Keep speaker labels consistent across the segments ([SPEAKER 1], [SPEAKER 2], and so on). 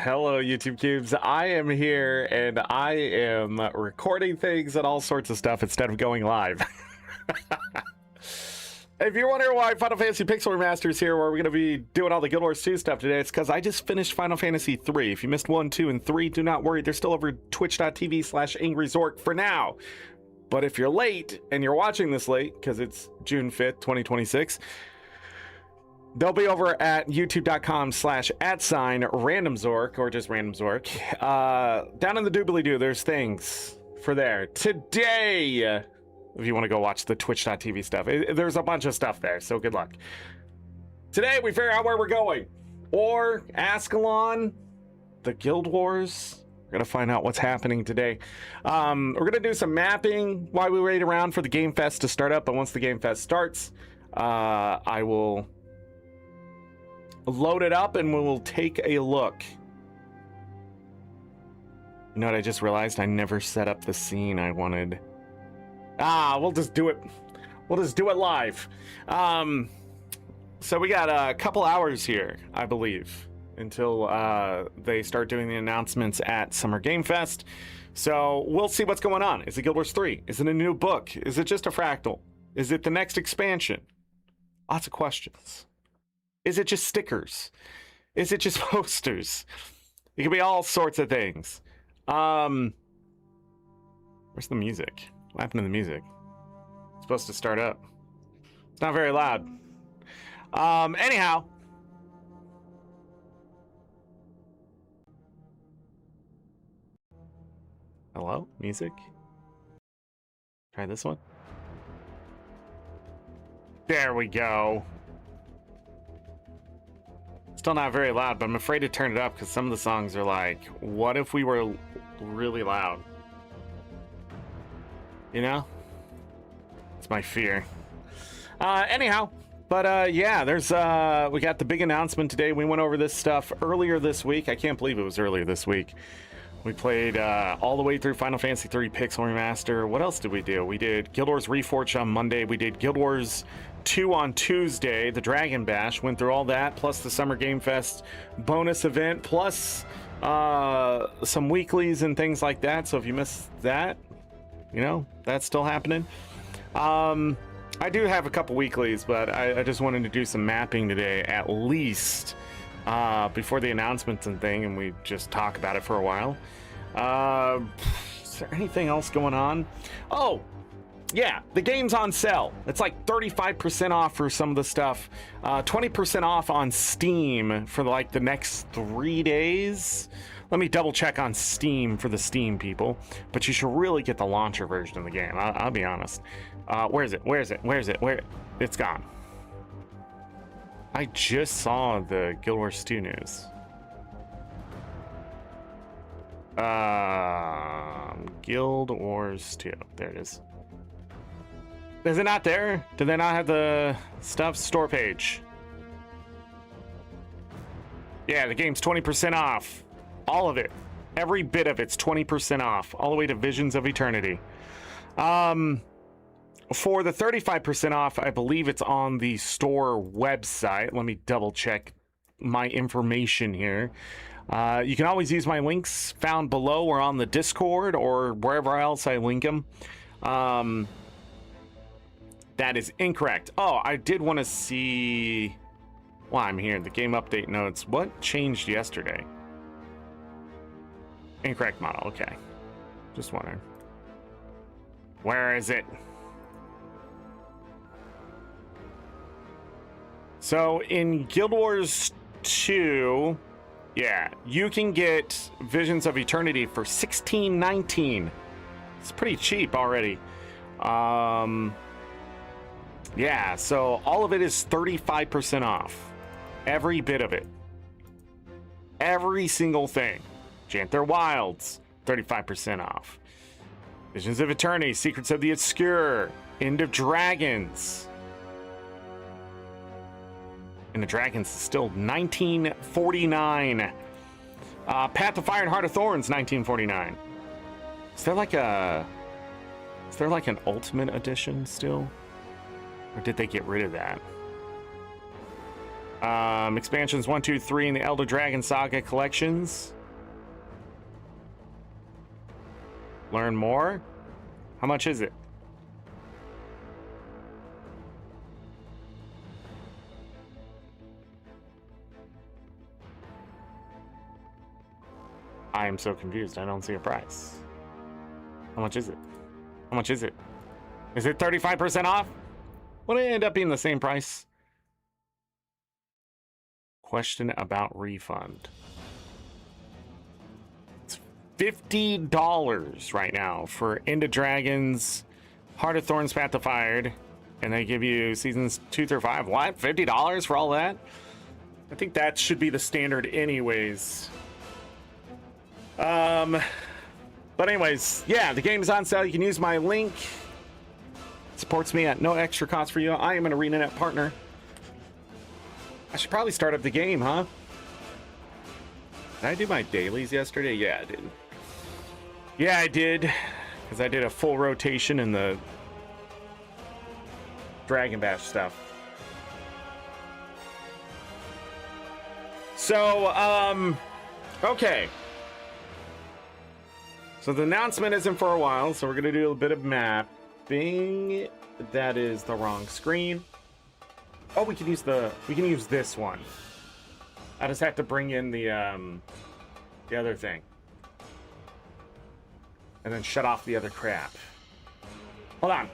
[SPEAKER 1] Hello, YouTube Cubes. I am here and I am recording things and all sorts of stuff instead of going live. If you're wondering why Final Fantasy Pixel Remaster is here, where we're going to be doing all the Guild Wars 2 stuff today, it's because I just finished Final Fantasy 3. If you missed 1, 2, and 3, do not worry. They're still over twitch.tv/AngryZorric for now. But if you're late and you're watching this late, because it's June 5th, 2026, they'll be over at youtube.com/@RandomZorric or just RandomZorric. Down in the doobly-doo, there's things for there. Today, if you want to go watch the twitch.tv stuff, there's a bunch of stuff there, so good luck. Today, we figure out where we're going. Or Ascalon, the Guild Wars. We're going to find out what's happening today. We're going to do some mapping while we wait around for the Game Fest to start up, but once the Game Fest starts, I will load it up and we'll take a look. You know what I just realized? I never set up the scene I wanted. We'll just do it. We'll just do it live. So we got a couple hours here, I believe, until they start doing the announcements at Summer Game Fest. So we'll see what's going on. Is it Guild Wars 3? Is it a new book? Is it just a fractal? Is it the next expansion? Lots of questions. Is it just stickers? Is it just posters? It could be all sorts of things. Where's the music? What happened to the music? It's supposed to start up. It's not very loud. Anyhow. Hello? Music? Try this one. There we go. Still not very loud, but I'm afraid to turn it up because some of the songs are like, what if we were really loud? You know? It's my fear. Anyhow, but yeah, there's we got the big announcement today. We went over this stuff earlier this week. I can't believe it was earlier this week. We played all the way through Final Fantasy 3 Pixel Remaster. What else did we do? We did Guild Wars Reforged on Monday. We did Guild Wars 2 on Tuesday, the Dragon Bash. Went through all that, plus the Summer Game Fest bonus event, plus some weeklies and things like that. So if you missed that, you know, that's still happening. I do have a couple weeklies, but I just wanted to do some mapping today, at least before the announcements and thing, and we just talk about it for a while. Is there anything else going on? Oh, yeah, the game's on sale. It's like 35% off for some of the stuff. 20% off on Steam for like the next 3 days. Let me double check on Steam for the Steam people, but you should really get the launcher version of the game. I'll be honest. Where is it? Where is it? Where is it? Where? It's gone. I just saw the Guild Wars 2 news. Guild Wars 2. There it is. Is it not there? Do they not have the stuff store page? Yeah, the game's 20% off. All of it. Every bit of it's 20% off. All the way to Visions of Eternity. For the 35% off, I believe it's on the store website. Let me double check my information here. You can always use my links found below or on the Discord or wherever else I link them. That is incorrect. Oh, I did want to see while I'm here, the game update notes. What changed yesterday? Incorrect model. Okay. Just wondering. Where is it? So in Guild Wars 2, yeah, you can get Visions of Eternity for $16.19. It's pretty cheap already. Yeah, so all of it is 35% off. Every bit of it. Every single thing. Janther Wilds, 35% off. Visions of Eternity, Secrets of the Obscure, End of Dragons. And the Dragons is still $19.49. Path of Fire and Heart of Thorns, $19.49. Is there like an Ultimate Edition still? Or did they get rid of that? Expansions 1, 2, 3 in the Elder Dragon Saga collections. Learn more. How much is it? I am so confused. I don't see a price. How much is it? How much is it? Is it 35% off? Will it end up being the same price? Question about refund. It's $50 right now for Into Dragons, Heart of Thorns, Path of Fire, and they give you seasons 2 through 5. What? $50 for all that? I think that should be the standard anyways. But anyways, yeah, the game is on sale. You can use my link. Supports me at no extra cost for you. I am an ArenaNet partner. I should probably start up the game, huh? Did I do my dailies yesterday? Yeah, I did. Yeah, I did. Because I did a full rotation in the Dragon Bash stuff. So, okay. So the announcement isn't for a while, so we're going to do a bit of mapping. That is the wrong screen. Oh, we can use this one. I just have to bring in the other thing. And then shut off the other crap. Hold on.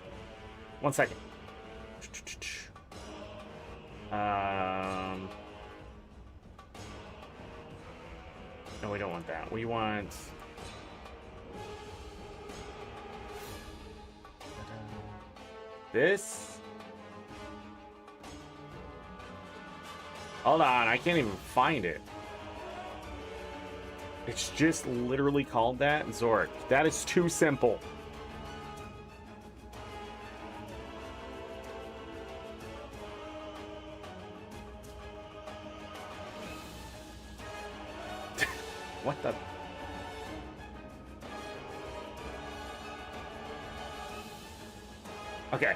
[SPEAKER 1] 1 second. No, we don't want that. We want this. Hold on, I can't even find it. It's just literally called that, Zorric. That is too simple. What the? Okay.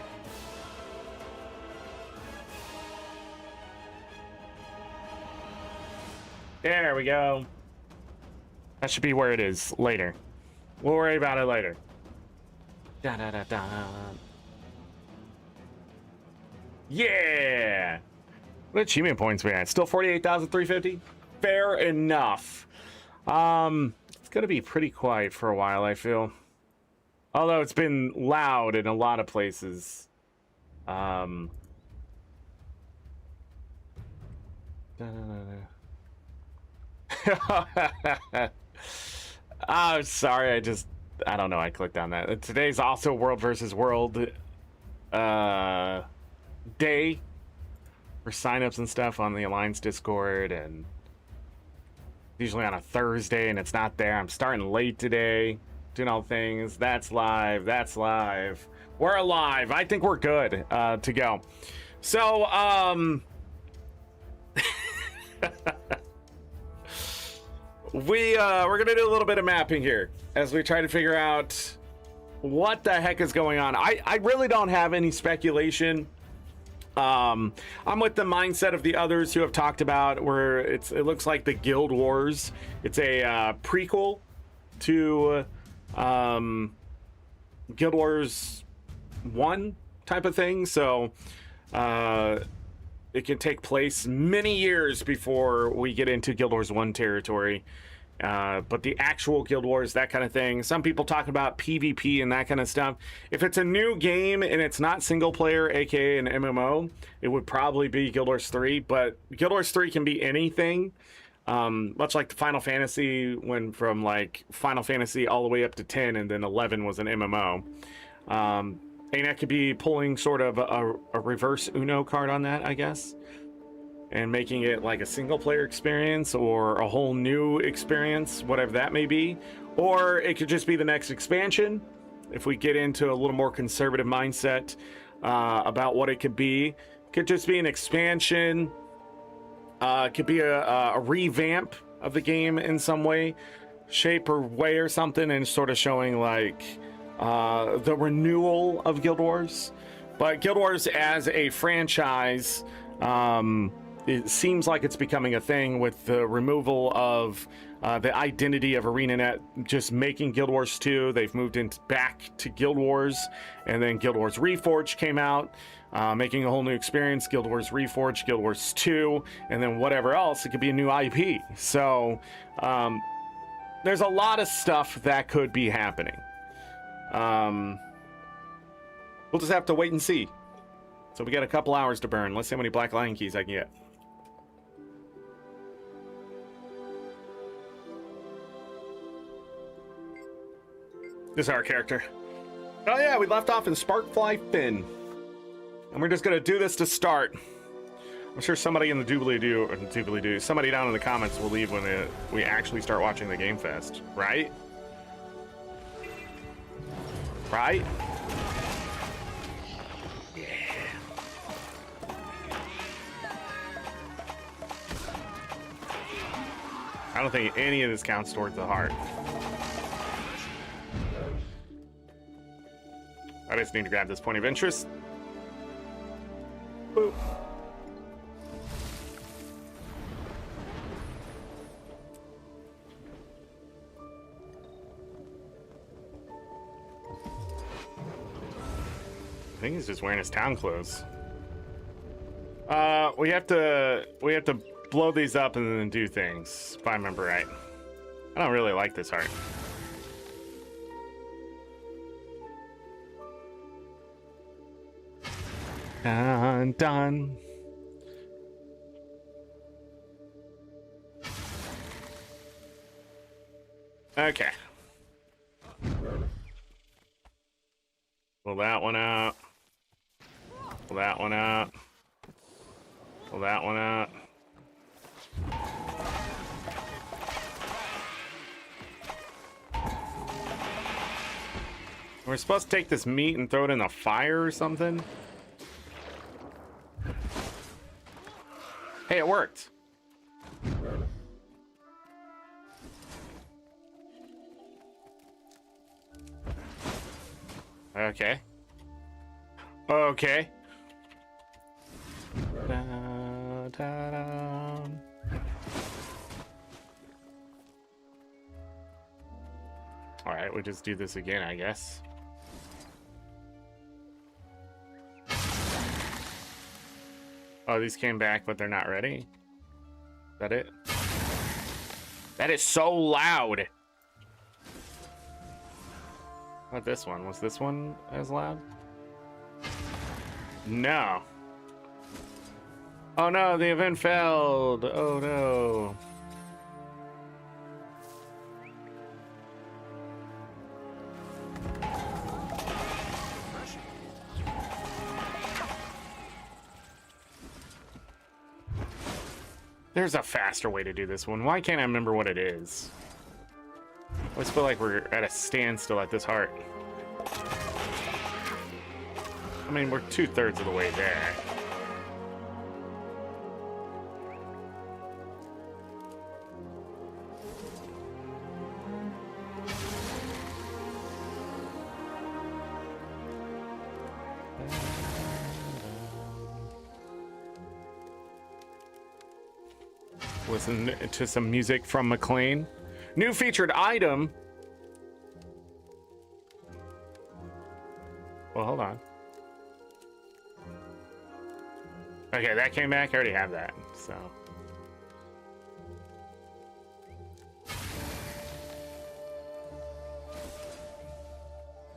[SPEAKER 1] There we go. That should be where it is later. We'll worry about it later. Da da da da. Yeah. What achievement points we at? Still 48,350. Fair enough. It's gonna be pretty quiet for a while, I feel. Although it's been loud in a lot of places. Da, da, da, da. I'm sorry, I don't know, I clicked on that. Today's also World versus World day for signups and stuff on the Alliance Discord, and usually on a Thursday, and it's not there. I'm starting late today, doing all things. That's live. We're alive. I think we're good to go. So we're gonna do a little bit of mapping here as we try to figure out what the heck is going on. I really don't have any speculation. I'm with the mindset of the others who have talked about where it looks like the Guild Wars. It's a prequel to Guild Wars 1 type of thing. So it can take place many years before we get into Guild Wars 1 territory. But the actual Guild Wars, that kind of thing. Some people talk about PvP and that kind of stuff. If it's a new game and it's not single player, aka an MMO, it would probably be Guild Wars 3. But Guild Wars 3 can be anything. Much like the Final Fantasy went from like Final Fantasy all the way up to 10, and then 11 was an MMO. Anet could be pulling sort of a reverse Uno card on that, I guess, and making it like a single player experience or a whole new experience, whatever that may be. Or it could just be the next expansion if we get into a little more conservative mindset about what it could be. It could just be an expansion. It could be a revamp of the game in some way, shape or way or something, and sort of showing like the renewal of Guild Wars. But Guild Wars as a franchise it seems like it's becoming a thing with the removal of the identity of ArenaNet, just making Guild Wars 2. They've moved back to Guild Wars, and then Guild Wars Reforged came out, making a whole new experience. Guild Wars Reforged, Guild Wars 2, and then whatever else, it could be a new IP. So there's a lot of stuff that could be happening. We'll just have to wait and see. So we got a couple hours to burn. Let's see how many Black Lion keys I can get. This is our character. Oh yeah, we left off in Sparkfly Finn. And we're just gonna do this to start. I'm sure somebody in the doobly-doo, somebody down in the comments will leave when we actually start watching the Game Fest, right? Right? Yeah. I don't think any of this counts towards the heart. I just need to grab this point of interest. Boop. I think he's just wearing his town clothes. We have to blow these up and then do things, if I remember right. I don't really like this heart. Dun, dun. Okay. Pull that one out. Pull that one out. Pull that one out. We're supposed to take this meat and throw it in the fire or something? Hey, it worked. Okay. Okay. Da, da, da. All right, we just do this again, I guess. Oh, these came back, but they're not ready. Is that it? That is so loud. What this one? Was this one as loud? No. Oh no, the event failed. Oh no. There's a faster way to do this one. Why can't I remember what it is? I always feel like we're at a standstill at this heart. I mean, we're 2/3 of the way there. Listen to some music from McLean. New featured item. Well, hold on. Okay, that came back. I already have that, so.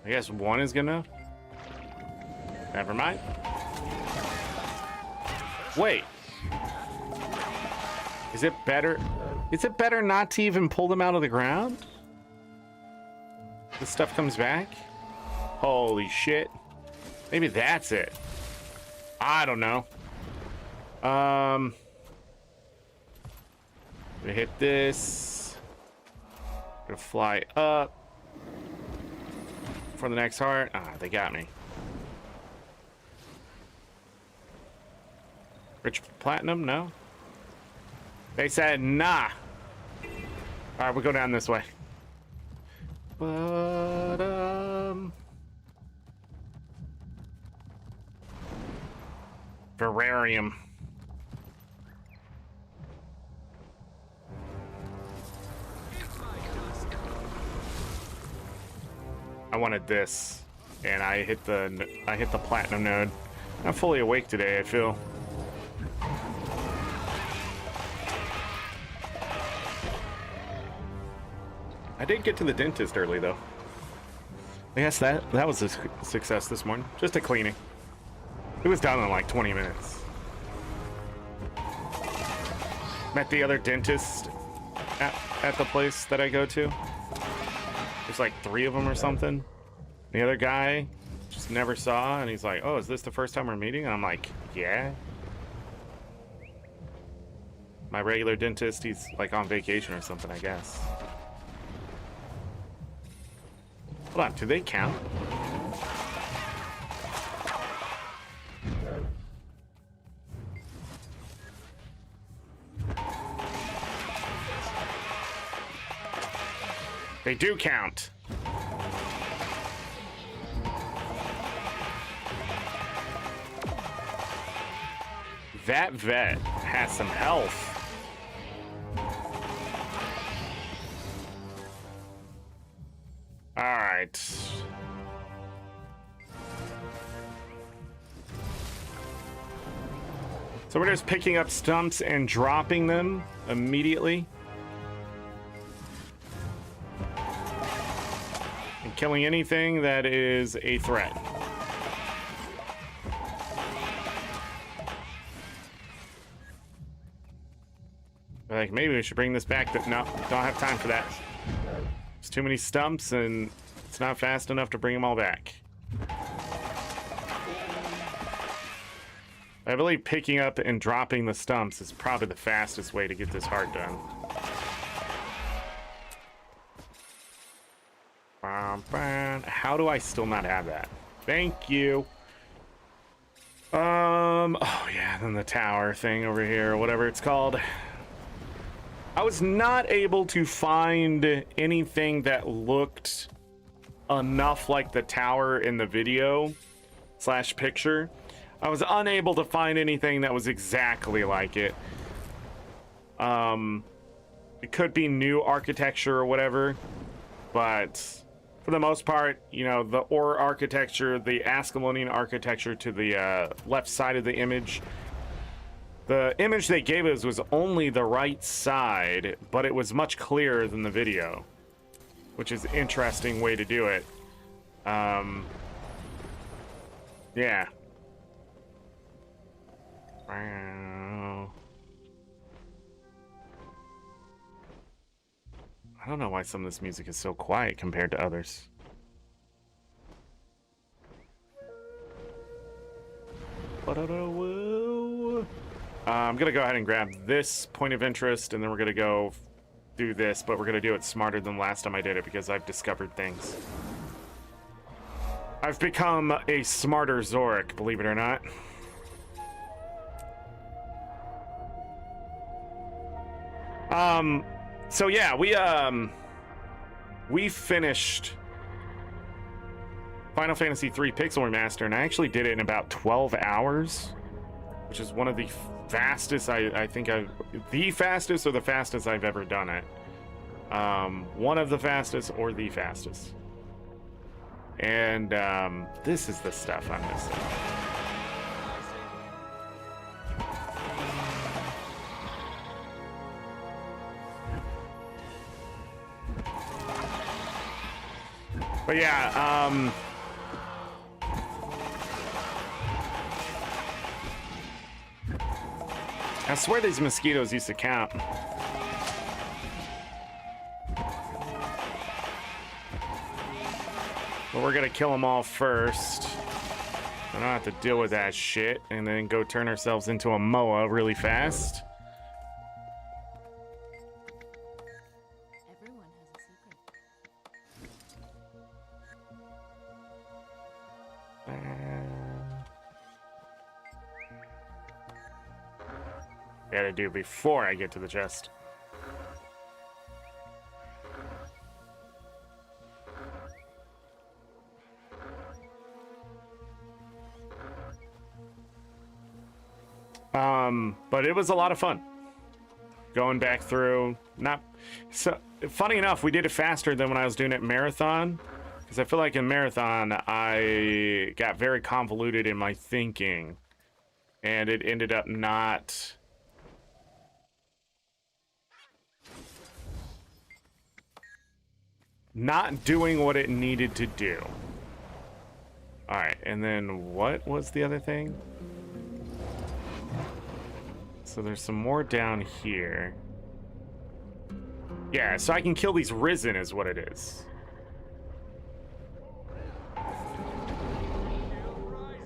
[SPEAKER 1] I guess one is gonna. Never mind. Wait. Is it better? Is it better not to even pull them out of the ground? This stuff comes back? Holy shit. Maybe that's it. I don't know. Gonna hit this. Gonna fly up. For the next heart. Ah, they got me. Rich platinum? No. They said nah. All right, we'll go down this way. But Verarium. I wanted this, and I hit the platinum node. I'm fully awake today, I feel. I did get to the dentist early though. I guess that was a success this morning. Just a cleaning. It was done in like 20 minutes. Met the other dentist at the place that I go to. There's like 3 of them or something. The other guy just never saw, and he's like, "Oh, is this the first time we're meeting?" And I'm like, "Yeah." My regular dentist, he's like on vacation or something, I guess. Hold on, do they count? They do count. That vet has some health. All right. So we're just picking up stumps and dropping them immediately. And killing anything that is a threat. Like, maybe we should bring this back. No, don't have time for that. There's too many stumps, and it's not fast enough to bring them all back. I believe picking up and dropping the stumps is probably the fastest way to get this heart done. How do I still not have that? Thank you. Oh yeah, then the tower thing over here, whatever it's called. I was not able to find anything that looked enough like the tower in the video / picture. I was unable to find anything that was exactly like it. It could be new architecture or whatever, but for the most part, you know, the ore architecture, the Ascalonian architecture to the left side of the image. The image they gave us was only the right side, but it was much clearer than the video, which is an interesting way to do it. Yeah. I don't know why some of this music is so quiet compared to others. I'm gonna go ahead and grab this point of interest, and then we're gonna go do this, but we're gonna do it smarter than last time I did it because I've discovered things. I've become a smarter Zorric, believe it or not. So yeah, we finished Final Fantasy III Pixel Remaster, and I actually did it in about 12 hours, which is one of the fastest the fastest or the fastest I've ever done it. One of the fastest or the fastest. And this is the stuff I'm missing. But yeah, I swear these mosquitoes used to count. But we're gonna kill them all first. I don't have to deal with that shit, and then go turn ourselves into a MOA really fast.
[SPEAKER 2] Everyone has a secret.
[SPEAKER 1] Gotta do before I get to the chest. But it was a lot of fun going back through. Not so funny enough, we did it faster than when I was doing it marathon, Because I feel like in Marathon, I got very convoluted in my thinking. And it ended up not... not doing what it needed to do. Alright, and then what was the other thing? So there's some more down here. Yeah, so I can kill these Risen is what it is.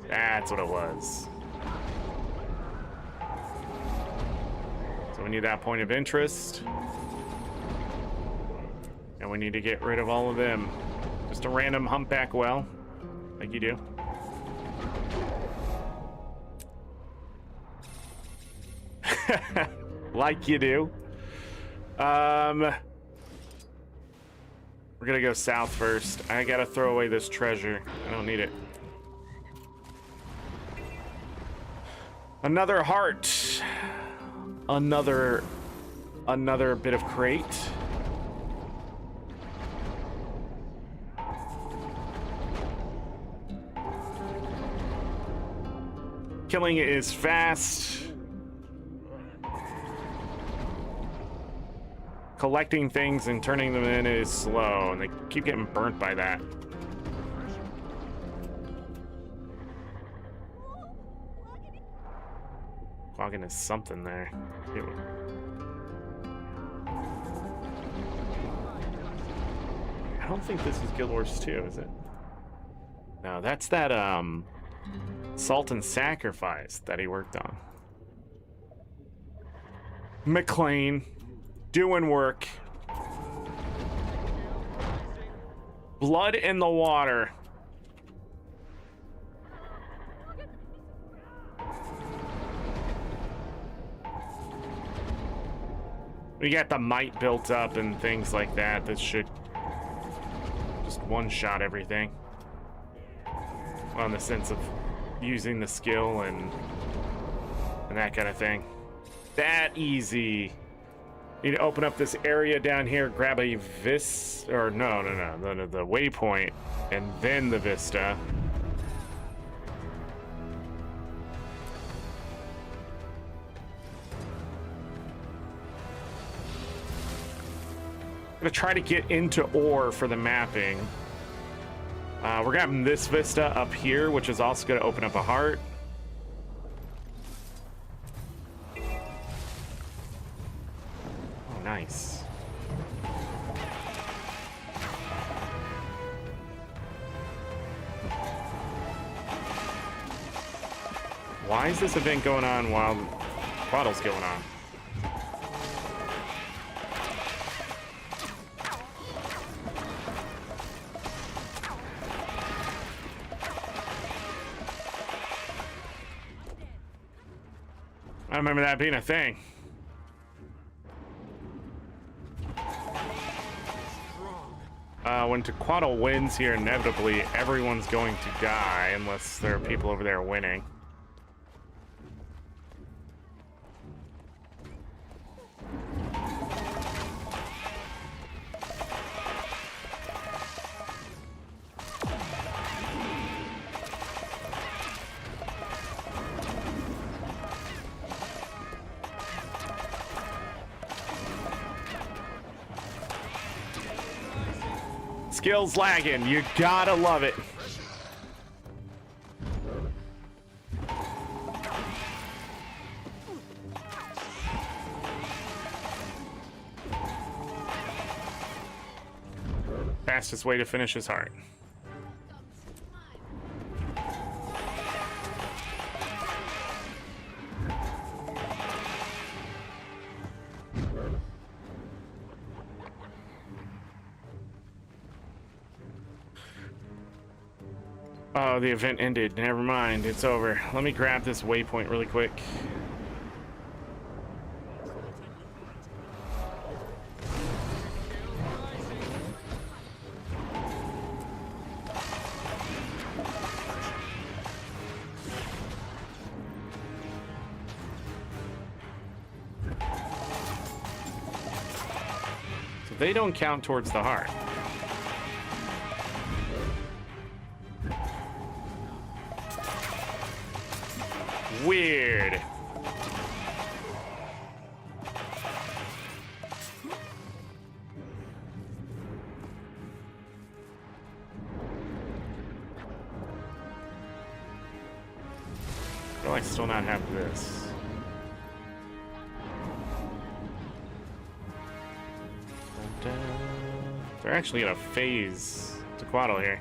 [SPEAKER 1] That's what it was. So we need that point of interest. And we need to get rid of all of them. Just a random humpback well, like you do. Like you do. We're gonna go south first. I gotta throw away this treasure. I don't need it. Another heart. Another bit of crate. Killing it is fast. Collecting things and turning them in is slow, and they keep getting burnt by that. Clogging is something there. I don't think this is Guild Wars 2, is it? No, that's that Salt and Sacrifice that he worked on. McLean doing work. Blood in the water. We got the might built up and things like that. That should just one-shot everything. Well, in the sense of using the skill and that kind of thing. That easy. Need to open up this area down here, grab a the waypoint, and then the vista. I'm gonna try to get into ore for the mapping. We're grabbing this vista up here, which is also gonna open up a heart. Oh, nice. Why is this event going on while Bottle's going on? I remember that being a thing. When Tequatl wins here, inevitably everyone's going to die unless there are people over there winning. Skills lagging, you gotta love it. Fastest way to finish his heart. Oh, the event ended. Never mind, it's over. Let me grab this waypoint really quick. So they don't count towards the heart. Weird. Do I still not have this? They're actually gonna phase Tequaddle here.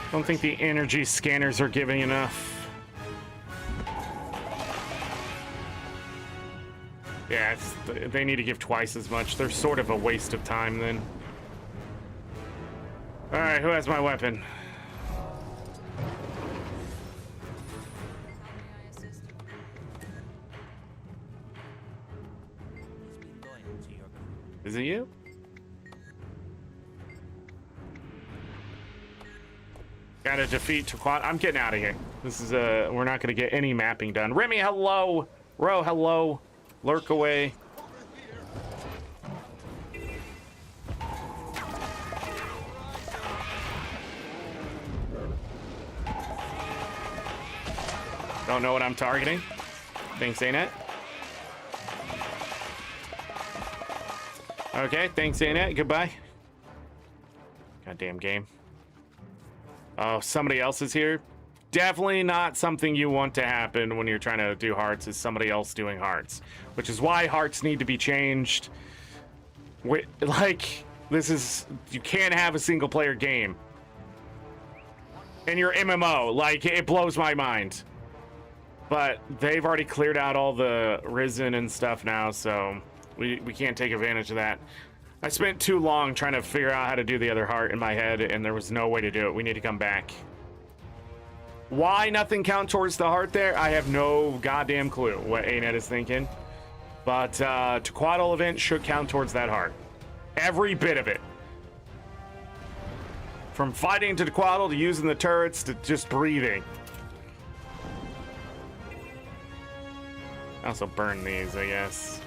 [SPEAKER 1] I don't think the energy scanners are giving enough. Yeah, they need to give twice as much. They're sort of a waste of time then. All right, who has my weapon? Is it you? Gotta defeat Tequaddle. I'm getting out of here. This is we're not gonna get any mapping done. Remy, hello. Ro, hello. Lurk away. Don't know what I'm targeting. Thanks, Anet. Okay, thanks, Anet. Goodbye. Goddamn game. Oh, somebody else is here. Definitely not something you want to happen when you're trying to do hearts, is somebody else doing hearts, which is why hearts need to be changed. Like, this is, you can't have a single player game in your MMO. Like, it blows my mind. But they've already cleared out all the Risen and stuff now, so we can't take advantage of that. I spent too long trying to figure out how to do the other heart in my head, and there was no way to do it. We need to come back. Why nothing count towards the heart there? I have no goddamn clue what Anet is thinking. But Tequaddle event should count towards that heart. Every bit of it. From fighting to Tequaddle to using the turrets to just breathing. I also burn these, I guess.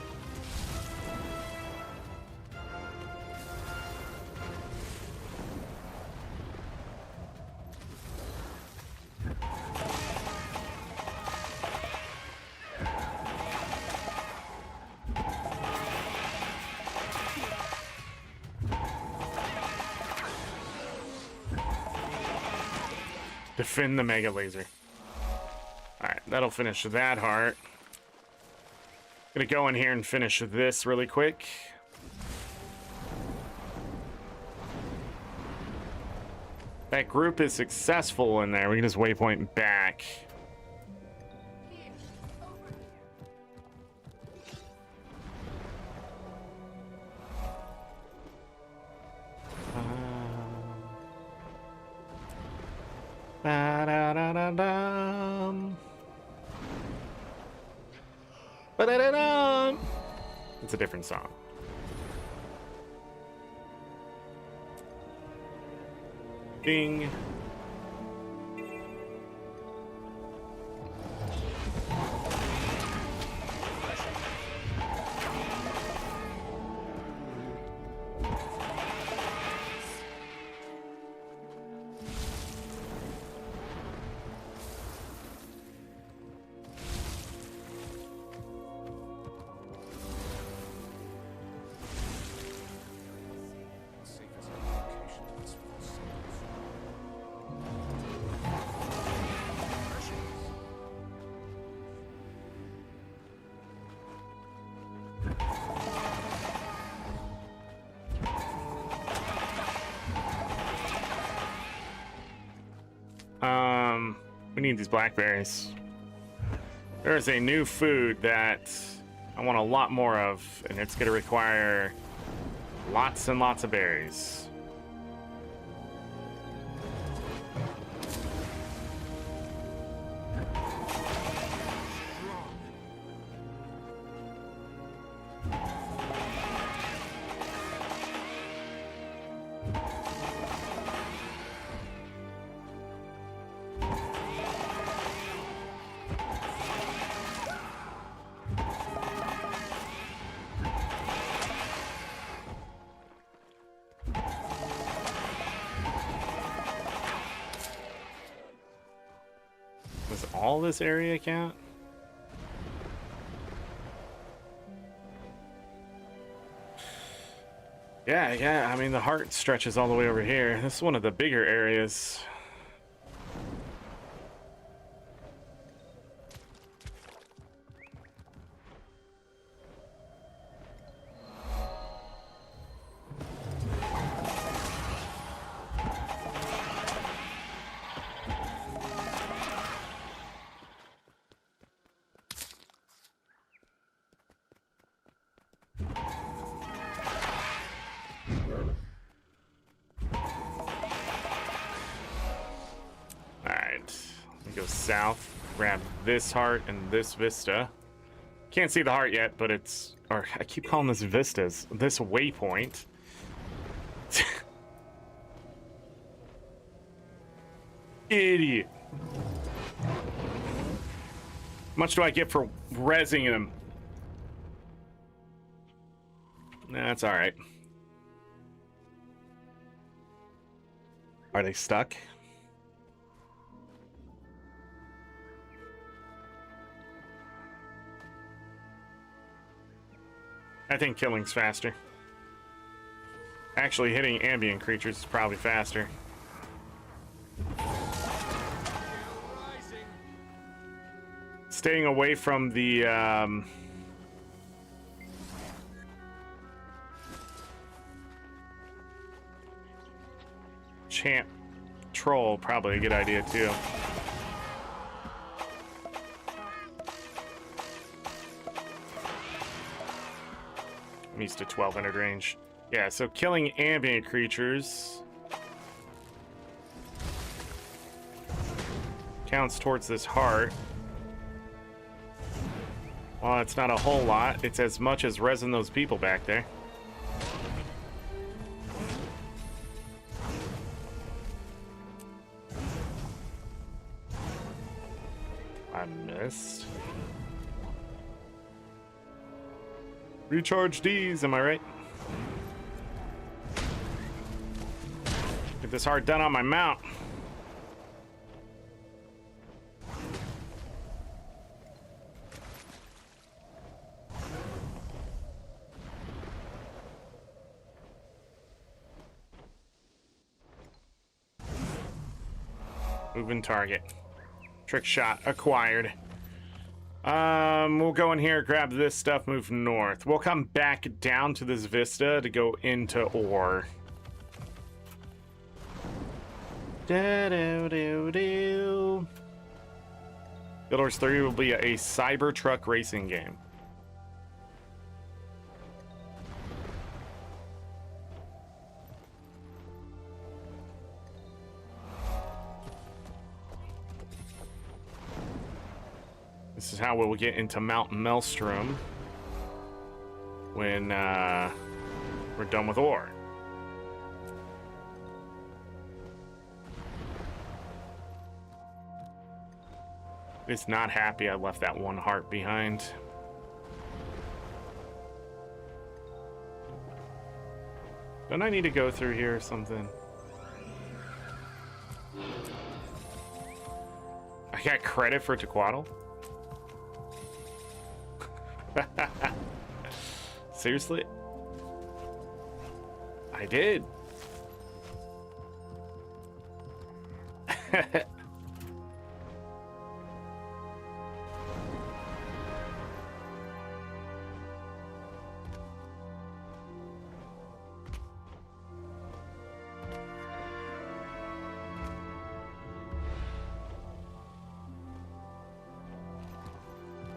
[SPEAKER 1] Defend the mega laser. Alright, that'll finish that heart. Gonna go in here and finish this really quick. That group is successful in there. We can just waypoint back. Ba-da-da-da-dum. Ba-da-da-dum. It's a different song. Ding. We need these blackberries. There is a new food that I want a lot more of, and it's going to require lots and lots of berries. all this area count? Yeah, I mean, the heart stretches all the way over here. This is one of the bigger areas. South, grab this heart and this vista. Can't see the heart yet, but it's, or I keep calling this vistas, this waypoint. Idiot. Much do I get for rezzing him? That's all right. Are they stuck? I think killing's faster. Actually, hitting ambient creatures is probably faster. Staying away from the champ troll, probably a good idea too. I'm used to 1200 range. Yeah, so killing ambient creatures counts towards this heart. Well, it's not a whole lot. It's as much as resin those people back there. I missed. Recharge these, am I right? Get this heart done on my mount. Moving target. Trick shot acquired. We'll go in here, grab this stuff, move north. We'll come back down to this vista to go into ore. Guild Wars 3 will be a Cybertruck racing game. This is how we'll get into Mount Maelstrom when we're done with ore. It's not happy I left that one heart behind. Don't I need to go through here or something? I got credit for Tequatl? Seriously? I did.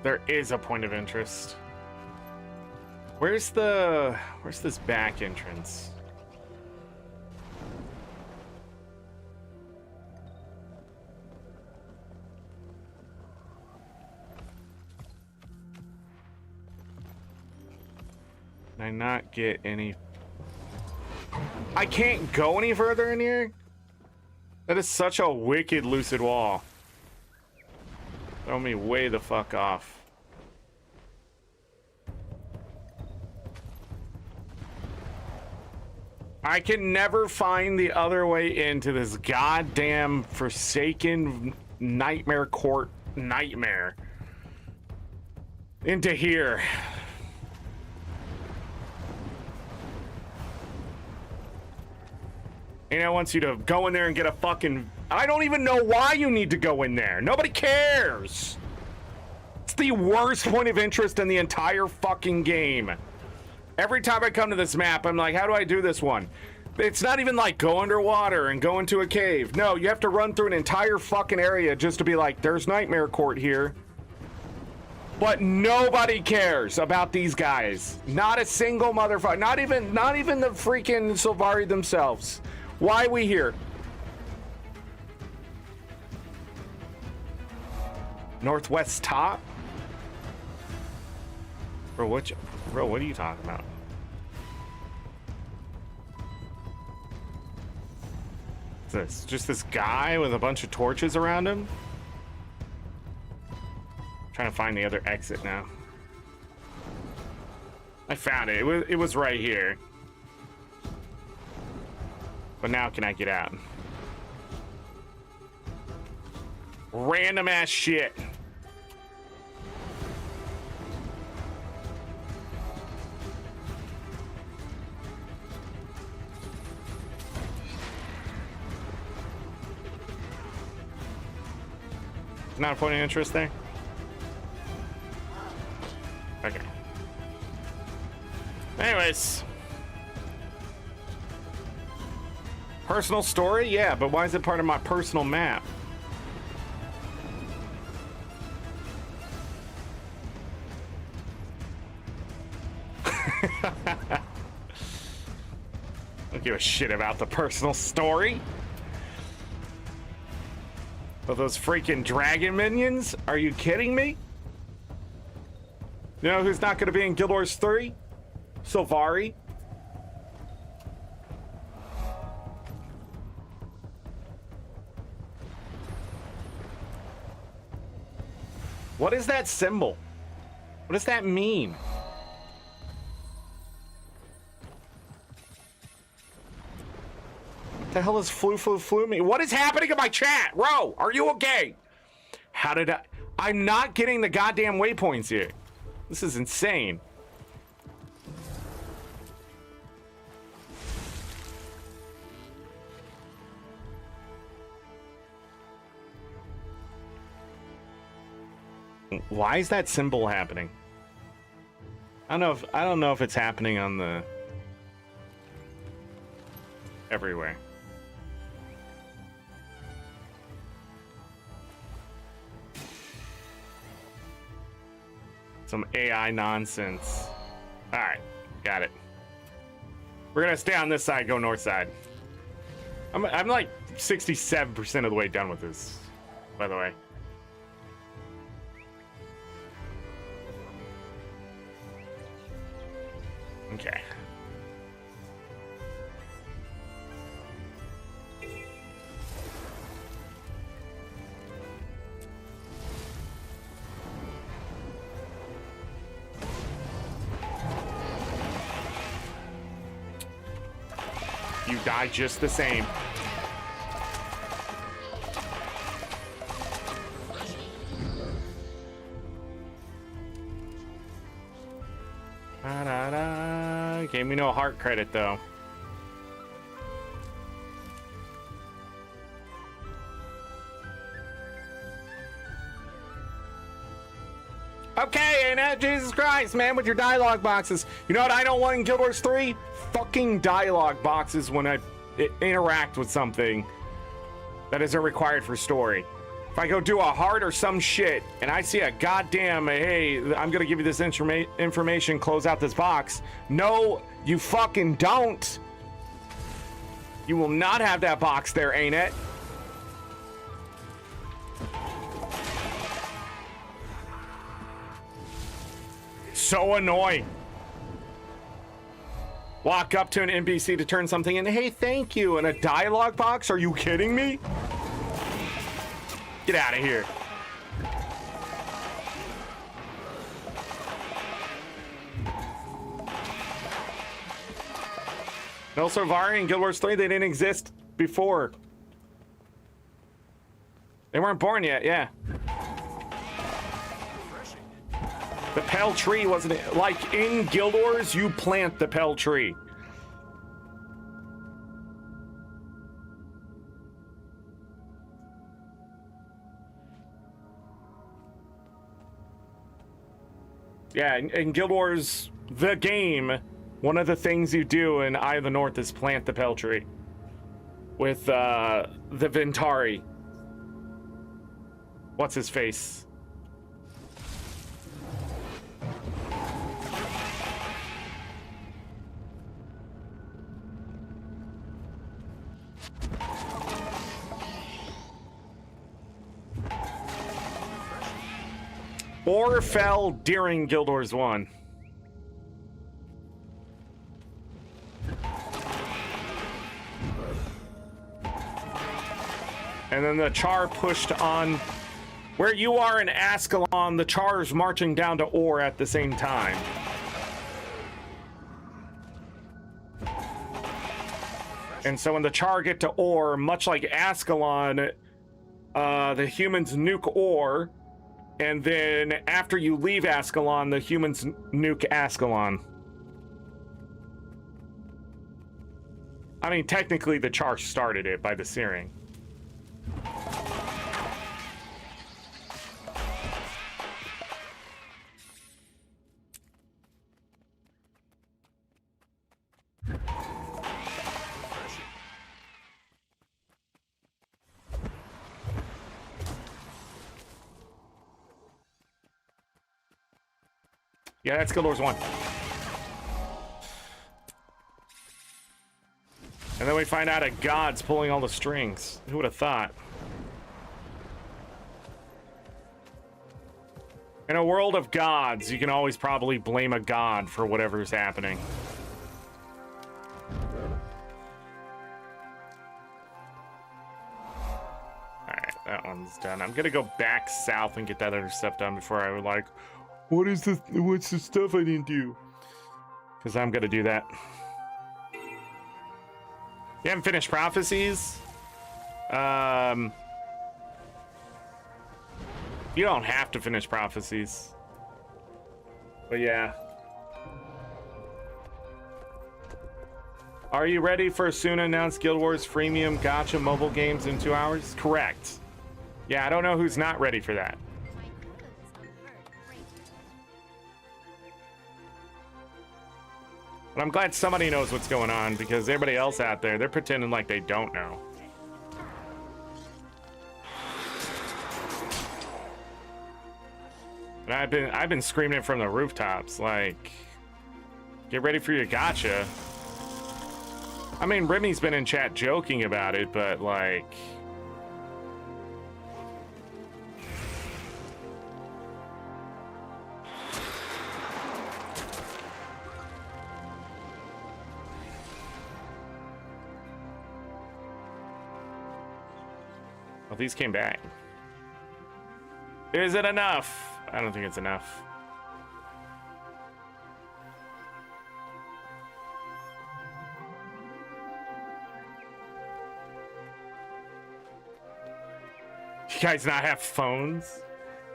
[SPEAKER 1] There is a point of interest. Where's this back entrance? Can I not get any? I can't go any further in here? That is such a wicked lucid wall. Throw me way the fuck off. I can never find the other way into this goddamn forsaken nightmare court nightmare into here. Anet wants you to go in there and get a fucking... I don't even know why you need to go in there. Nobody cares. It's the worst point of interest in the entire fucking game. Every time I come to this map, I'm like, how do I do this one? It's not even like go underwater and go into a cave. No, you have to run through an entire fucking area just to be like, there's Nightmare Court here. But nobody cares about these guys. Not a single motherfucker. Not even the freaking Sylvari themselves. Why are we here? Northwest top? Bro, what are you talking about? What's this? Just this guy with a bunch of torches around him? Trying to find the other exit now. I found it. It was right here. But now can I get out? Random ass shit. Not a point of interest there? Okay. Anyways. Personal story? Yeah, but why is it part of my personal map? Don't give a shit about the personal story. Of those freaking dragon minions? Are you kidding me? You know who's not going to be in Guild Wars 3? Sylvari. What is that symbol? What does that mean? What the hell is flu mean? What is happening in my chat? Ro, are you okay? How did I'm not getting the goddamn waypoints here. This is insane. Why is that symbol happening? I don't know if it's happening on the everywhere. Some AI nonsense. All right, got it. We're gonna stay on this side, go north side. I'm like 67% of the way done with this, by the way. Okay. You die just the same. Da-da-da. Gave me no heart credit though. Okay, Anet, Jesus Christ, man, with your dialogue boxes. You know what I don't want in Guild Wars 3? Fucking dialogue boxes when I interact with something that isn't required for story. If I go do a heart or some shit and I see a goddamn, hey, I'm gonna give you this information, close out this box. No, you fucking don't. You will not have that box there, Anet. So annoying. Walk up to an NPC to turn something in. Hey, thank you. In a dialogue box? Are you kidding me? Get out of here. No Sylvari in Guild Wars 3, they didn't exist before. They weren't born yet, yeah. The Pell Tree wasn't it? Like in Guild Wars, you plant the Pell Tree. Yeah, in Guild Wars, the game, one of the things you do in Eye of the North is plant the Pell Tree. With the Ventari. What's his face? Or fell during Guild Wars 1. And then the Char pushed on. Where you are in Ascalon, the Char's marching down to Ore at the same time. And so when the Char get to Ore, much like Ascalon, the humans nuke Ore. And then after you leave Ascalon, the humans nuke Ascalon. I mean, technically the Char started it by the Searing. Yeah, that's Guild Wars 1. And then we find out a god's pulling all the strings. Who would have thought? In a world of gods, you can always probably blame a god for whatever's happening. Alright, that one's done. I'm gonna go back south and get that other stuff done before I would like... What's the stuff I didn't do? Because I'm gonna do that. You haven't finished Prophecies? You don't have to finish Prophecies. But yeah. Are you ready for soon announced Guild Wars freemium gacha mobile games in 2 hours? Correct. Yeah, I don't know who's not ready for that. But I'm glad somebody knows what's going on, because everybody else out there, they're pretending like they don't know. And I've been screaming it from the rooftops, like, get ready for your gacha. I mean, Remy's been in chat joking about it, but like... Well, these came back. Is it enough? I don't think it's enough. You guys not have phones?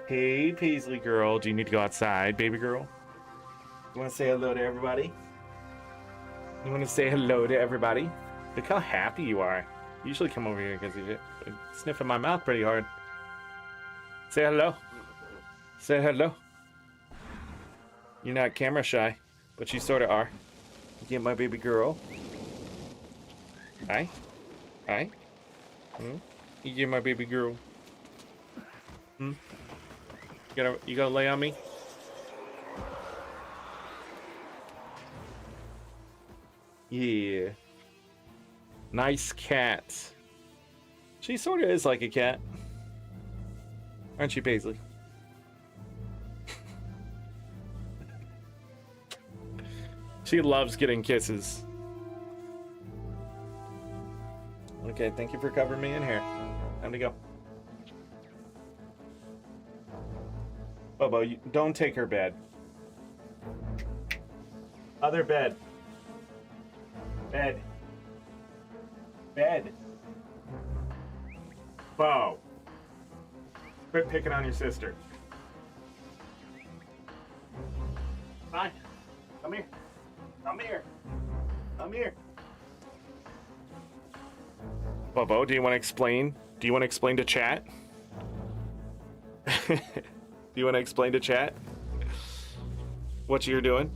[SPEAKER 1] Hey, Paisley girl, do you need to go outside, baby girl? You want to say hello to everybody? You want to say hello to everybody? Look how happy you are. You usually come over here because you're sniffing my mouth pretty hard. Say hello. Say hello. You're not camera shy, but you sort of are. You get my baby girl. Hi. Hi. You get my baby girl. You gotta lay on me? Yeah. Nice cat. She sort of is like a cat. Aren't you, Paisley? She loves getting kisses. Okay, thank you for covering me in here. Time to go. Bobo, don't take her bed. Other bed. Bed. Bed. Bo. Quit picking on your sister. Fine. Come here. Come here. Come here. Bobo, do you want to explain? Do you want to explain to chat? Do you want to explain to chat what you're doing?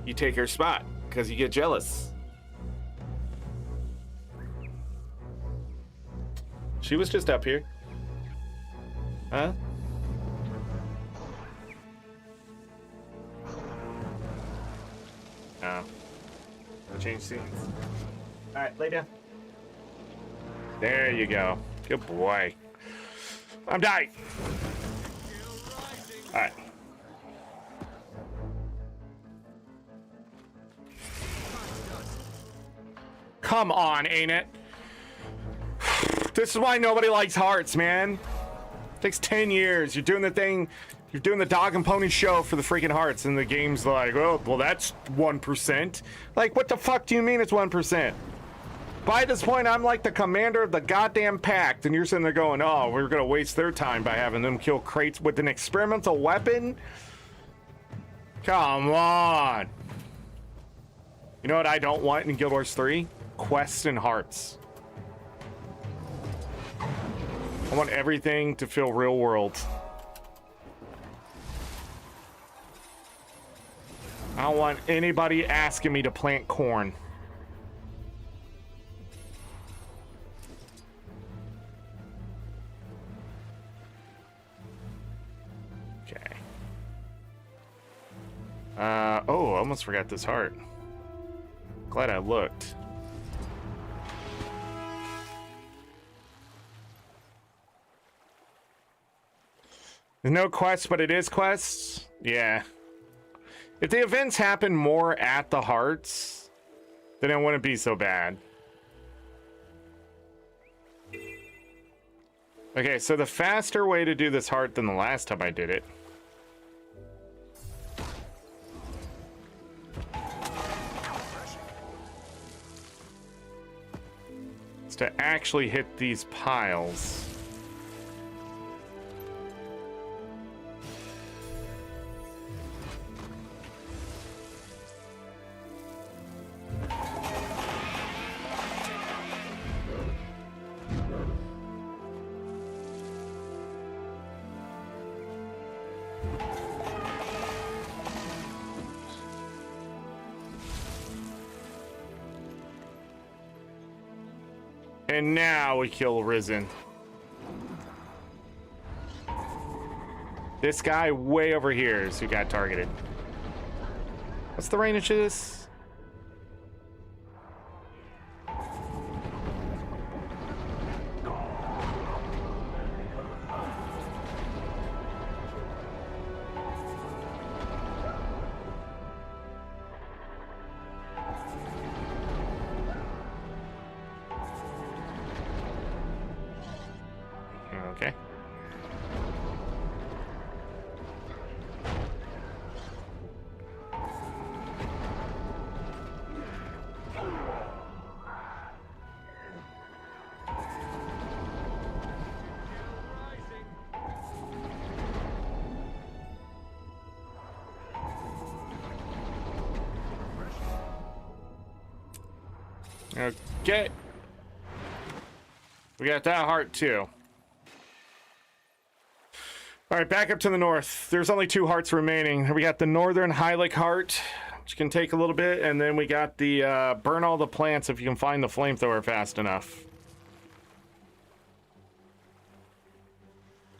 [SPEAKER 1] You take her spot because you get jealous. She was just up here. Huh? Oh. I'll change scenes. Alright, lay down. There you go. Good boy. I'm dying. Alright. Come on, Anet. This is why nobody likes hearts, man. It takes 10 years. You're doing the thing. You're doing the dog and pony show for the freaking hearts, and the game's like, oh, well, that's 1%. Like, what the fuck do you mean it's 1%? By this point, I'm like the commander of the goddamn pact, and you're sitting there going, oh, we're gonna waste their time by having them kill crates with an experimental weapon? Come on. You know what I don't want in Guild Wars 3? Quests and hearts. I want everything to feel real world. I don't want anybody asking me to plant corn. Okay. Oh, I almost forgot this heart. Glad I looked. There's no quests, but it is quests? Yeah. If the events happen more at the hearts, then it wouldn't be so bad. Okay, so the faster way to do this heart than the last time I did it is to actually hit these piles. And now we kill Risen. This guy way over here is who got targeted. What's the range of this? Okay. Okay. We got that heart too. All right, back up to the north. There's only 2 hearts remaining. We got the northern Hylic heart, which can take a little bit, and then we got the burn all the plants if you can find the flamethrower fast enough.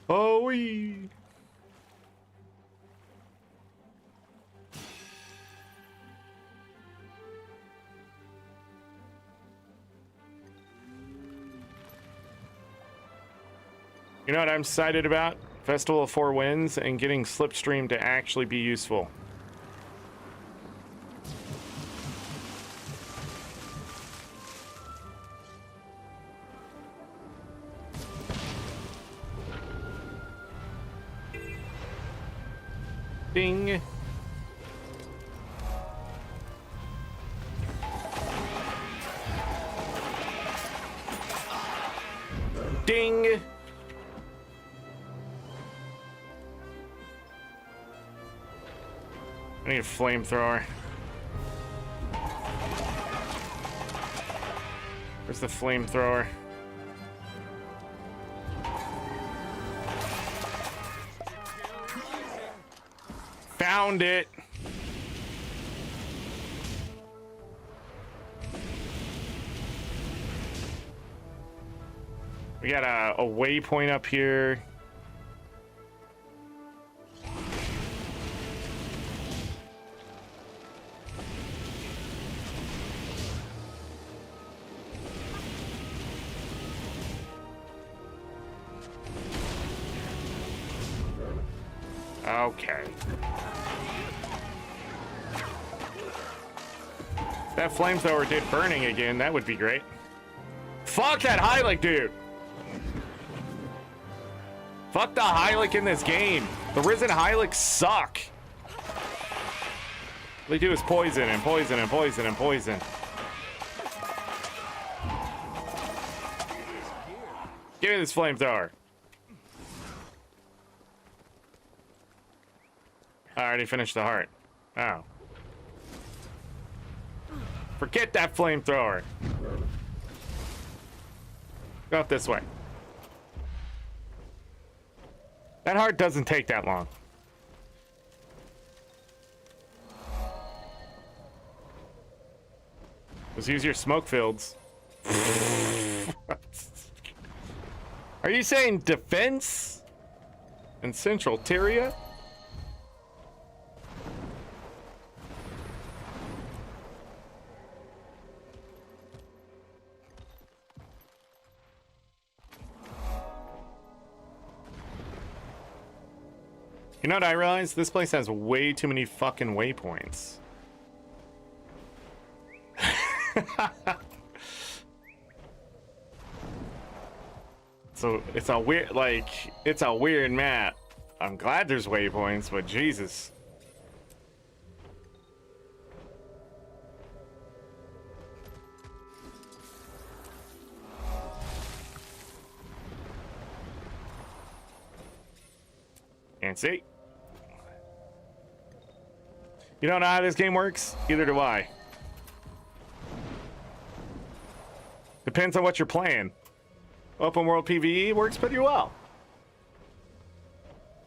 [SPEAKER 1] Oh, wee. You know what I'm excited about? Festival of 4 Winds and getting Slipstream to actually be useful. Ding. Ding. I need a flamethrower. Where's the flamethrower? Found it. We got a waypoint up here. Okay. If that flamethrower did burning again, that would be great. Fuck that Hylic, dude. Fuck the Hylic in this game. The Risen Hylics suck. All they do is poison and poison and poison and poison. Give me this flamethrower. I already finished the heart. Oh. Forget that flamethrower. Go up this way. That heart doesn't take that long. Let's use your smoke fields. Are you saying defense and central Tyria? You know what I realized? This place has way too many fucking waypoints. So it's a weird, like, it's a weird map. I'm glad there's waypoints, but Jesus. Can't see. You don't know how this game works? Either do I. Depends on what you're playing. Open world PvE works pretty well.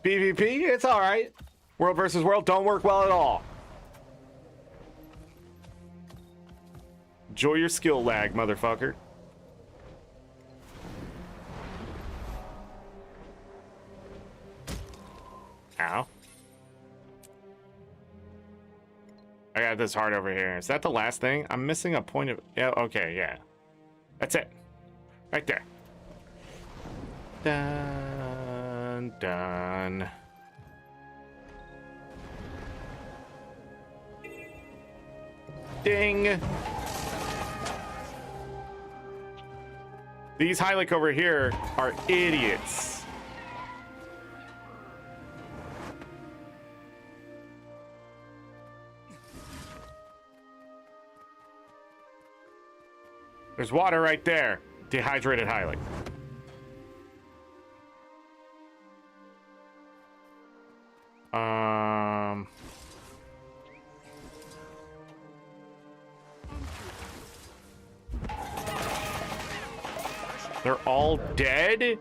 [SPEAKER 1] PvP, it's alright. World versus world don't work well at all. Enjoy your skill lag, motherfucker. Ow. I got this heart over here. Is that the last thing? I'm missing a point of... Yeah, okay, yeah. That's it. Right there. Done. Done. Ding. These Hylic over here are idiots. There's water right there. Dehydrated Hylic. They're all dead?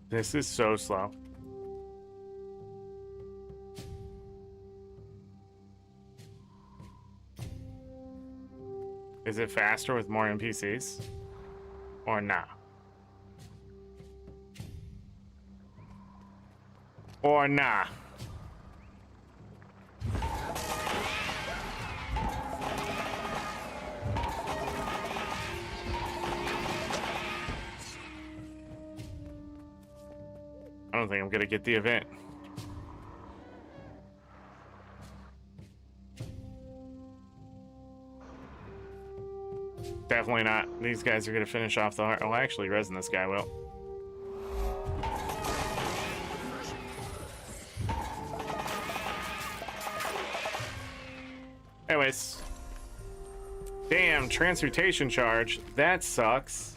[SPEAKER 1] This is so slow. Is it faster with more NPCs? Or nah? Or nah? don't think I'm gonna get the event. Definitely not. These guys are gonna finish off the heart. Oh, actually, resin this guy will. Anyways. Damn, transmutation charge. That sucks.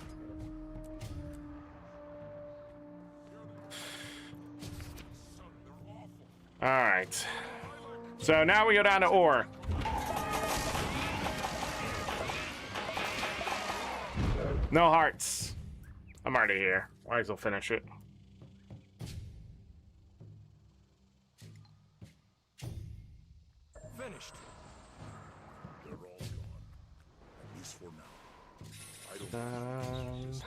[SPEAKER 1] Alright. So now we go down to ore. No hearts. I'm already here. Might as well finish it.
[SPEAKER 2] Finished. They're all gone. At least for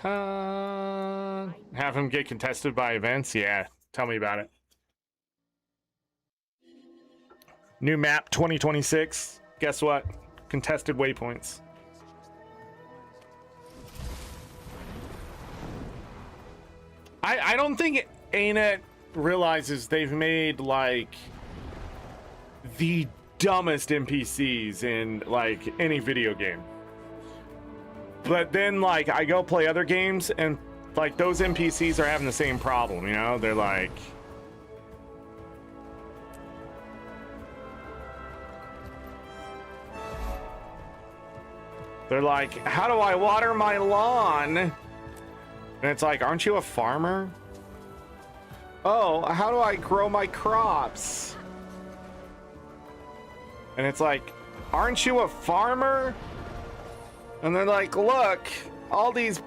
[SPEAKER 2] now.
[SPEAKER 1] Have him get contested by events? Yeah, tell me about it. New map 2026. Guess what? Contested waypoints. I don't think Anet realizes they've made like the dumbest NPCs in like any video game. But then like I go play other games and like those NPCs are having the same problem, you know? They're like how do I water my lawn? And it's like, aren't you a farmer? Oh, how do I grow my crops? And it's like, aren't you a farmer? And they're like, look, all these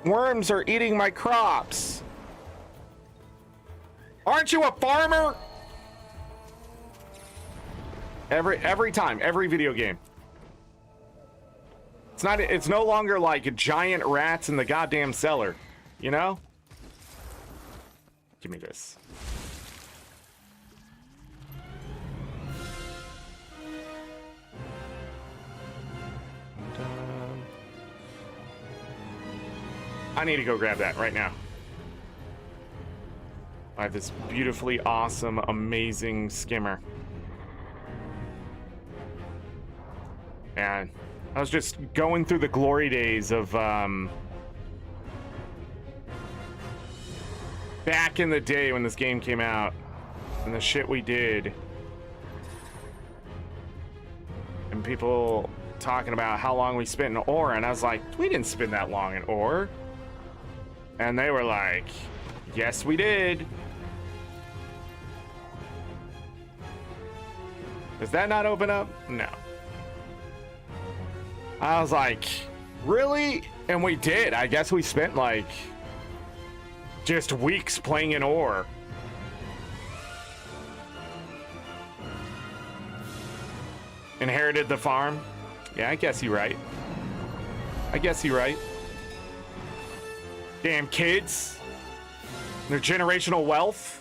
[SPEAKER 1] worms are eating my crops. Aren't you a farmer? Every time, every video game. It's no longer like giant rats in the goddamn cellar, you know? Give me this. I need to go grab that right now. I have this beautifully awesome, amazing skimmer. And I was just going through the glory days of back in the day when this game came out and the shit we did. And people talking about how long we spent in ore, and I was like, we didn't spend that long in ore. And they were like, yes, we did. Does that not open up? No. I was like, really? And we did. I guess we spent like just weeks playing in ore. Inherited the farm? Yeah, I guess you're right. I guess you're right. Damn kids. Their generational wealth.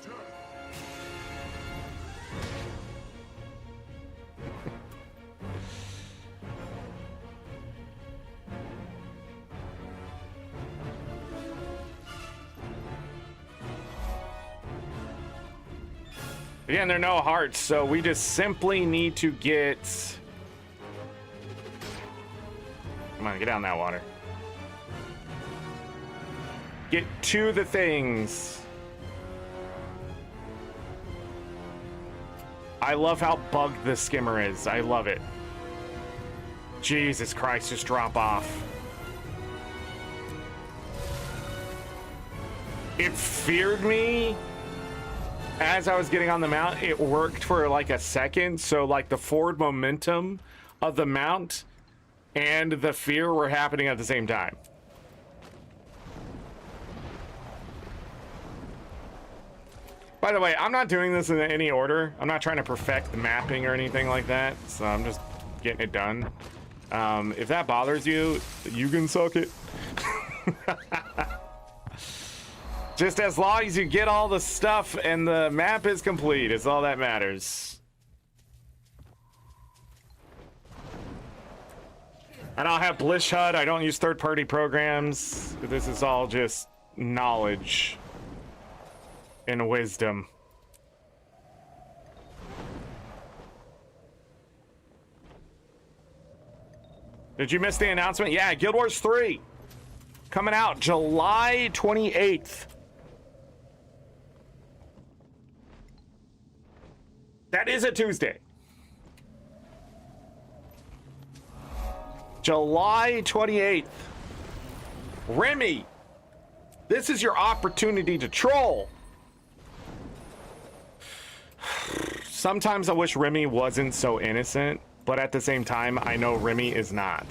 [SPEAKER 1] Again, there are no hearts, so we just simply need to get... Come on, get down that water. Get to the things. I love how bugged the skimmer is. I love it. Jesus Christ, just drop off. It feared me. As I was getting on the mount, it worked for like a second. So like the forward momentum of the mount and the fear were happening at the same time. By the way, I'm not doing this in any order. I'm not trying to perfect the mapping or anything like that. So I'm just getting it done. If that bothers you, you can suck it. Just as long as you get all the stuff and the map is complete, it's all that matters. I don't have Bliss HUD. I don't use third-party programs. This is all just knowledge. in wisdom. Did you miss the announcement? Yeah, Guild Wars 3 coming out July 28th. That is a Tuesday. July 28th. Remy, this is your opportunity to troll. Sometimes I wish Remy wasn't so innocent, but at the same time, I know Remy is not.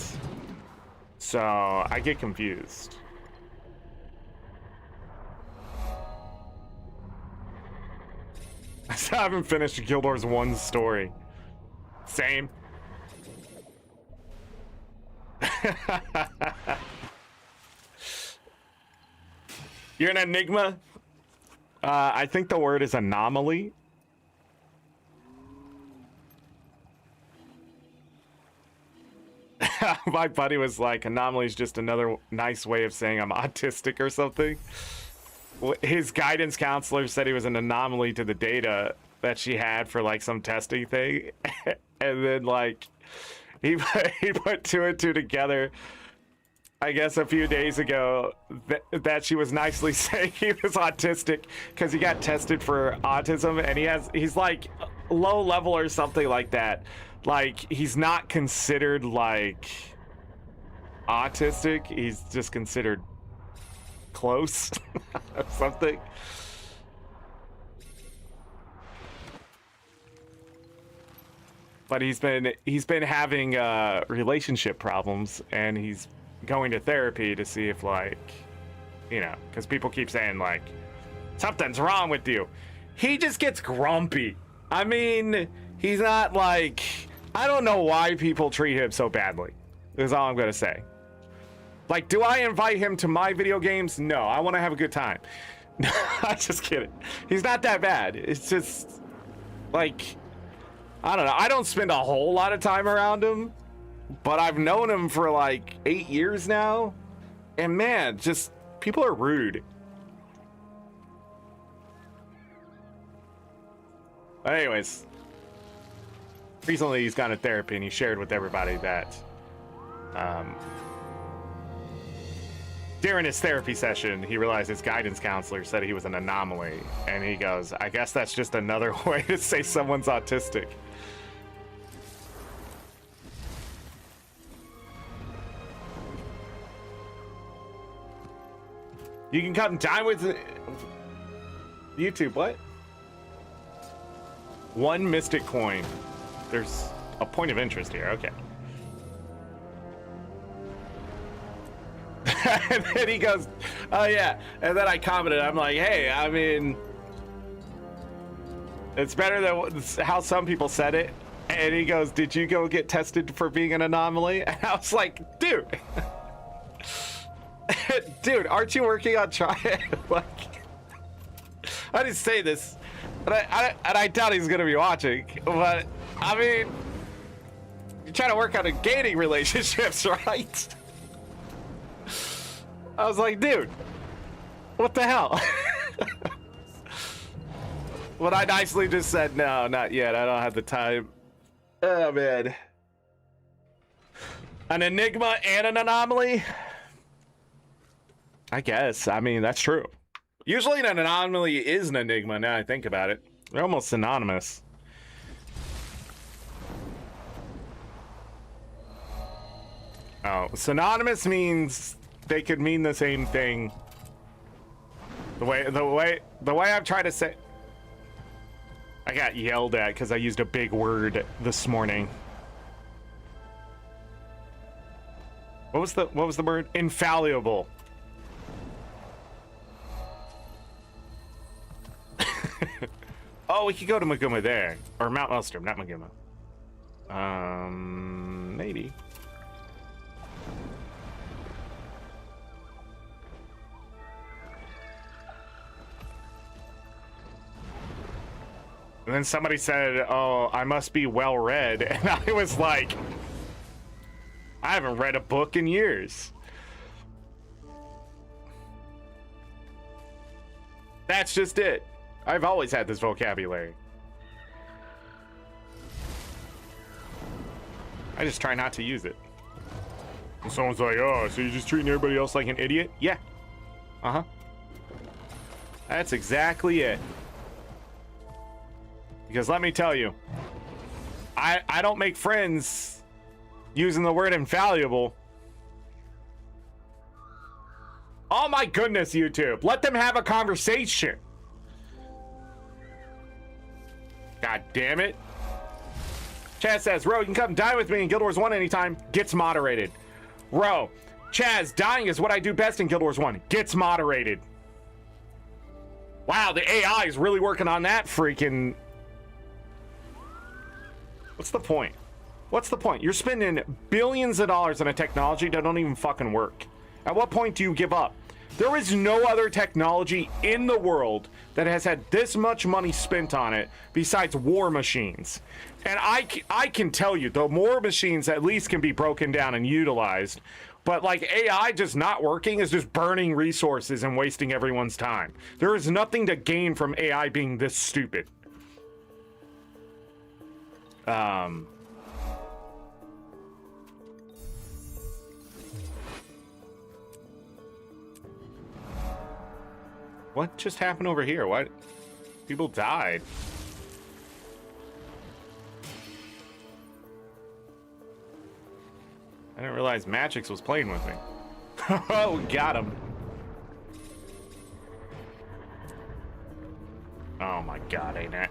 [SPEAKER 1] So I get confused. I still haven't finished Guild Wars 1's story. Same. You're an enigma? I think the word is anomaly. My buddy was like, anomaly is just another nice way of saying I'm autistic or something. His guidance counselor said he was an anomaly to the data that she had for like some testing thing. And then like he put two and two together, I guess a few days ago, that she was nicely saying he was autistic because he got tested for autism, and he's like low level or something like that. Like he's not considered like autistic, he's just considered close or something. But he's been having relationship problems, and he's going to therapy to see if, like, you know, because people keep saying like something's wrong with you. He just gets grumpy. I mean, he's not like, I don't know why people treat him so badly, is all I'm gonna say. Like, do I invite him to my video games? No, I want to have a good time. I'm just kidding. He's not that bad. It's just like, I don't know. I don't spend a whole lot of time around him, but I've known him for like 8 years now. And man, just people are rude. But anyways, recently he's gone to therapy, and he shared with everybody that during his therapy session, he realized his guidance counselor said he was an anomaly. And he goes, I guess that's just another way to say someone's autistic. You can come time with YouTube. What? One mystic coin. There's a point of interest here. Okay. And then he goes, oh yeah. And then I commented, I'm like, hey, I mean, it's better than how some people said it. And he goes, did you go get tested for being an anomaly? And I was like, dude. Dude, aren't you working on trying? Like, I didn't say this, and I doubt he's gonna be watching. But I mean, you're trying to work on dating relationships, right? I was like, dude, what the hell? But I nicely just said, no, not yet. I don't have the time. Oh man, an enigma and an anomaly. I guess. I mean, that's true. Usually an anomaly is an enigma, now I think about it. They're almost synonymous. Oh, synonymous means they could mean the same thing. The way I'm trying to say, I got yelled at because I used a big word this morning. What was the word? Infallible. Oh, we could go to Maguma there. Or Mount Elstrom, not Maguma. Maybe. And then somebody said, oh, I must be well read. And I was like, I haven't read a book in years. That's just it. I've always had this vocabulary. I just try not to use it. And someone's like, oh, so you're just treating everybody else like an idiot? Yeah. Uh-huh. That's exactly it. Because let me tell you, I don't make friends using the word infallible. Oh my goodness, YouTube. Let them have a conversation. God damn it. Chaz says, Ro, you can come dine with me in Guild Wars 1 anytime. Gets moderated. Ro, Chaz, dying is what I do best in Guild Wars 1. Gets moderated. Wow, the AI is really working on that freaking... What's the point? What's the point? You're spending billions of dollars on a technology that don't even fucking work. At what point do you give up? There is no other technology in the world that has had this much money spent on it besides war machines. And I can tell you, the war machines at least can be broken down and utilized. But like AI just not working is just burning resources and wasting everyone's time. There is nothing to gain from AI being this stupid. What just happened over here? What? People died. I didn't realize Magix was playing with me. Oh, got him. Oh my god, Anet.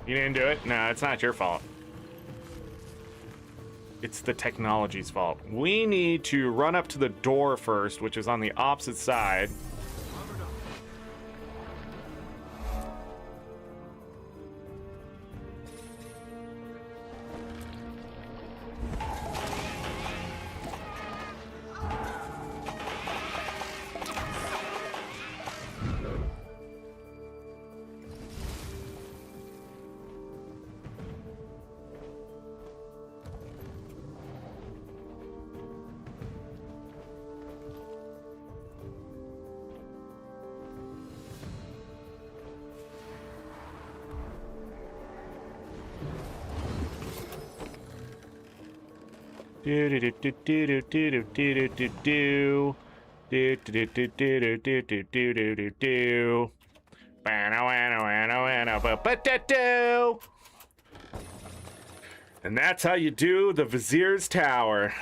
[SPEAKER 1] You didn't do it? No, it's not your fault. It's the technology's fault. We need to run up to the door first, which is on the opposite side. And that's how you do the Vizier's Tower.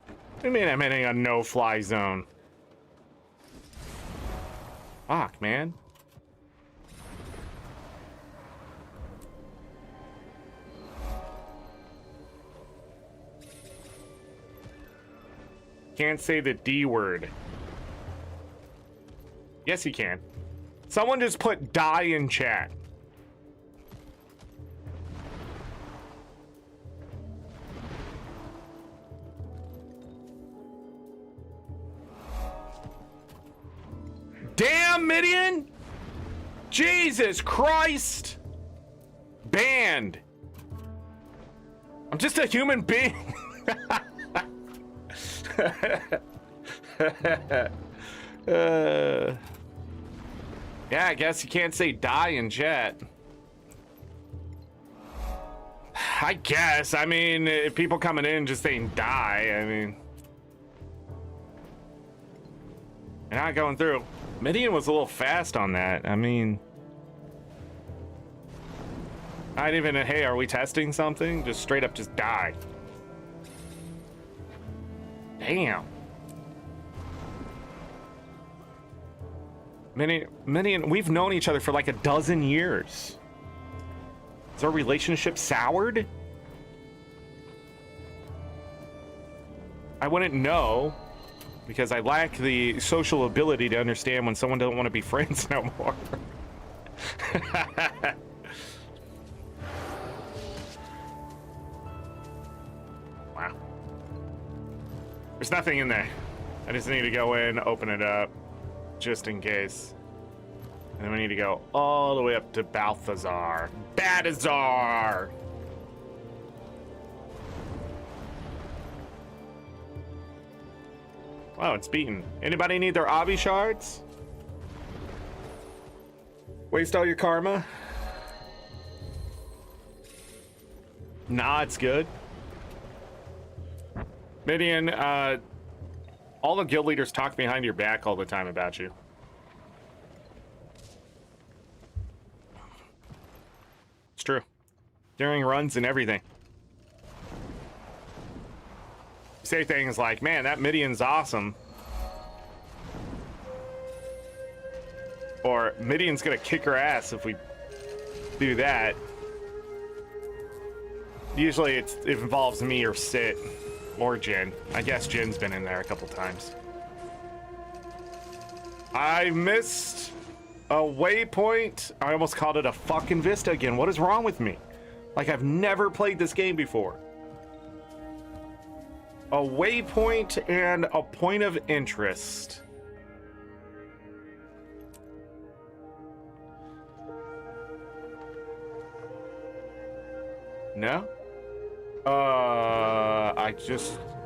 [SPEAKER 1] What do you mean I'm hitting a no-fly zone? Fuck, man. Can't say the D word. Yes, he can. Someone just put die in chat. Damn, Midian! Jesus Christ! Banned. I'm just a human being. Yeah, I guess you can't say die in chat. I guess. I mean, if people coming in just saying die, I mean, you're not going through. Midian was a little fast on that. I mean, not even a, hey, are we testing something? Just straight up just die. Damn. Midian, we've known each other for like a dozen years. Is our relationship soured? I wouldn't know, because I lack the social ability to understand when someone doesn't want to be friends no more. Wow. There's nothing in there. I just need to go in, open it up, just in case. And then we need to go all the way up to Balthazar. Badazar! Oh, it's beaten. Anybody need their obby shards? Waste all your karma? Nah, it's good. Midian, all the guild leaders talk behind your back all the time about you. It's true. During runs and everything. Say things like, man, that Midian's awesome. Or, Midian's gonna kick her ass if we do that. Usually it involves me or Sit or Jin. I guess Jin's been in there a couple times. I missed a waypoint. I almost called it a fucking Vista again. What is wrong with me? Like, I've never played this game before. A waypoint and a point of interest. No?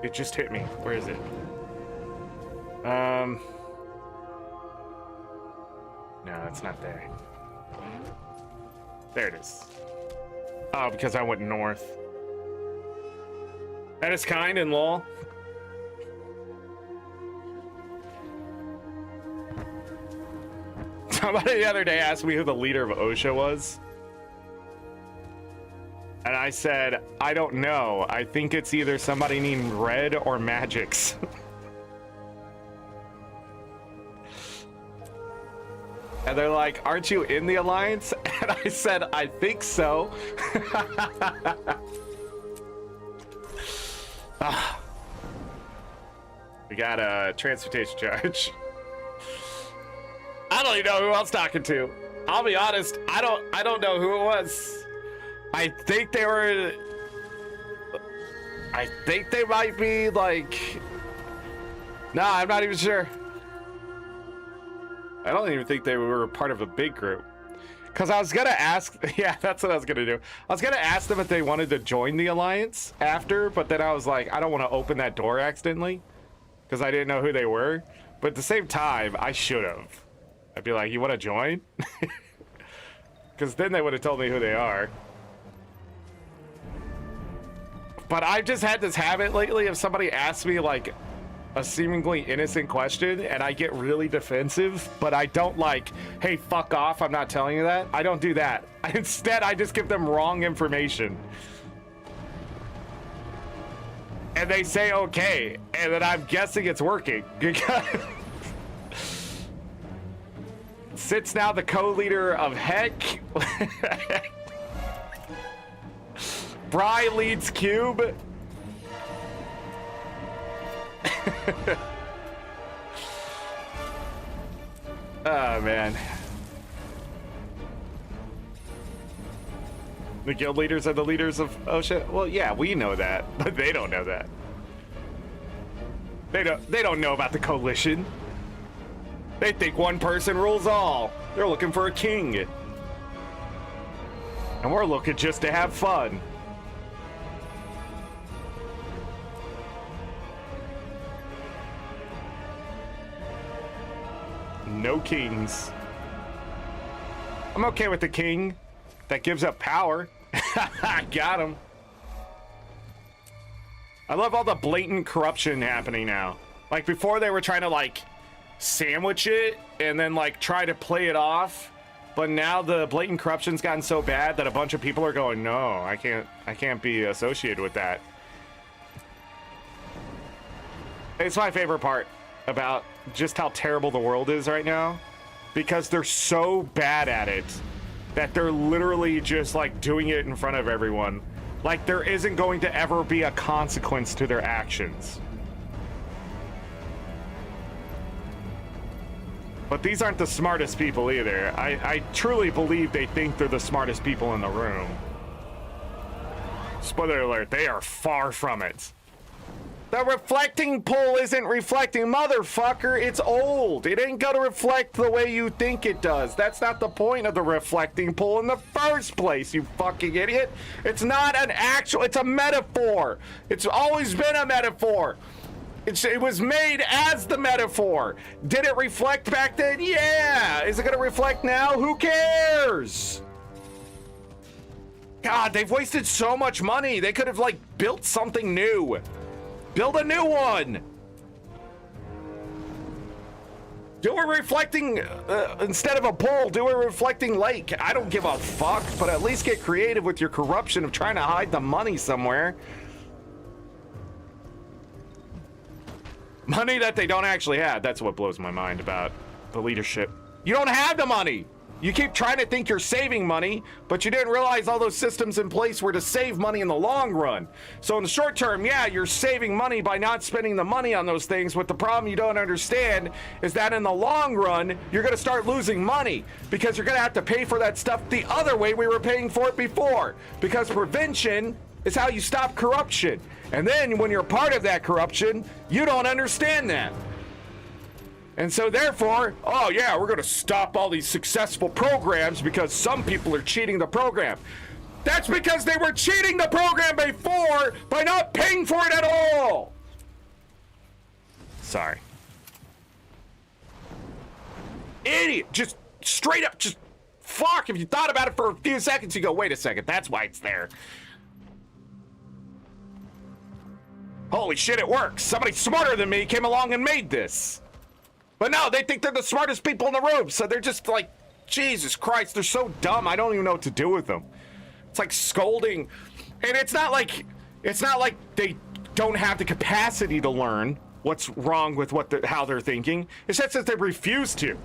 [SPEAKER 1] It just hit me. Where is it? No, it's not there. There it is. Oh, because I went north. That is kind and lol. Somebody the other day asked me who the leader of OSHA was. And I said, I don't know. I think it's either somebody named Red or Magix. And they're like, aren't you in the Alliance? And I said, I think so. We got a transportation charge. I don't even know who I was talking to. I'll be honest, I don't know who it was. I think they might be like, nah, I'm not even sure. I don't even think they were part of a big group. Because I was going to ask, yeah, that's what I was going to do. I was going to ask them if they wanted to join the Alliance after, but then I was like, I don't want to open that door accidentally. Because I didn't know who they were. But at the same time, I should have. I'd be like, you want to join? Because then they would have told me who they are. But I've just had this habit lately of somebody asks me like a seemingly innocent question and I get really defensive, but I don't like, hey, fuck off, I'm not telling you that. I don't do that. Instead, I just give them wrong information. And they say okay, and then I'm guessing it's working. Sits now the co-leader of Heck. Bry leads Cube. Oh, man. The guild leaders are the leaders of OSHA? Well, yeah, we know that, but they don't know that. They don't know about the coalition. They think one person rules all. They're looking for a king. And we're looking just to have fun. No kings. I'm okay with the king that gives up power. I got him. I love all the blatant corruption happening now. Like before they were trying to like sandwich it and then like try to play it off, but now the blatant corruption's gotten so bad that a bunch of people are going, no, I can't be associated with that. It's my favorite part about just how terrible the world is right now, because they're so bad at it that they're literally just like doing it in front of everyone. Like there isn't going to ever be a consequence to their actions. But these aren't the smartest people either. I truly believe they think they're the smartest people in the room. Spoiler alert, they are far from it. The reflecting pool isn't reflecting, motherfucker. It's old. It ain't gonna reflect the way you think it does. That's not the point of the reflecting pool in the first place, you fucking idiot. It's not an actual, it's a metaphor. It's always been a metaphor. It was made as the metaphor. Did it reflect back then? Yeah. Is it going to reflect now? Who cares? God, they've wasted so much money. They could have, like, built something new. Build a new one. Do a reflecting, instead of a pool, do a reflecting lake. I don't give a fuck, but at least get creative with your corruption of trying to hide the money somewhere. Money that they don't actually have. That's what blows my mind about the leadership. You don't have the money. You keep trying to think you're saving money, but you didn't realize all those systems in place were to save money in the long run. So in the short term, yeah, you're saving money by not spending the money on those things, but the problem you don't understand is that in the long run, you're going to start losing money because you're going to have to pay for that stuff the other way we were paying for it before, because prevention is how you stop corruption. And then when you're part of that corruption, you don't understand that. And so therefore, oh yeah, we're going to stop all these successful programs because some people are cheating the program. That's because they were cheating the program before by not paying for it at all. Sorry. Idiot. Just straight up, just fuck. If you thought about it for a few seconds, you go, wait a second, that's why it's there. Holy shit, it works. Somebody smarter than me came along and made this. But no, they think they're the smartest people in the room, so they're just like, Jesus Christ, they're so dumb, I don't even know what to do with them. It's like scolding. And it's not like they don't have the capacity to learn what's wrong with how they're thinking. It's just that they refuse to.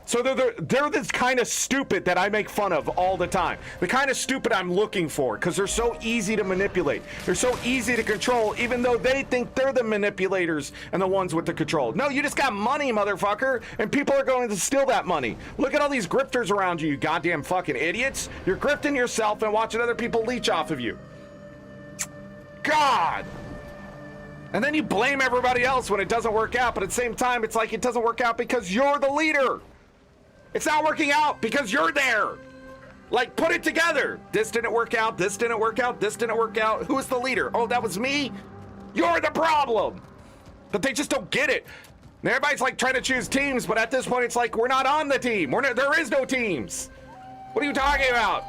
[SPEAKER 1] So they're this kind of stupid that I make fun of all the time. The kind of stupid I'm looking for, because they're so easy to manipulate. They're so easy to control, even though they think they're the manipulators and the ones with the control. No, you just got money, motherfucker, and people are going to steal that money. Look at all these grifters around you, you goddamn fucking idiots. You're grifting yourself and watching other people leech off of you. God! And then you blame everybody else when it doesn't work out, but at the same time, it's like it doesn't work out because you're the leader. It's not working out because you're there. Like, put it together. This didn't work out. This didn't work out. This didn't work out. Who's the leader? Oh, that was me? You're the problem. But they just don't get it. And everybody's like trying to choose teams, but at this point, it's like, we're not on the team. There is no teams. What are you talking about?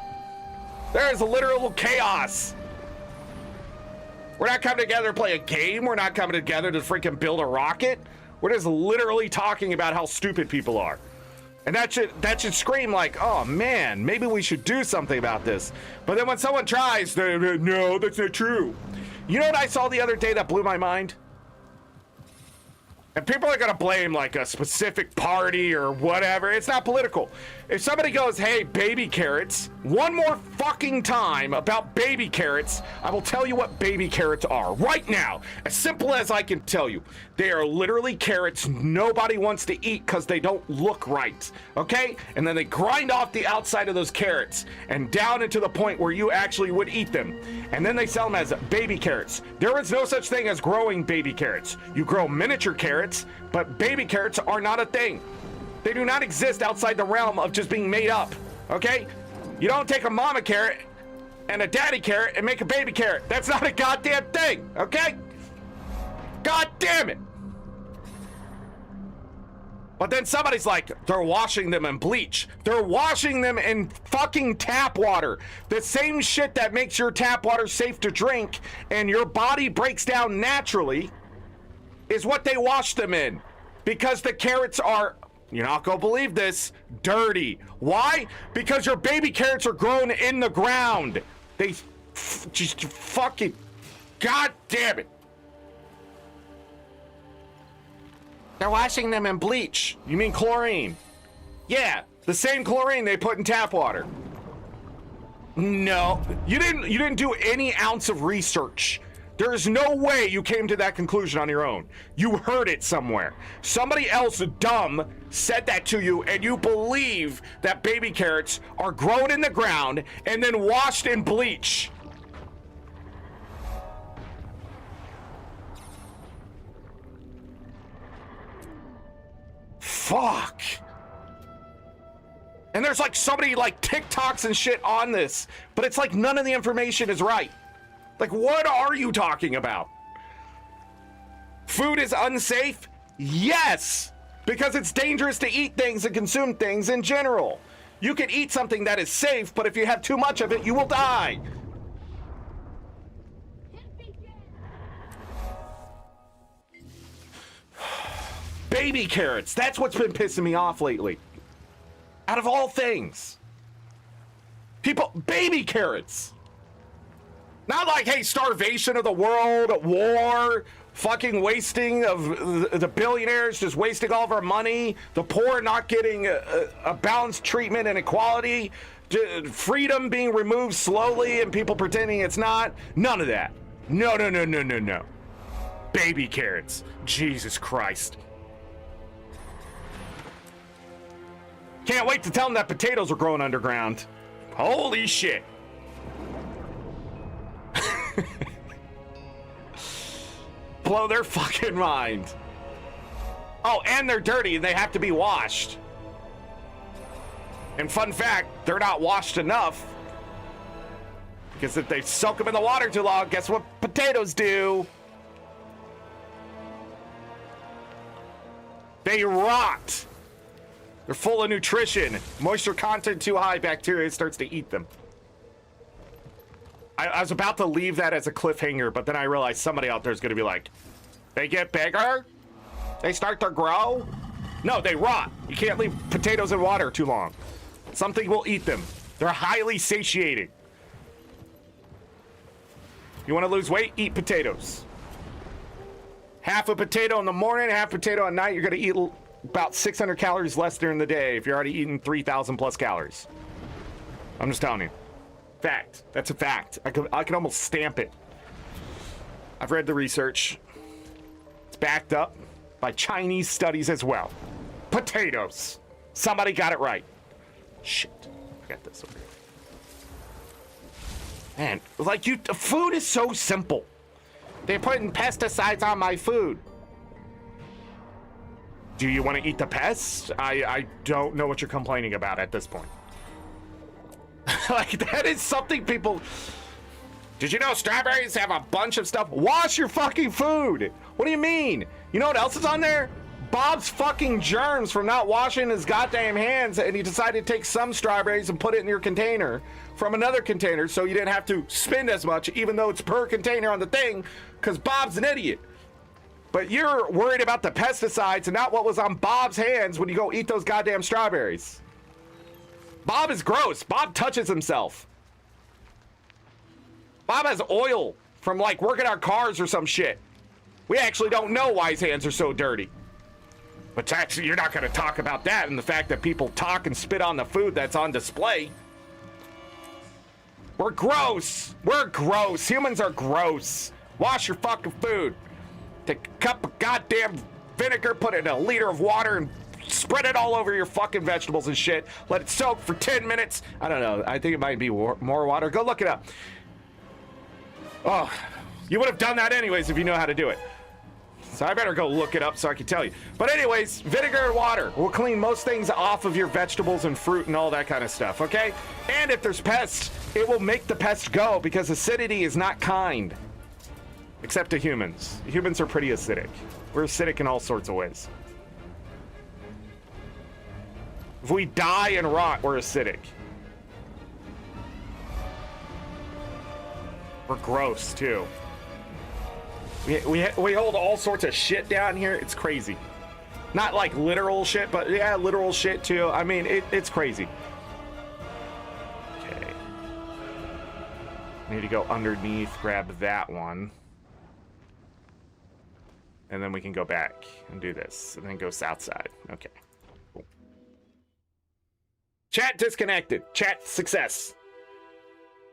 [SPEAKER 1] There is a literal chaos. We're not coming together to play a game. We're not coming together to freaking build a rocket. We're just literally talking about how stupid people are. And that should scream like, oh man, maybe we should do something about this. But then when someone tries, no, that's not true. You know what I saw the other day that blew my mind? And people are gonna blame like a specific party or whatever. It's not political. If somebody goes, hey, baby carrots, one more fucking time about baby carrots, I will tell you what baby carrots are right now. As simple as I can tell you. They are literally carrots nobody wants to eat because they don't look right, okay? And then they grind off the outside of those carrots and down into the point where you actually would eat them. And then they sell them as baby carrots. There is no such thing as growing baby carrots. You grow miniature carrots, but baby carrots are not a thing. They do not exist outside the realm of just being made up, okay? You don't take a mama carrot and a daddy carrot and make a baby carrot. That's not a goddamn thing, okay? God damn it. But then somebody's like, they're washing them in bleach. They're washing them in fucking tap water. The same shit that makes your tap water safe to drink and your body breaks down naturally is what they wash them in. Because the carrots are, you're not gonna believe this, dirty. Why? Because your baby carrots are grown in the ground. They just fucking, god damn it. They're washing them in bleach. You mean chlorine? Yeah, the same chlorine they put in tap water. No, you didn't do any ounce of research. There is no way you came to that conclusion on your own. You heard it somewhere. Somebody else dumb said that to you, and you believe that baby carrots are grown in the ground and then washed in bleach. Fuck. And there's like so many like TikToks and shit on this, but it's like none of the information is right. Like, what are you talking about? Food is unsafe? Yes, because it's dangerous to eat things and consume things in general. You can eat something that is safe, but if you have too much of it, you will die. Baby carrots, that's what's been pissing me off lately. Out of all things. People, baby carrots. Not like, hey, starvation of the world, war, fucking wasting of the billionaires, just wasting all of our money, the poor not getting a balanced treatment and equality, freedom being removed slowly and people pretending it's not. None of that. No, no, no, no, no, no. Baby carrots. Jesus Christ. Can't wait to tell them that potatoes are growing underground. Holy shit. Blow their fucking mind. Oh, and they're dirty and they have to be washed. And fun fact, they're not washed enough. Because if they soak them in the water too long, guess what potatoes do? They rot. They're full of nutrition. Moisture content too high, bacteria starts to eat them. I was about to leave that as a cliffhanger, but then I realized somebody out there is going to be like, they get bigger? They start to grow? No, they rot. You can't leave potatoes in water too long. Something will eat them. They're highly satiating. You want to lose weight? Eat potatoes. Half a potato in the morning, half potato at night. You're going to eat about 600 calories less during the day if you're already eating 3,000 plus calories. I'm just telling you. Fact. That's a fact. I can almost stamp it. I've read the research. It's backed up by Chinese studies as well. Potatoes. Somebody got it right. Shit. I got this over here. Man, like food is so simple. They're putting pesticides on my food. Do you want to eat the pests? I don't know what you're complaining about at this point. Like, that is something people... Did you know strawberries have a bunch of stuff? Wash your fucking food. What do you mean? You know what else is on there? Bob's fucking germs from not washing his goddamn hands, and he decided to take some strawberries and put it in your container from another container so you didn't have to spend as much, even though it's per container on the thing, because Bob's an idiot. But you're worried about the pesticides and not what was on Bob's hands when you go eat those goddamn strawberries. Bob is gross. Bob touches himself. Bob has oil from, like, working on cars or some shit. We actually don't know why his hands are so dirty. But actually, you're not going to talk about that and the fact that people talk and spit on the food that's on display. We're gross. We're gross. Humans are gross. Wash your fucking food. Take a cup of goddamn vinegar, put it in a liter of water, and spread it all over your fucking vegetables and shit. Let it soak for 10 minutes. I don't know. I think it might be more water. Go look it up. Oh, you would have done that anyways if you know how to do it. So I better go look it up so I can tell you. But anyways, vinegar and water will clean most things off of your vegetables and fruit and all that kind of stuff, okay? And if there's pests, it will make the pest go because acidity is not kind. Except to humans. Humans are pretty acidic. We're acidic in all sorts of ways. If we die and rot, we're acidic. We're gross, too. We hold all sorts of shit down here. It's crazy. Not like literal shit, but yeah, literal shit, too. I mean, it's crazy. Okay. Need to go underneath, grab that one. And then we can go back and do this. And then go south side. Okay. Cool. Chat disconnected. Chat success.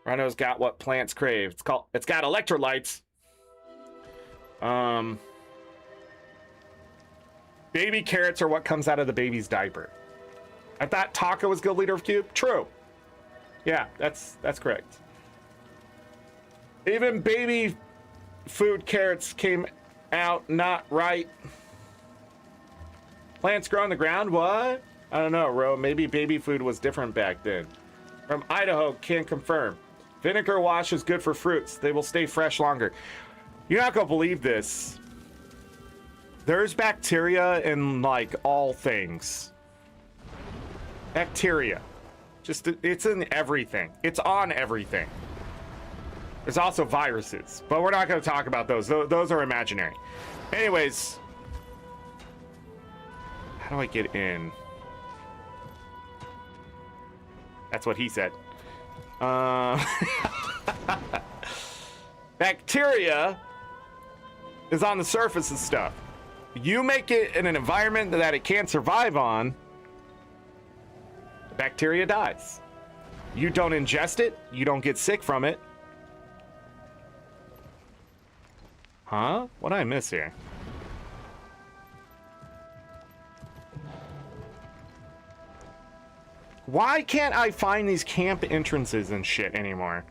[SPEAKER 1] Rhino's got what plants crave. It's got electrolytes. Baby carrots are what comes out of the baby's diaper. I thought taco was good liter of cube. True. Yeah, that's correct. Even baby food carrots came out not right. Plants grow on the ground? What? I don't know, Ro. Maybe baby food was different back then. From Idaho, can confirm. Vinegar wash is good for fruits. They will stay fresh longer. You're not gonna believe this. There's bacteria in like all things. Bacteria. Just, it's in everything. It's on everything. There's also viruses, but we're not going to talk about those. Those are imaginary. Anyways, how do I get in? That's what he said. Bacteria is on the surface of stuff. You make it in an environment that it can't survive on, the bacteria dies. You don't ingest it, you don't get sick from it. Huh? What did I miss here? Why can't I find these camp entrances and shit anymore?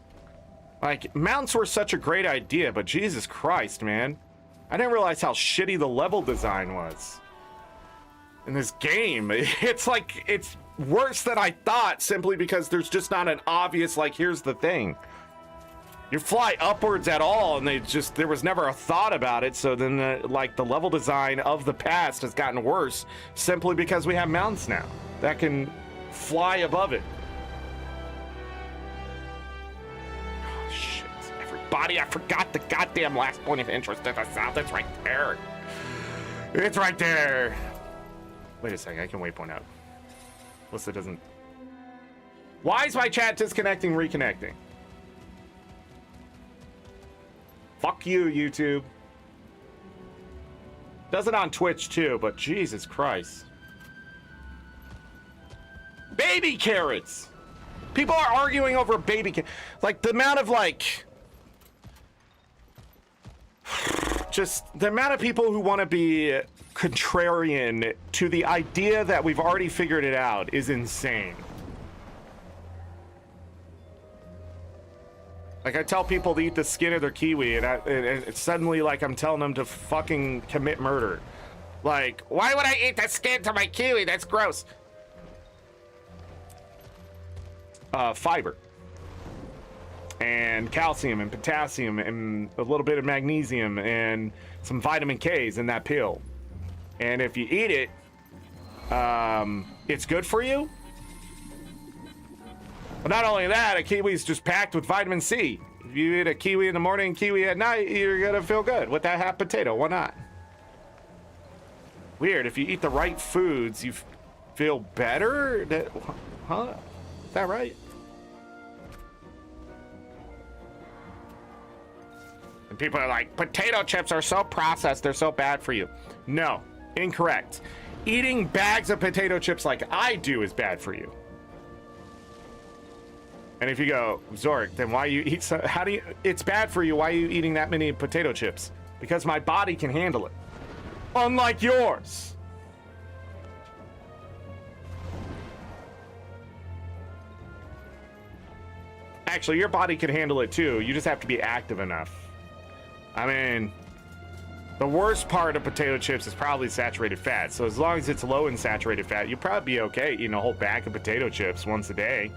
[SPEAKER 1] Like, mounts were such a great idea, but Jesus Christ, man. I didn't realize how shitty the level design was in this game. It's like, it's worse than I thought, simply because there's just not an obvious, like, here's the thing. You fly upwards at all, and there was never a thought about it, so then, like, the level design of the past has gotten worse, simply because we have mounts now that can fly above it. Oh, shit. Everybody, I forgot the goddamn last point of interest to the south. It's right there. It's right there. Wait a second, I can waypoint out. Melissa doesn't... Why is my chat disconnecting, reconnecting? Fuck you, YouTube. Does it on Twitch too, but Jesus Christ. Baby carrots! People are arguing over baby carrots. Like, the amount of, like... Just the amount of people who want to be contrarian to the idea that we've already figured it out is insane. Like, I tell people to eat the skin of their kiwi, and it's suddenly like I'm telling them to fucking commit murder. Like, why would I eat the skin to my kiwi? That's gross. Fiber. And calcium and potassium and a little bit of magnesium and some vitamin K's in that pill. And if you eat it, it's good for you. But not only that, a kiwi is just packed with vitamin C. If you eat a kiwi in the morning, kiwi at night, you're gonna feel good with that half potato. Why not? Weird. If you eat the right foods, you feel better. Huh? Is that right? And people are like, potato chips are so processed, they're so bad for you. No, incorrect. Eating bags of potato chips like I do is bad for you. And if you go, Zorric, then why you eat so, how do you, it's bad for you, why are you eating that many potato chips? Because my body can handle it. Unlike yours. Actually, your body can handle it too, you just have to be active enough. I mean, the worst part of potato chips is probably saturated fat, so as long as it's low in saturated fat, you'll probably be okay eating a whole bag of potato chips once a day.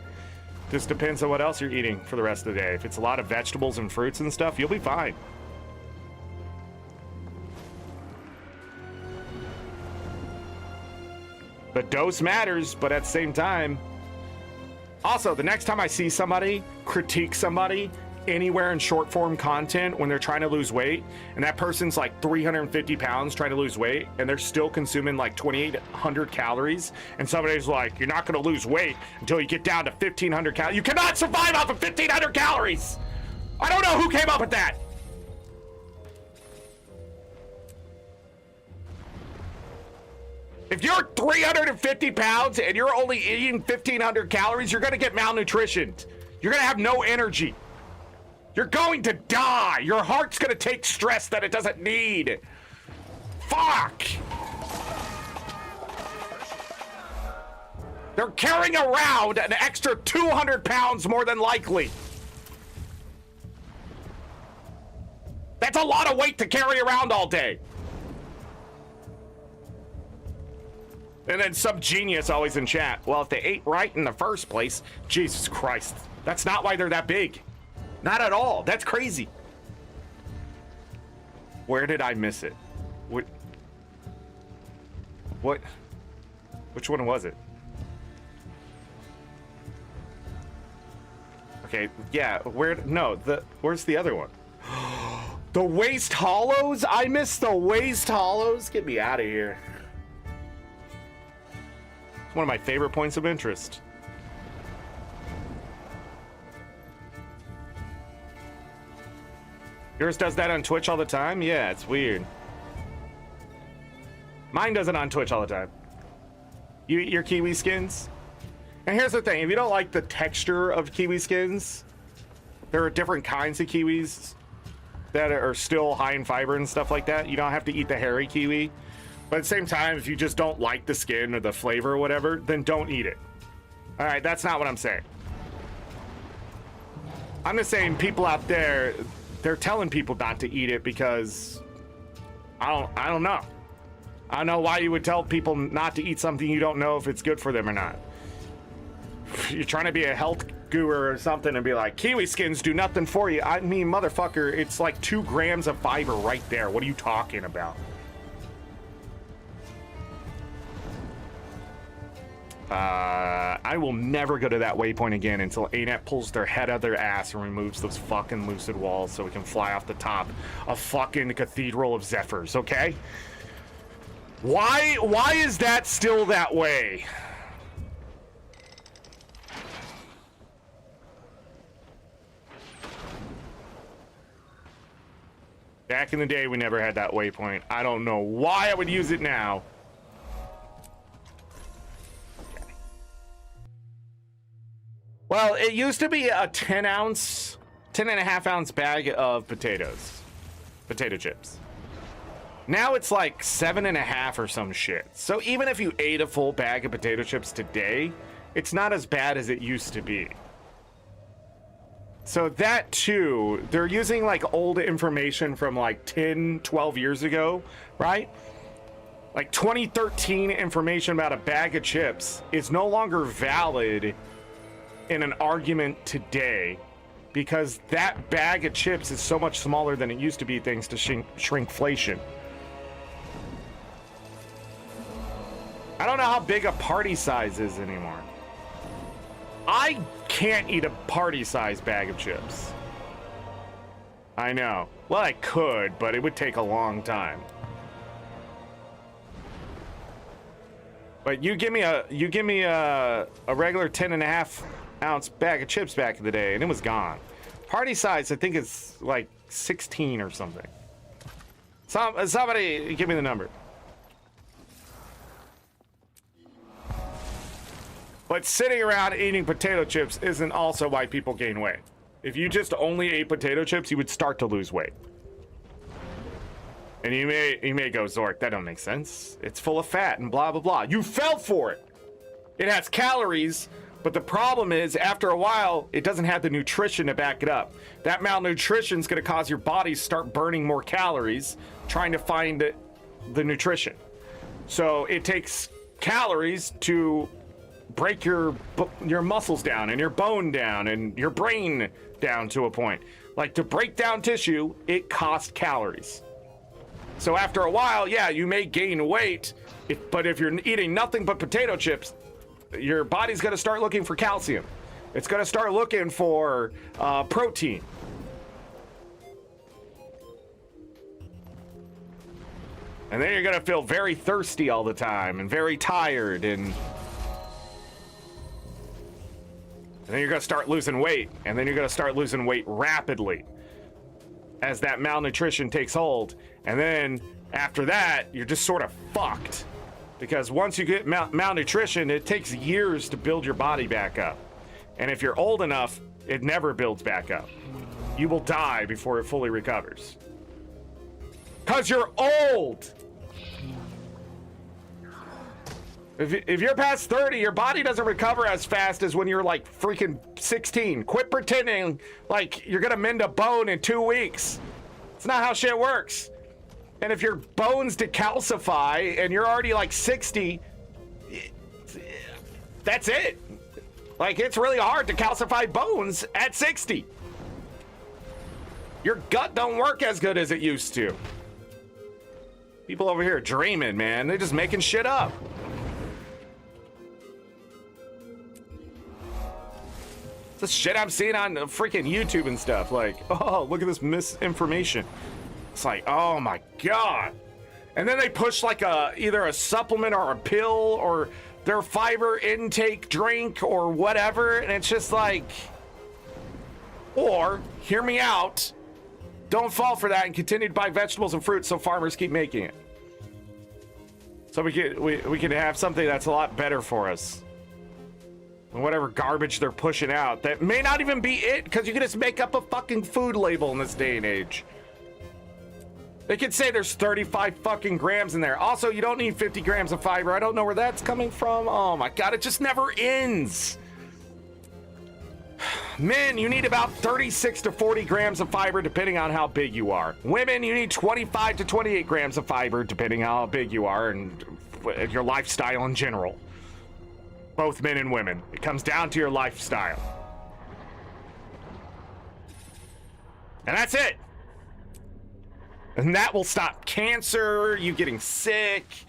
[SPEAKER 1] Just depends on what else you're eating for the rest of the day. If it's a lot of vegetables and fruits and stuff, you'll be fine. The dose matters, but at the same time... Also, the next time I see somebody critique somebody anywhere in short form content when they're trying to lose weight, and that person's like 350 pounds trying to lose weight, and they're still consuming like 2,800 calories, and somebody's like, you're not going to lose weight until you get down to 1,500 calories. You cannot survive off of 1,500 calories! I don't know who came up with that! If you're 350 pounds and you're only eating 1,500 calories, you're going to get malnutritioned. You're going to have no energy. You're going to die. Your heart's going to take stress that it doesn't need. Fuck. They're carrying around an extra 200 pounds more than likely. That's a lot of weight to carry around all day. And then some genius always in chat. Well, if they ate right in the first place, Jesus Christ. That's not why they're that big. Not at all. That's crazy. Where did I miss it? What? Which one was it? Okay, yeah, where's the other one? The Waste Hollows? I missed the Waste Hollows? Get me out of here. It's one of my favorite points of interest. Yours does that on Twitch all the time? Yeah, it's weird. Mine does it on Twitch all the time. Your Kiwi skins? And here's the thing, if you don't like the texture of Kiwi skins, there are different kinds of Kiwis that are still high in fiber and stuff like that. You don't have to eat the hairy Kiwi. But at the same time, if you just don't like the skin or the flavor or whatever, then don't eat it. All right, that's not what I'm saying. I'm just saying people out there, they're telling people not to eat it because I don't know. I don't know why you would tell people not to eat something you don't know if it's good for them or not. You're trying to be a health guru or something and be like, Kiwi skins do nothing for you. I mean, motherfucker, it's like 2 grams of fiber right there. What are you talking about? I will never go to that waypoint again until Anet pulls their head out of their ass and removes those fucking lucid walls so we can fly off the top of fucking Cathedral of Zephyrs, okay? Why is that still that way? Back in the day, we never had that waypoint. I don't know why I would use it now. Well, it used to be a 10.5 ounce bag of potato chips. Now it's like 7.5 or some shit. So even if you ate a full bag of potato chips today, it's not as bad as it used to be. So that too, they're using like old information from like 10, 12 years ago, right? Like 2013 information about a bag of chips is no longer valid in an argument today because that bag of chips is so much smaller than it used to be thanks to shrinkflation. I don't know how big a party size is anymore. I can't eat a party size bag of chips. I know. Well, I could, but it would take a long time. But you give me a regular 10.5 ounce bag of chips back in the day, and it was gone. Party size, I think it's like 16 or something. Somebody give me the number. But sitting around eating potato chips isn't also why people gain weight. If you just only ate potato chips, you would start to lose weight. And you may go, Zorric, that don't make sense. It's full of fat and blah, blah, blah. You fell for it. It has calories, but the problem is after a while, it doesn't have the nutrition to back it up. That malnutrition is going to cause your body to start burning more calories, trying to find the nutrition. So it takes calories to break your muscles down and your bone down and your brain down to a point. Like to break down tissue, it costs calories. So after a while, yeah, you may gain weight, but if you're eating nothing but potato chips, your body's going to start looking for calcium. It's going to start looking for protein. And then you're going to feel very thirsty all the time and very tired and then you're going to start losing weight, and then you're going to start losing weight rapidly as that malnutrition takes hold. And then after that, you're just sort of fucked because once you get malnutrition, it takes years to build your body back up. And if you're old enough, it never builds back up. You will die before it fully recovers. Because you're old! If you're past 30, your body doesn't recover as fast as when you're like freaking 16. Quit pretending like you're gonna mend a bone in 2 weeks. It's not how shit works. And if your bones decalcify and you're already like 60, that's it. Like it's really hard to calcify bones at 60. Your gut don't work as good as it used to. People over here dreaming, man. They're just making shit up. This shit I'm seeing on freaking YouTube and stuff. Like, oh, look at this misinformation. It's like, oh my God. And then they push like either a supplement or a pill or their fiber intake drink or whatever. And it's just like, or hear me out. Don't fall for that and continue to buy vegetables and fruits so farmers keep making it. So we can have something that's a lot better for us. And whatever garbage they're pushing out that may not even be it, because you can just make up a fucking food label in this day and age. They could say there's 35 fucking grams in there. Also, you don't need 50 grams of fiber. I don't know where that's coming from. Oh my God, it just never ends. Men, you need about 36 to 40 grams of fiber depending on how big you are. Women, you need 25 to 28 grams of fiber depending on how big you are and your lifestyle in general. Both men and women. It comes down to your lifestyle. And that's it. And that will stop cancer, you getting sick,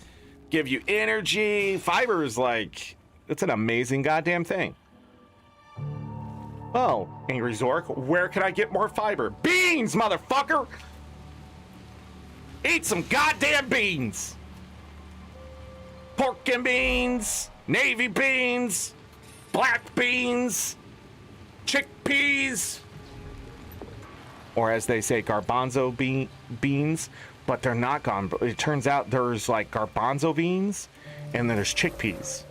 [SPEAKER 1] give you energy. Fiber is like, it's an amazing goddamn thing. Oh, AngryZorric, where can I get more fiber? Beans, motherfucker! Eat some goddamn beans! Pork and beans, navy beans, black beans, chickpeas, or as they say, garbanzo beans, but they're not it turns out there's like garbanzo beans and then there's chickpeas.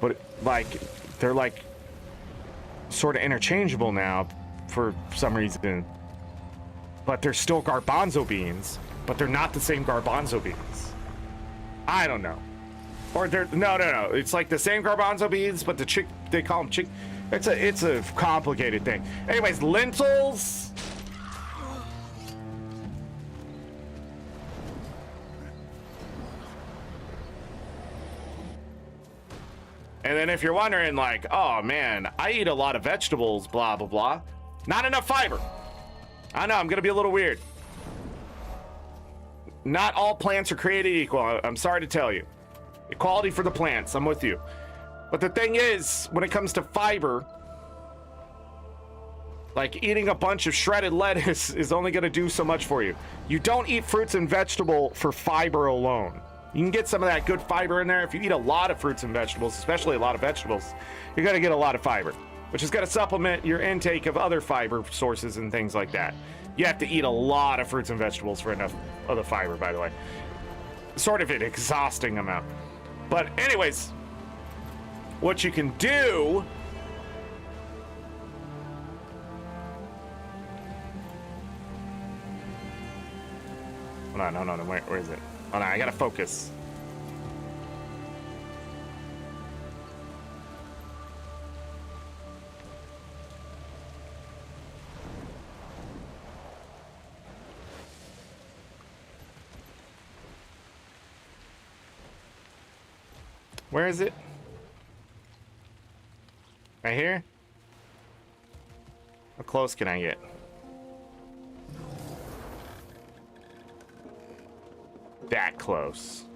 [SPEAKER 1] But like, they're like sort of interchangeable now for some reason. But they're still garbanzo beans, but they're not the same garbanzo beans. I don't know. Or they're no. It's like the same garbanzo beans, but they call them chick. It's a complicated thing. Anyways, lentils. And then if you're wondering, like, oh man, I eat a lot of vegetables, blah blah blah, not enough fiber. I know I'm gonna be a little weird. Not all plants are created equal. I'm sorry to tell you. Equality for the plants, I'm with you. But the thing is, when it comes to fiber, like eating a bunch of shredded lettuce is only going to do so much for you. You don't eat fruits and vegetable for fiber alone. You can get some of that good fiber in there. If you eat a lot of fruits and vegetables, especially a lot of vegetables, you're going to get a lot of fiber, which is going to supplement your intake of other fiber sources and things like that. You have to eat a lot of fruits and vegetables for enough of the fiber, by the way. Sort of an exhausting amount. But anyways, what you can do hold on, no, where is it? Hold on, I gotta focus. Where is it? Right here? How close can I get? That close.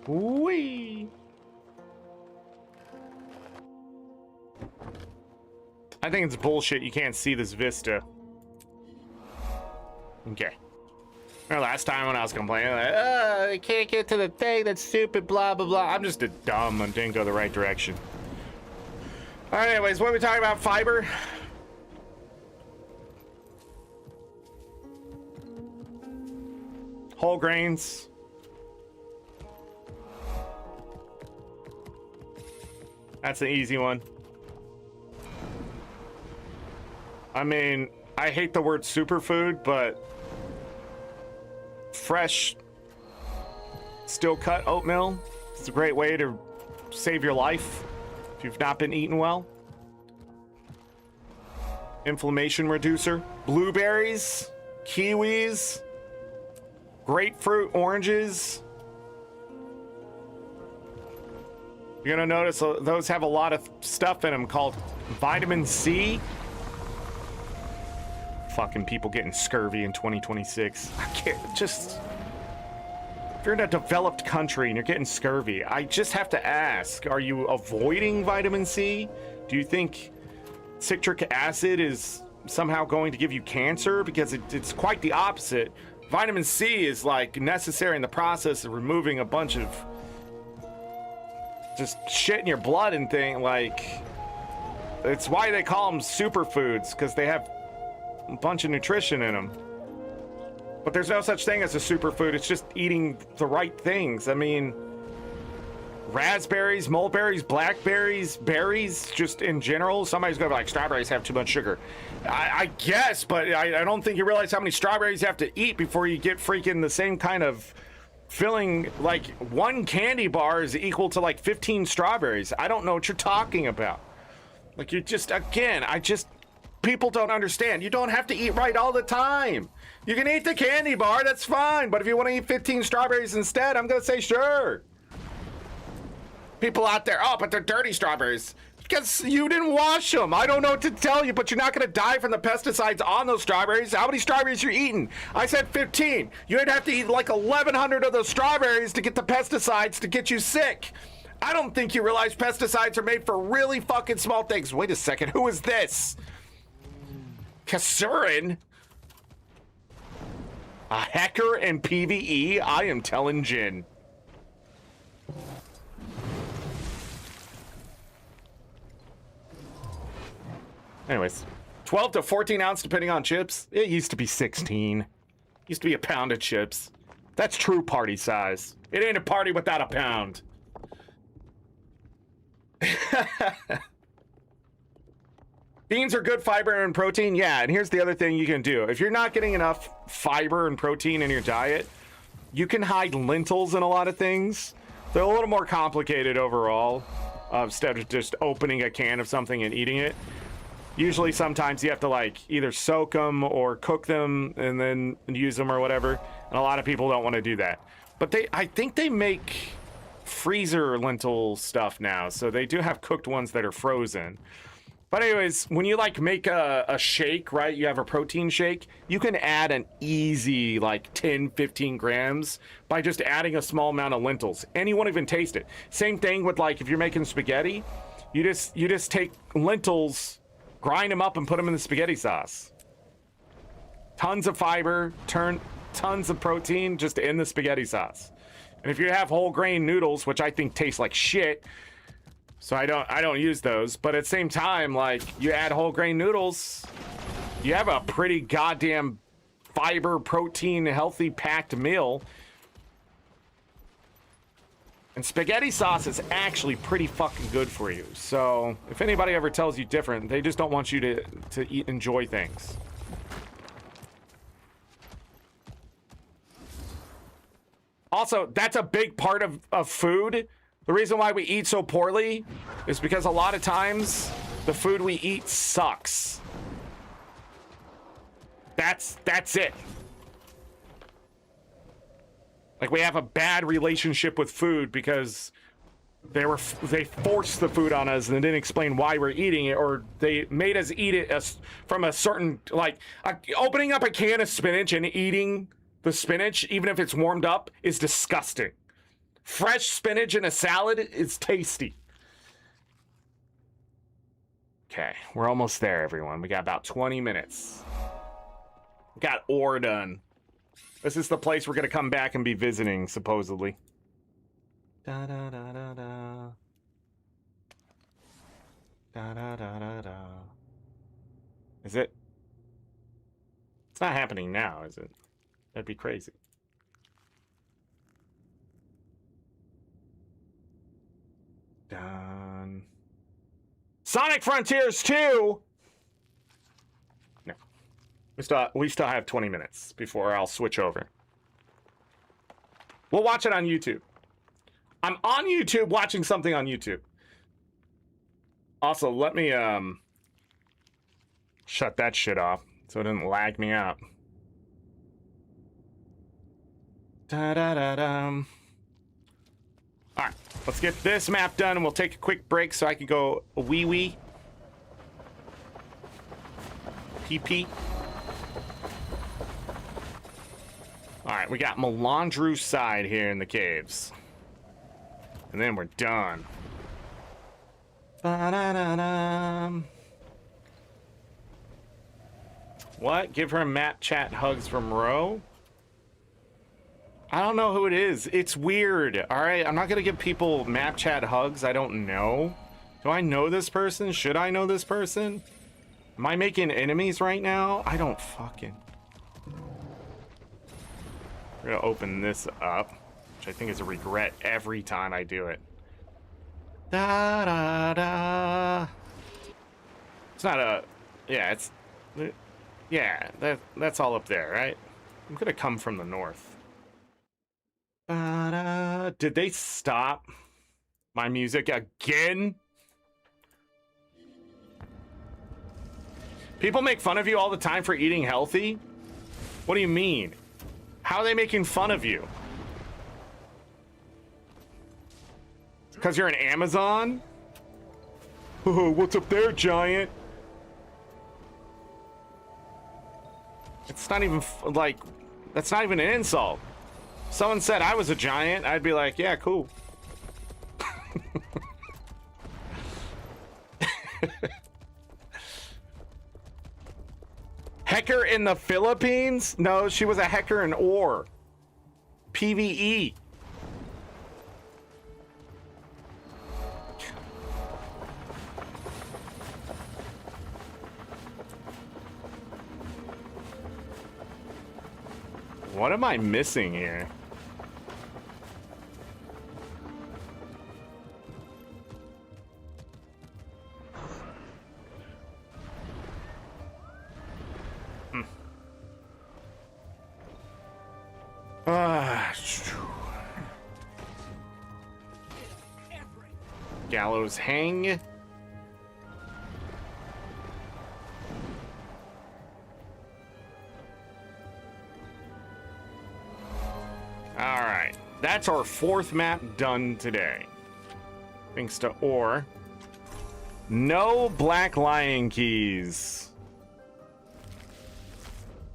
[SPEAKER 1] Whee! I think it's bullshit. You can't see this vista. Okay. Remember last time when I was complaining, like, I can't get to the thing, that's stupid, blah, blah, blah. I'm just a dumb and didn't go the right direction. All right, anyways, what are we talking about? Fiber? Whole grains. That's an easy one. I mean, I hate the word superfood, but fresh, still cut oatmeal is a great way to save your life if you've not been eating well. Inflammation reducer. Blueberries, kiwis, grapefruit, oranges. You're gonna notice those have a lot of stuff in them called vitamin C. fucking people getting scurvy in 2026. I can't just. If you're in a developed country and you're getting scurvy, I just have to ask, are you avoiding vitamin C? Do you think citric acid is somehow going to give you cancer? Because it's quite the opposite. Vitamin C is like necessary in the process of removing a bunch of just shit in your blood and thing. Like, it's why they call them superfoods, because they have a bunch of nutrition in them. But there's no such thing as a superfood. It's just eating the right things. I mean, raspberries, mulberries, blackberries, berries, just in general. Somebody's gonna be like, strawberries have too much sugar. I guess, but I don't think you realize how many strawberries you have to eat before you get freaking the same kind of filling. Like, one candy bar is equal to like 15 strawberries. I don't know what you're talking about. Like, you just, again, people don't understand. You don't have to eat right all the time. You can eat the candy bar, that's fine. But if you want to eat 15 strawberries instead, I'm going to say sure. People out there, oh, but they're dirty strawberries. Because you didn't wash them. I don't know what to tell you, but you're not going to die from the pesticides on those strawberries. How many strawberries you're eating? I said 15. You'd have to eat like 1,100 of those strawberries to get the pesticides to get you sick. I don't think you realize pesticides are made for really fucking small things. Wait a second, who is this? Kasurin? A hacker in PvE? I am telling Jin. Anyways, 12 to 14 ounce depending on chips. It used to be 16. Used to be a pound of chips. That's true party size. It ain't a party without a pound. Beans are good fiber and protein. Yeah, and here's the other thing you can do. If you're not getting enough fiber and protein in your diet, you can hide lentils in a lot of things. They're a little more complicated overall, instead of just opening a can of something and eating it. Usually sometimes you have to like either soak them or cook them and then use them or whatever. And a lot of people don't want to do that. But I think they make freezer lentil stuff now. So they do have cooked ones that are frozen. But anyways, when you like make a shake, right? You have a protein shake. You can add an easy like 10, 15 grams by just adding a small amount of lentils. And you won't even taste it. Same thing with like if you're making spaghetti, you just take lentils, grind them up and put them in the spaghetti sauce. Tons of fiber, tons of protein just in the spaghetti sauce. And if you have whole grain noodles, which I think taste like shit, so I don't use those, but at the same time, like, you add whole grain noodles, you have a pretty goddamn fiber, protein, healthy packed meal. And spaghetti sauce is actually pretty fucking good for you. So if anybody ever tells you different, they just don't want you to enjoy things. Also, that's a big part of food. The reason why we eat so poorly is because a lot of times the food we eat sucks. That's it. Like, we have a bad relationship with food because they forced the food on us and didn't explain why we're eating it, or they made us eat it from a certain, like, opening up a can of spinach and eating the spinach, even if it's warmed up, is disgusting. Fresh spinach in a salad is tasty. Okay, we're almost there, everyone. We got about 20 minutes. We got ore done. This is the place we're going to come back and be visiting, supposedly. Da da da da da. Da da da da da. Is it? It's not happening now, is it? That'd be crazy. Done. Sonic Frontiers 2! No. We still have 20 minutes before I'll switch over. We'll watch it on YouTube. I'm on YouTube watching something on YouTube. Also, let me shut that shit off so it doesn't lag me out. Da-da-da-dum. All right, let's get this map done, and we'll take a quick break so I can go wee-wee. Pee-pee. All right, we got Melandru side here in the caves. And then we're done. Ba-da-da-da. What? Give her map chat hugs from Ro? I don't know who it is. It's weird. All right, I'm not gonna give people map chat hugs I don't know. Do I know this person? Should I know this person? Am I making enemies right now? I don't fucking... We're gonna open this up, which I think is a regret every time I do it. Da da da. It's not a... Yeah, it's... Yeah, that's all up there, right? I'm gonna come from the north. Da da. Did they stop my music again? People make fun of you all the time for eating healthy? What do you mean? How are they making fun of you? Because you're an Amazon? Oh, what's up there, giant? It's not even, like, that's not even an insult. If someone said I was a giant, I'd be like, yeah, cool. Hacker in the Philippines? No, she was a hacker in ore. PvE. What am I missing here? Gallows hang. All right, that's our fourth map done today. Thanks to ore. No black lion keys.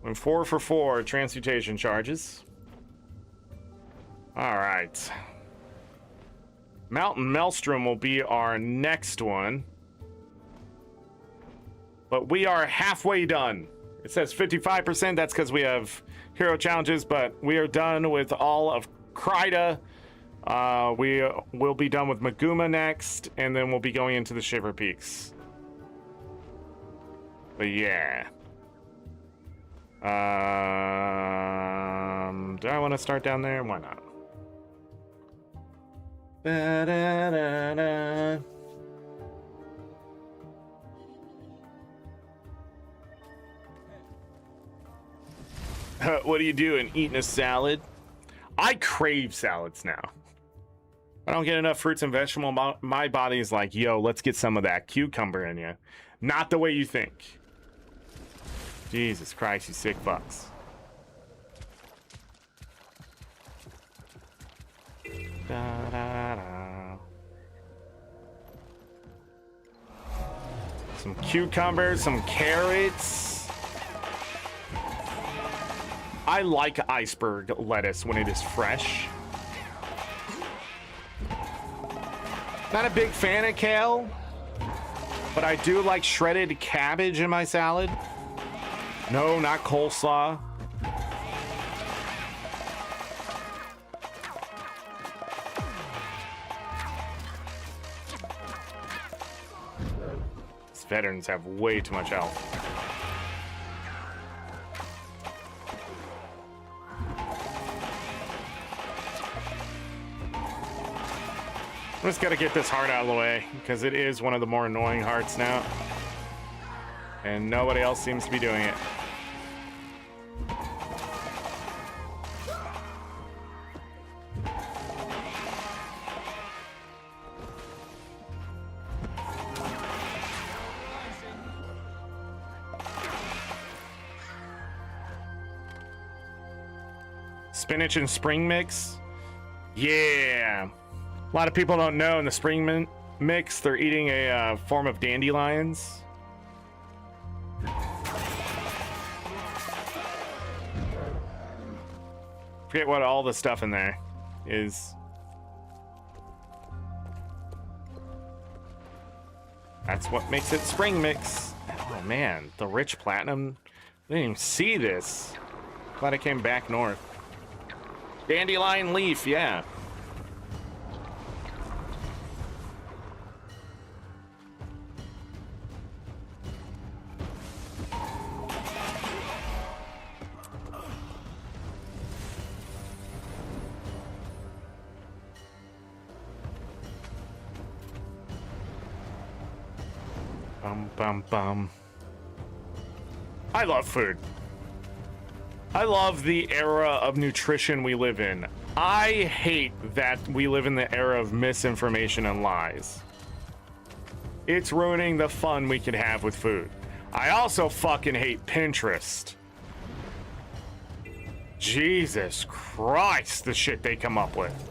[SPEAKER 1] Went 4 for 4 transmutation charges. All right. Mountain Maelstrom will be our next one. But we are halfway done. It says 55%. That's because we have hero challenges, but we are done with all of Kryda. We will be done with Maguma next, and then we'll be going into the Shiver Peaks. But yeah. Do I want to start down there? Why not? Da-da-da-da. What are you doing? Eating a salad? I crave salads now. I don't get enough fruits and vegetables. My body is like, yo, let's get some of that cucumber in you. Not the way you think. Jesus Christ, you sick fucks. Da, da, da. Some cucumbers, some carrots. I like iceberg lettuce when it is fresh. Not a big fan of kale, but I do like shredded cabbage in my salad. No, not coleslaw. These veterans have way too much health. I'm just gotta get this heart out of the way because it is one of the more annoying hearts now. And nobody else seems to be doing it. Spinach and spring mix? Yeah. A lot of people don't know in the spring mix, they're eating a form of dandelions. Forget what all the stuff in there is. That's what makes it spring mix. Oh man, the rich platinum. I didn't even see this. Glad I came back north. Dandelion leaf, yeah. Bum, bum. I love food. I love the era of nutrition we live in. I hate that we live in the era of misinformation and lies. It's ruining the fun we could have with food. I also fucking hate Pinterest. Jesus Christ, the shit they come up with.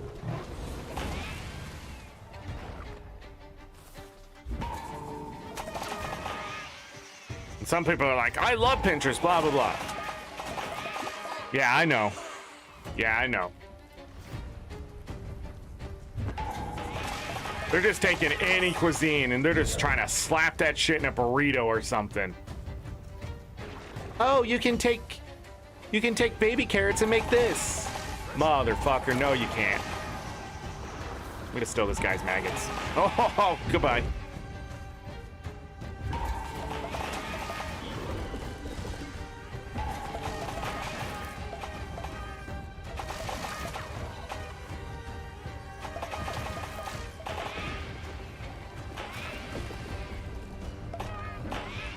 [SPEAKER 1] And some people are like, I love Pinterest, blah, blah, blah. Yeah, I know. Yeah, I know. They're just taking any cuisine and they're just trying to slap that shit in a burrito or something. Oh, you can take baby carrots and make this. Motherfucker, no you can't. I'm gonna steal this guy's maggots. Oh, goodbye.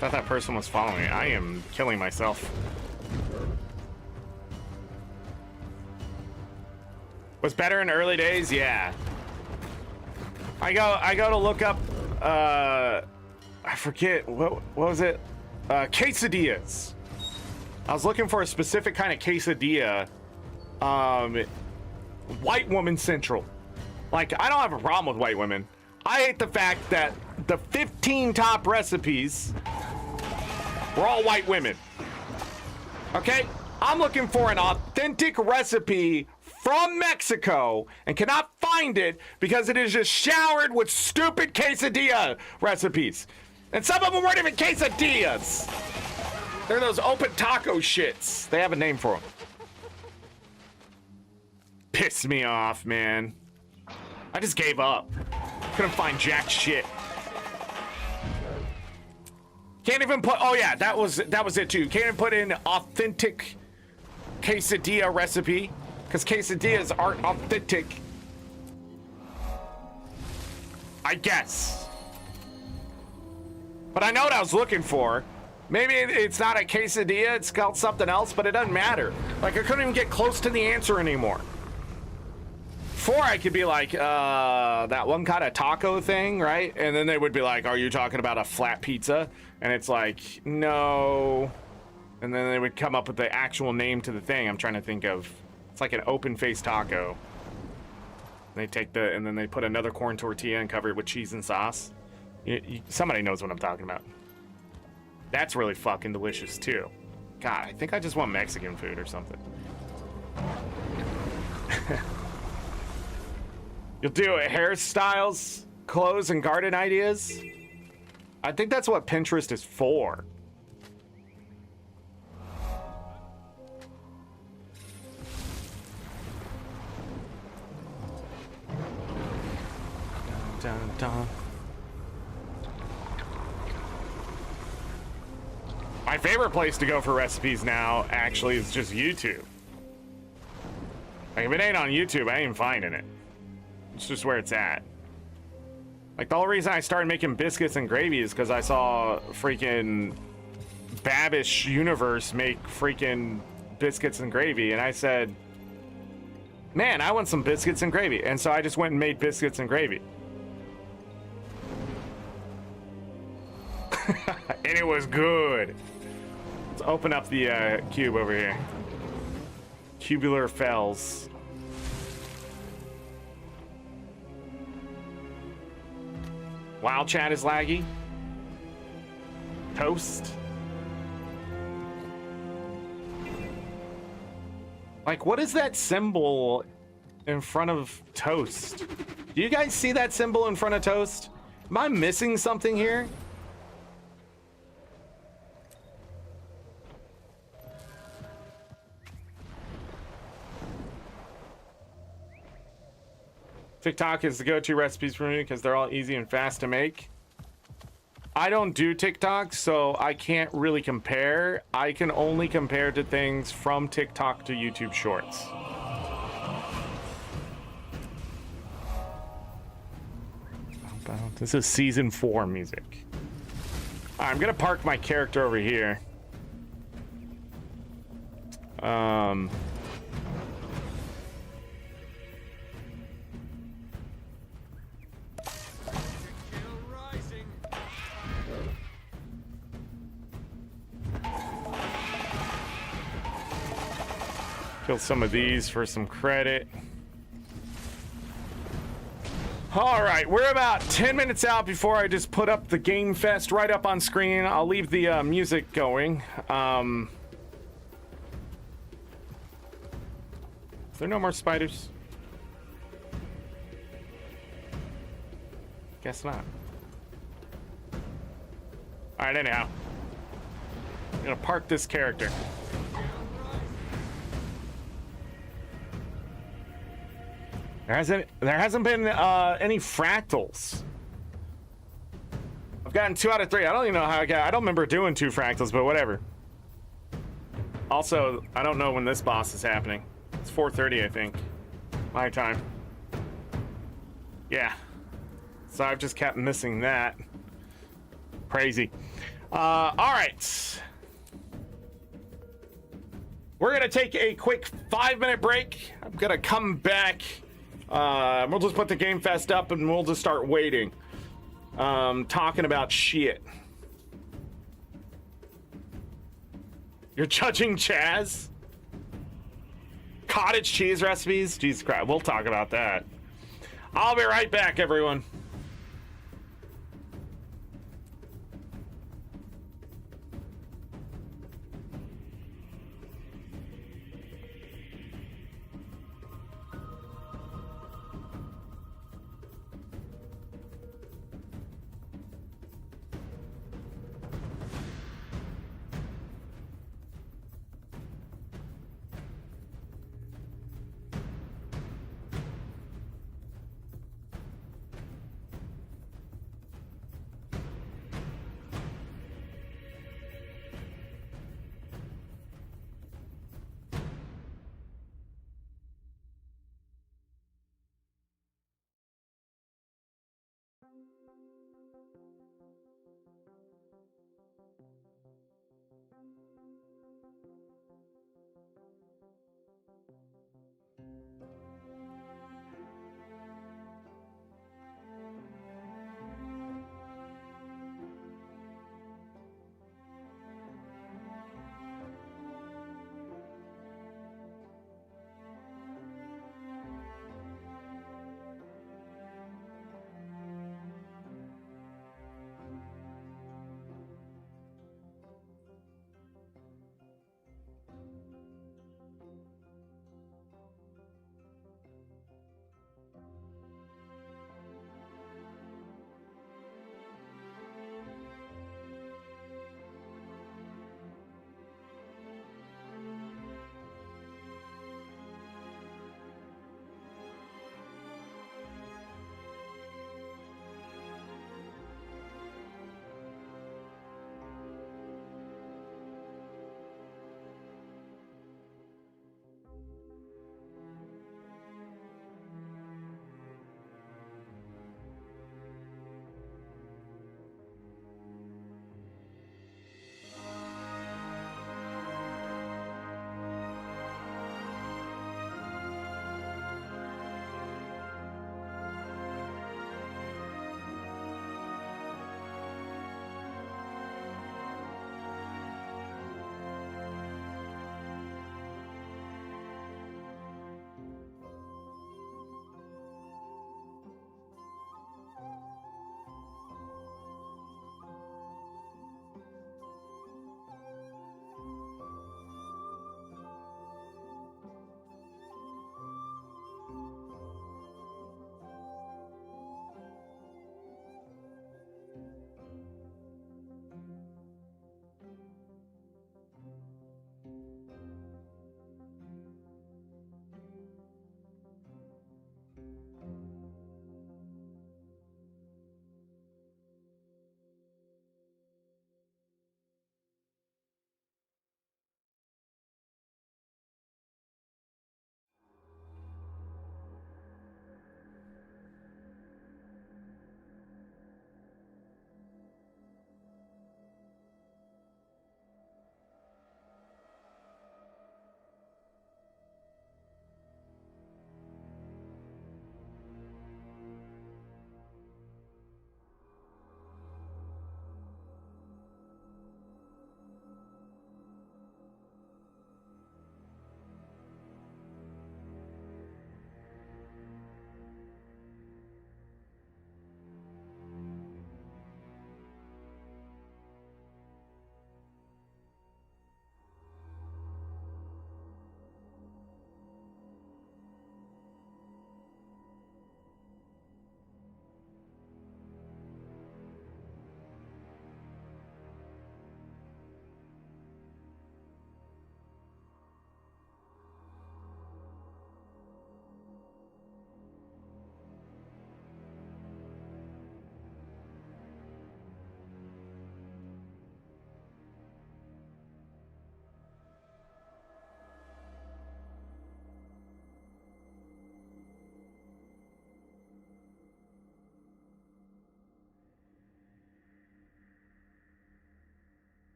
[SPEAKER 1] Thought that person was following me. I am killing myself. Was better in early days? Yeah. I go to look up I forget what was it? Quesadillas. I was looking for a specific kind of quesadilla. White woman central. Like, I don't have a problem with white women. I hate the fact that the 15 top recipes were all white women. Okay? I'm looking for an authentic recipe from Mexico and cannot find it because it is just showered with stupid quesadilla recipes. And some of them weren't even quesadillas. They're those open taco shits. They have a name for them. Pissed me off, man. I just gave up. Couldn't find jack shit. Can't even put, oh yeah, that was it too. Can't even put in authentic quesadilla recipe because quesadillas aren't authentic. I guess. But I know what I was looking for. Maybe it's not a quesadilla, it's called something else, but it doesn't matter. Like, I couldn't even get close to the answer anymore. Before I could be like, that one kind of taco thing, right? And then they would be like, are you talking about a flat pizza? And it's like, no. And then they would come up with the actual name to the thing I'm trying to think of. It's like an open-faced taco. They take and then they put another corn tortilla and cover it with cheese and sauce. Somebody knows what I'm talking about. That's really fucking delicious too. God, I think I just want Mexican food or something. You'll do hairstyles, clothes, and garden ideas? I think that's what Pinterest is for. Dun, dun, dun. My favorite place to go for recipes now, actually, is just YouTube. Like, if it ain't on YouTube, I ain't even finding it. It's just where it's at. Like, the whole reason I started making biscuits and gravy is because I saw freaking Babish Universe make freaking biscuits and gravy, and I said, man, I want some biscuits and gravy. And so I just went and made biscuits and gravy. And it was good. Let's open up the cube over here. Cubular Fells. Wow, chat is laggy. Toast. Like, what is that symbol in front of toast? Do you guys see that symbol in front of toast? Am I missing something here? TikTok is the go-to recipes for me because they're all easy and fast to make. I don't do TikTok, so I can't really compare. I can only compare to things from TikTok to YouTube Shorts. This is season 4 music. All right, I'm gonna park my character over here. Kill some of these for some credit. All right, we're about 10 minutes out before I just put up the Game Fest right up on screen. I'll leave the music going. Is there no more spiders? Guess not. All right, anyhow. I'm gonna park this character. There hasn't been any fractals. I've gotten 2 out of 3. I don't even know how I don't remember doing 2 fractals, but whatever. Also, I don't know when this boss is happening. It's 4:30, I think. My time. Yeah. So I've just kept missing that. Crazy. All right. We're gonna take a quick 5-minute break. I'm gonna come back. We'll just put the Game Fest up and we'll just start waiting. Talking about shit. You're judging Chaz? Cottage cheese recipes? Jesus Christ, we'll talk about that. I'll be right back, everyone.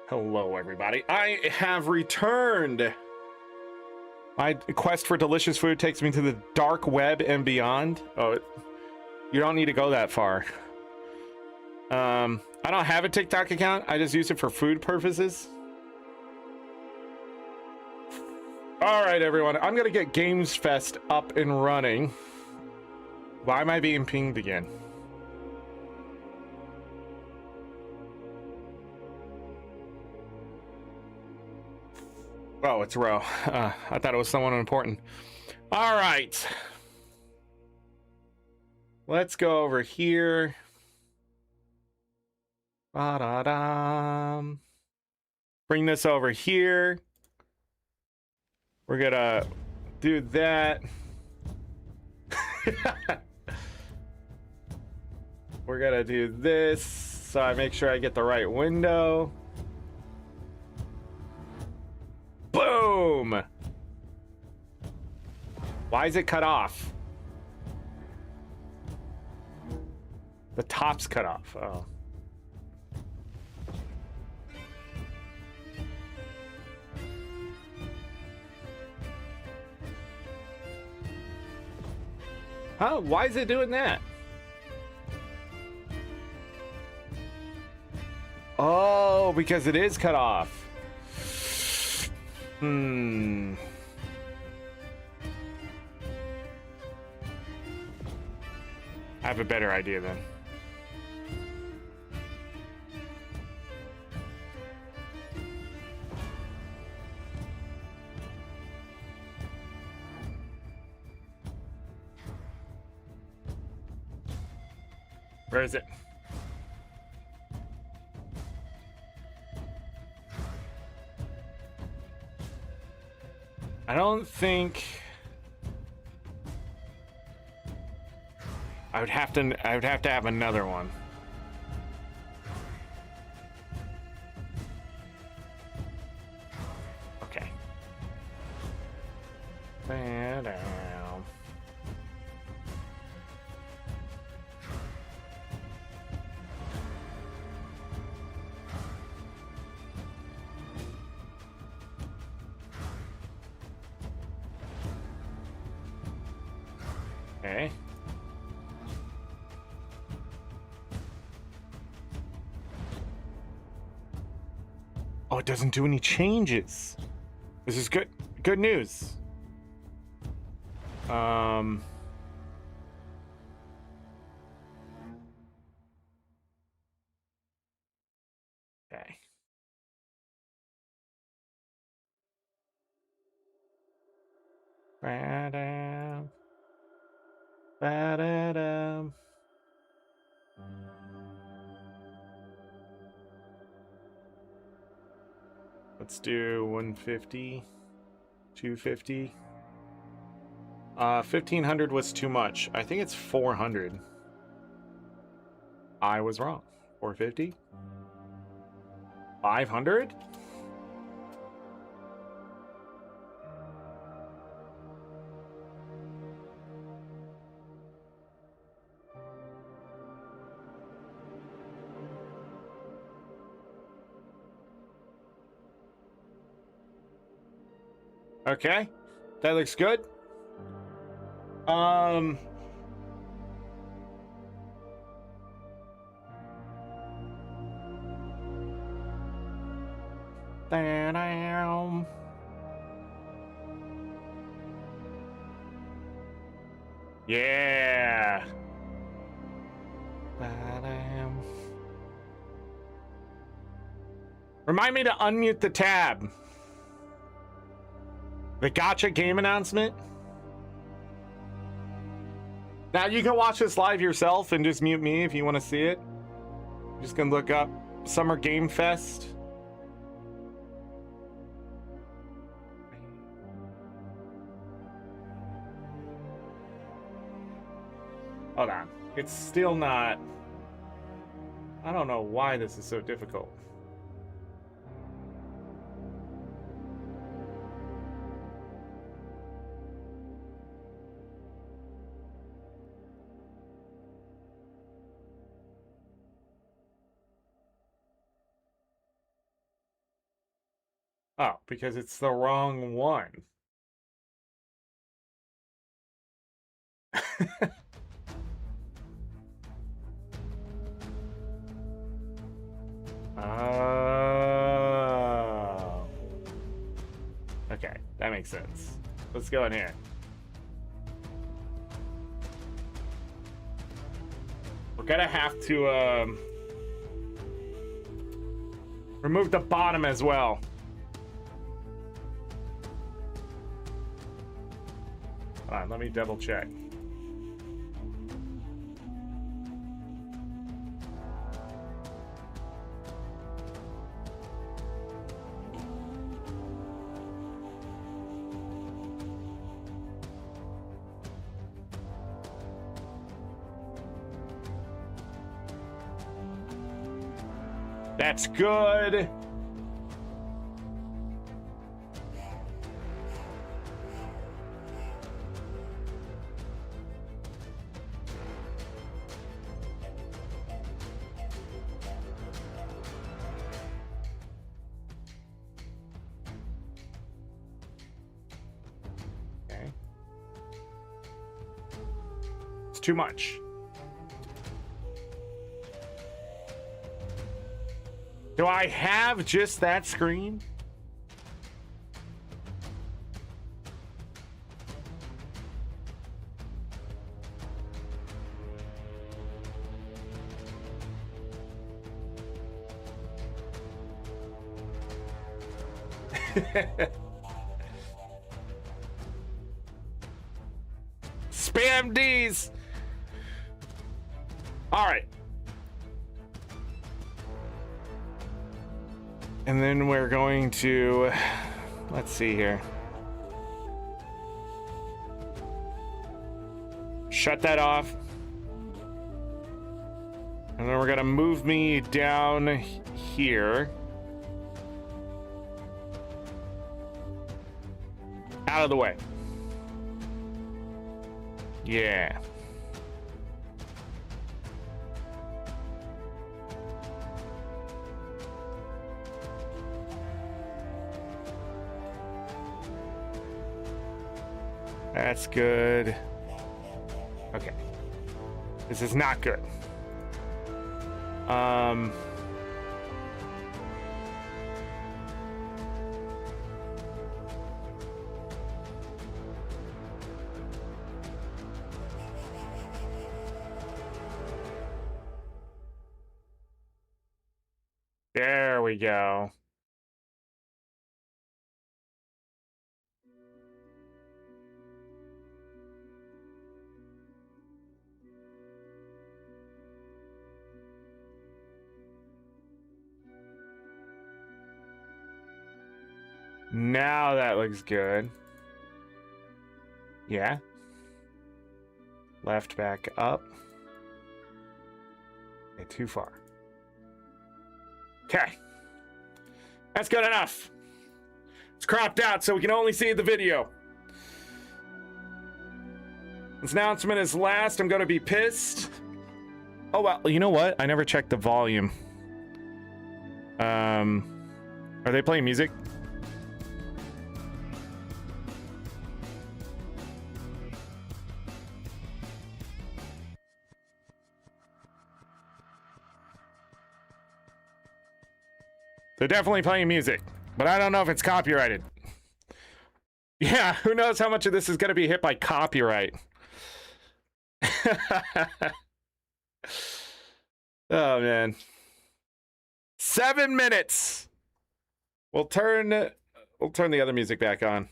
[SPEAKER 1] Hello, everybody. I have returned. My quest for delicious food takes me to the dark web and beyond. Oh, you don't need to go that far. I don't have a TikTok account. I just use it for food purposes. All right, everyone. I'm going to get Games Fest up and running. Why am I being pinged again? Oh, it's Ro. I thought it was someone important. All right. Let's go over here. Ba-da-dum. Bring this over here. We're gonna do that. We're gonna do this so I make sure I get the right window. Boom! Why is it cut off? The top's cut off. Oh. Huh? Why is it doing that? Oh, because it is cut off. I have a better idea then. Where is it? I don't think I would have to have another one. Okay. Ba-dum. Okay. Oh, it doesn't do any changes. This is good. Good news. Okay. Ba-dum. Ba-da-dum. Let's do 150, 250. 1500 was too much. I think it's 400. I was wrong. 450? 500? Okay, that looks good. Damn. Yeah. Damn. Remind me to unmute the tab. The gotcha game announcement. Now you can watch this live yourself and just mute me if you want to see it. I'm just gonna look up Summer Game Fest. Hold on. It's still not. I don't know why this is so difficult. Oh, because it's the wrong one. Oh. Okay, that makes sense. Let's go in here. We're gonna have to remove the bottom as well. Hold on, let me double check. That's good. Okay. It's too much. Do I have just that screen? Spam D's. All right. And then we're going to, let's see here. Shut that off. And then we're gonna move me down here. Out of the way. Yeah. That's good. Okay. This is not good. There we go. Now that looks good. Yeah. Left back up. Okay, too far. Okay. That's good enough. It's cropped out so we can only see the video. This announcement is last. I'm going to be pissed. Oh, well, you know what? I never checked the volume. Are they playing music? They're definitely playing music, but I don't know if it's copyrighted. Yeah, who knows how much of this is going to be hit by copyright. Oh, man. 7 minutes. We'll turn the other music back on.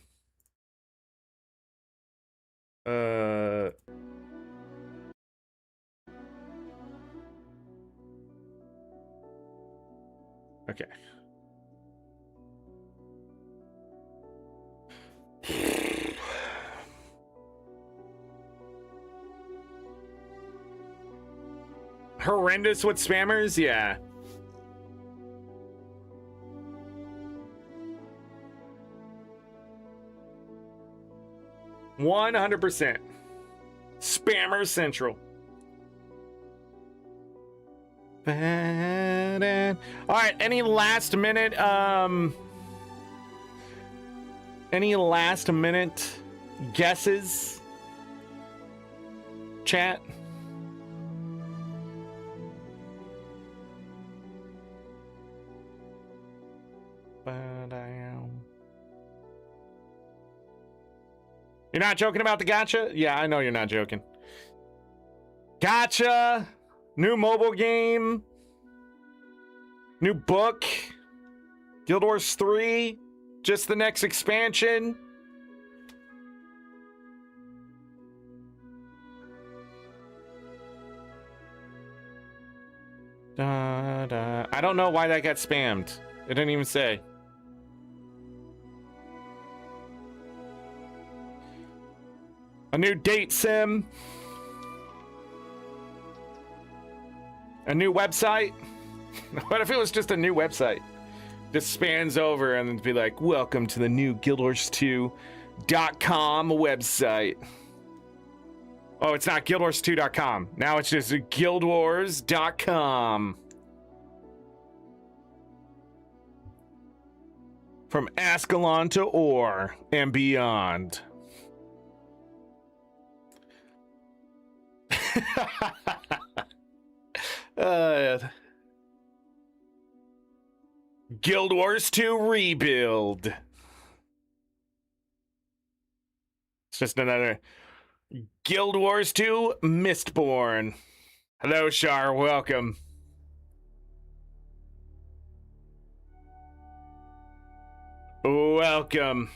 [SPEAKER 1] Okay. Horrendous with spammers? Yeah. $100%. Spammer Central. All right, any last minute Any last minute guesses? Chat? You're not joking about the gacha? Yeah, I know you're not joking. Gacha, new mobile game, new book, Guild Wars 3, just the next expansion. I don't know why that got spammed. It didn't even say. A new date sim. A new website. What if it was just a new website? Just spans over and be like, welcome to the new guildwars2.com website. Oh, it's not guildwars2.com. Now it's just guildwars.com. From Ascalon to Ore and beyond. Guild Wars 2 Rebuild. It's just another Guild Wars 2 Mistborn. Hello, Shar. Welcome. Welcome.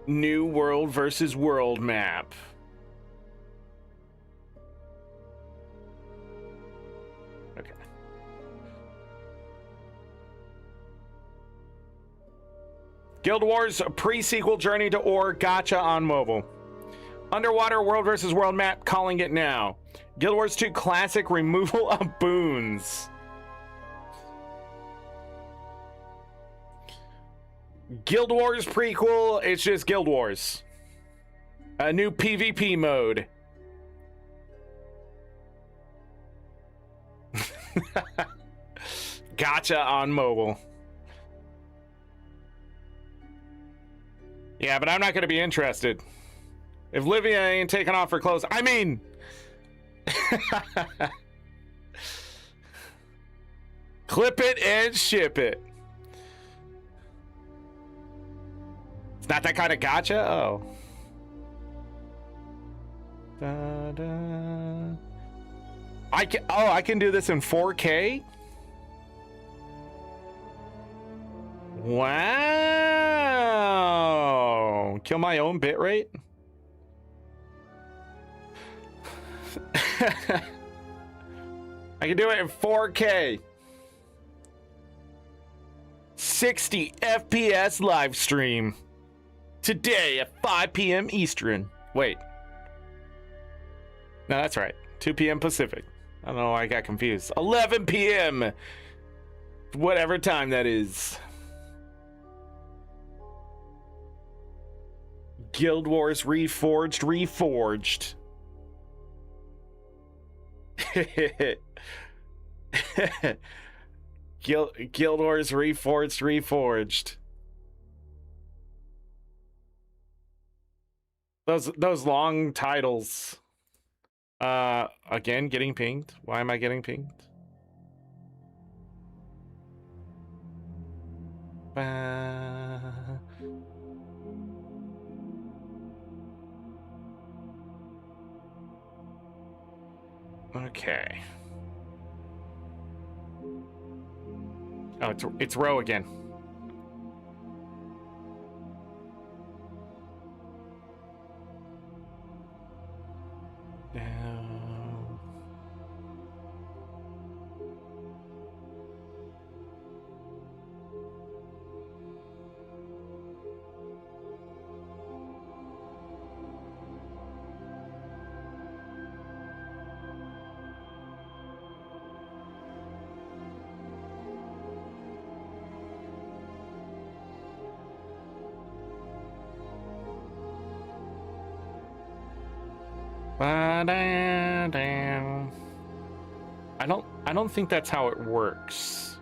[SPEAKER 1] New world versus world map. Okay. Guild Wars pre-sequel Journey to Ore gacha on mobile. Underwater world versus world map, calling it now. Guild Wars 2 classic removal of boons. Guild Wars prequel, it's just Guild Wars. A new PvP mode. Gacha on mobile. Yeah, but I'm not going to be interested. If Livia ain't taking off her clothes, I mean... Clip it and ship it. It's not that kind of gacha? Oh. Da-da. I can do this in 4K? Wow. Kill my own bitrate? I can do it in 4K. 60 FPS live stream. Today at 5 p.m. Eastern. Wait. No, that's right. 2 p.m. Pacific. I don't know why I got confused. 11 p.m. Whatever time that is. Guild Wars Reforged. Guild Wars Reforged. Those long titles. Again, getting pinged. Why am I getting pinged? Okay. Oh, it's row again. I don't I don't think that's how it works.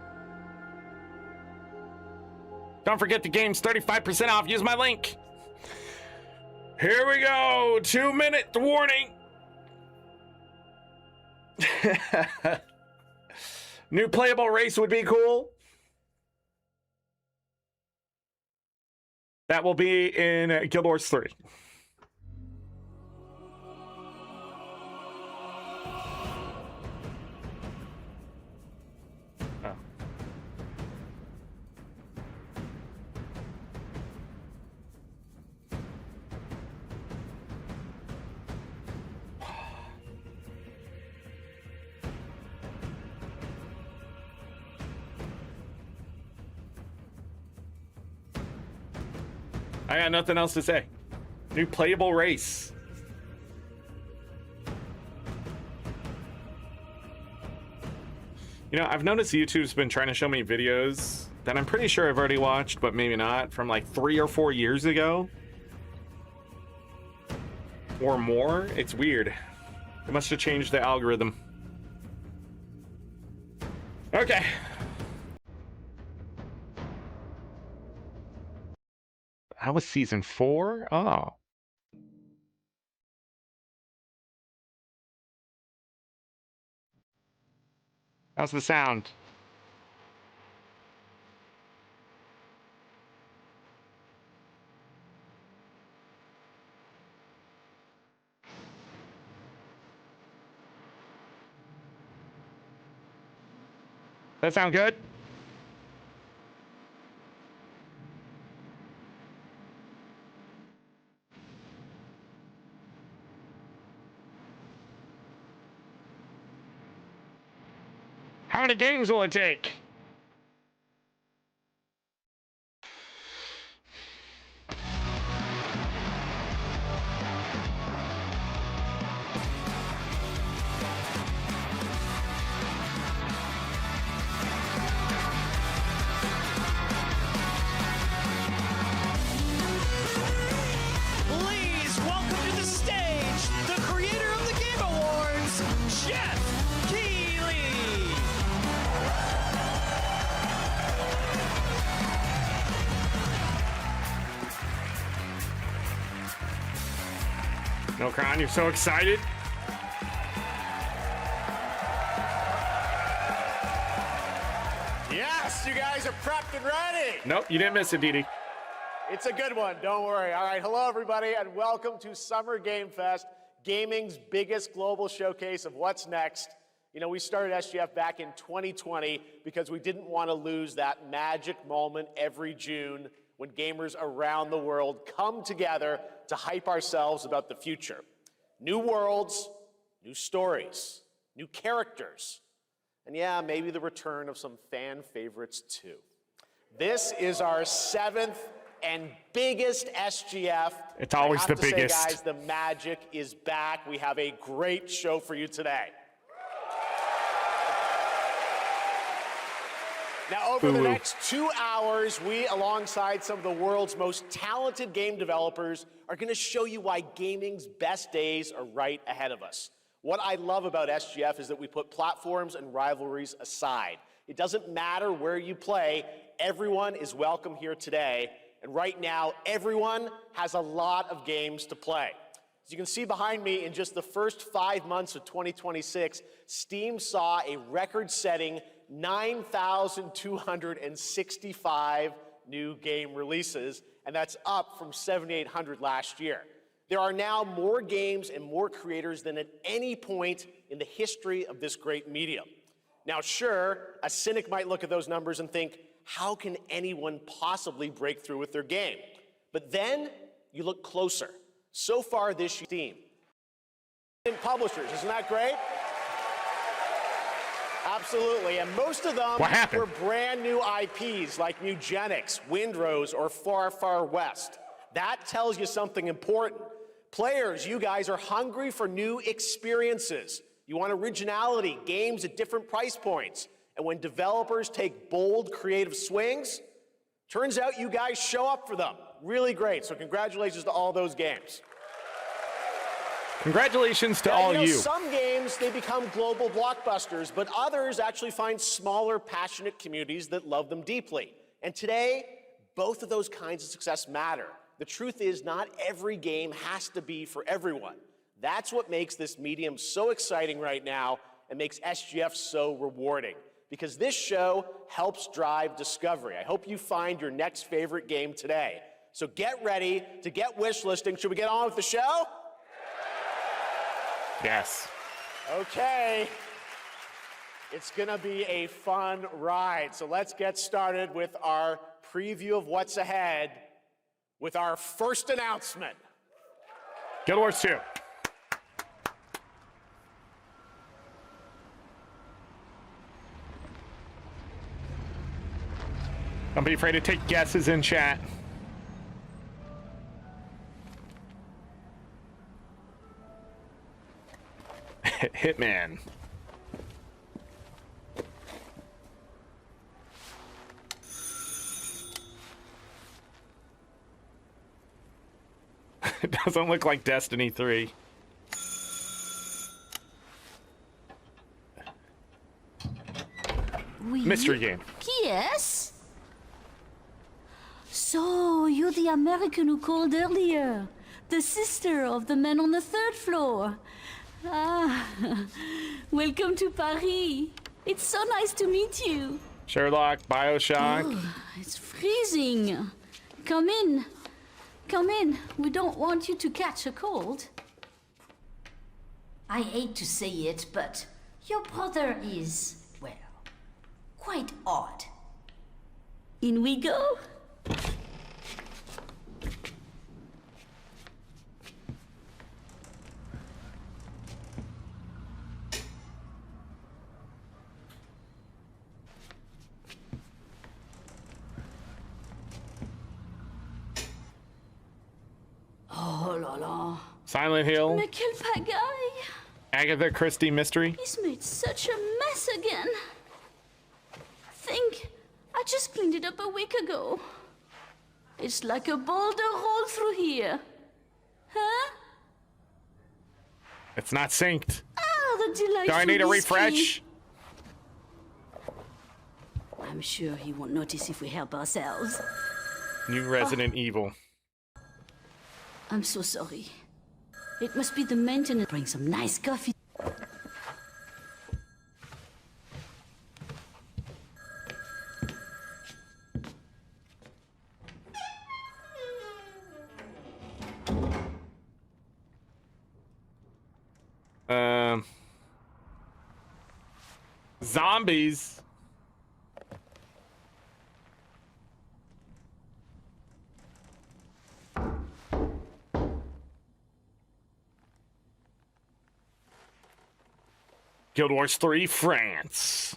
[SPEAKER 1] Don't forget the game's 35% off. Use my link. Here we go. 2-minute warning. New playable race would be cool. That will be in Guild Wars 3. Oh. I got nothing else to say. New playable race. You know, I've noticed YouTube's been trying to show me videos that I'm pretty sure I've already watched, but maybe not, from like 3 or 4 years ago. Or more. It's weird. It must have changed the algorithm. Okay. That was season 4? Oh. How's the sound? That sound good? How many games will it take?
[SPEAKER 3] Please welcome to the stage the creator of the Game Awards, Jeff Keighley.
[SPEAKER 1] No, Kron, you're so excited.
[SPEAKER 4] Yes, you guys are prepped and ready.
[SPEAKER 1] Nope, you didn't miss it, Didi.
[SPEAKER 4] It's a good one, don't worry. All right, hello everybody, and welcome to Summer Game Fest, gaming's biggest global showcase of what's next. You know, we started SGF back in 2020 because we didn't want to lose that magic moment every June when gamers around the world come together to hype ourselves about the future. New worlds, new stories, new characters, and yeah, maybe the return of some fan favorites too. This is our 7th and biggest SGF.
[SPEAKER 1] It's always the biggest.
[SPEAKER 4] I have to say, guys, the magic is back. We have a great show for you today. Now, over the next 2 hours, we, alongside some of the world's most talented game developers, are going to show you why gaming's best days are right ahead of us. What I love about SGF is that we put platforms and rivalries aside. It doesn't matter where you play, everyone is welcome here today. And right now, everyone has a lot of games to play. As you can see behind me, in just the first 5 months of 2026, Steam saw a record-setting 9,265 new game releases, and that's up from 7,800 last year. There are now more games and more creators than at any point in the history of this great medium. Now, sure, a cynic might look at those numbers and think, how can anyone possibly break through with their game? But then you look closer. So far this year, Steam. Publishers, isn't that great? Absolutely, and most of them were brand new IPs like Nugenics, Windrose, or Far Far West. That tells you something important. Players, you guys are hungry for new experiences. You want originality, games at different price points. And when developers take bold, creative swings, turns out you guys show up for them. Really great, so congratulations to all those games.
[SPEAKER 1] Congratulations to
[SPEAKER 4] Yeah,
[SPEAKER 1] all
[SPEAKER 4] you know,
[SPEAKER 1] you.
[SPEAKER 4] Some games, they become global blockbusters, but others actually find smaller, passionate communities that love them deeply. And today, both of those kinds of success matter. The truth is, not every game has to be for everyone. That's what makes this medium so exciting right now and makes SGF so rewarding. Because this show helps drive discovery. I hope you find your next favorite game today. So get ready to get wish listing. Should we get on with the show?
[SPEAKER 1] Yes.
[SPEAKER 4] Okay. It's gonna be a fun ride. So let's get started with our preview of what's ahead with our first announcement.
[SPEAKER 1] Guild Wars 2. Don't be afraid to take guesses in chat. Hitman. It doesn't look like Destiny 3.
[SPEAKER 5] Oui.
[SPEAKER 1] Mystery game.
[SPEAKER 5] Yes. So, you're the American who called earlier. The sister of the man on the third floor. Ah, welcome to Paris. It's so nice to meet you.
[SPEAKER 1] Sherlock, Bioshock.
[SPEAKER 5] Oh, it's freezing. Come in. Come in. We don't want you to catch a cold. I hate to say it, but your brother is, well, quite odd. In we go. Oh la la.
[SPEAKER 1] Silent Hill.
[SPEAKER 5] Mais quelle pagaille!
[SPEAKER 1] Agatha Christie mystery.
[SPEAKER 5] He's made such a mess again. Think, I just cleaned it up a week ago. It's like a boulder rolled through here. Huh?
[SPEAKER 1] It's not synced.
[SPEAKER 5] Ah, the delightful
[SPEAKER 1] Do I need a
[SPEAKER 5] whiskey.
[SPEAKER 1] refresh?
[SPEAKER 5] I'm sure he won't notice if we help ourselves.
[SPEAKER 1] New Resident Evil.
[SPEAKER 5] I'm so sorry. It must be the maintenance. Bring some nice coffee.
[SPEAKER 1] Zombies. Guild Wars 3 France.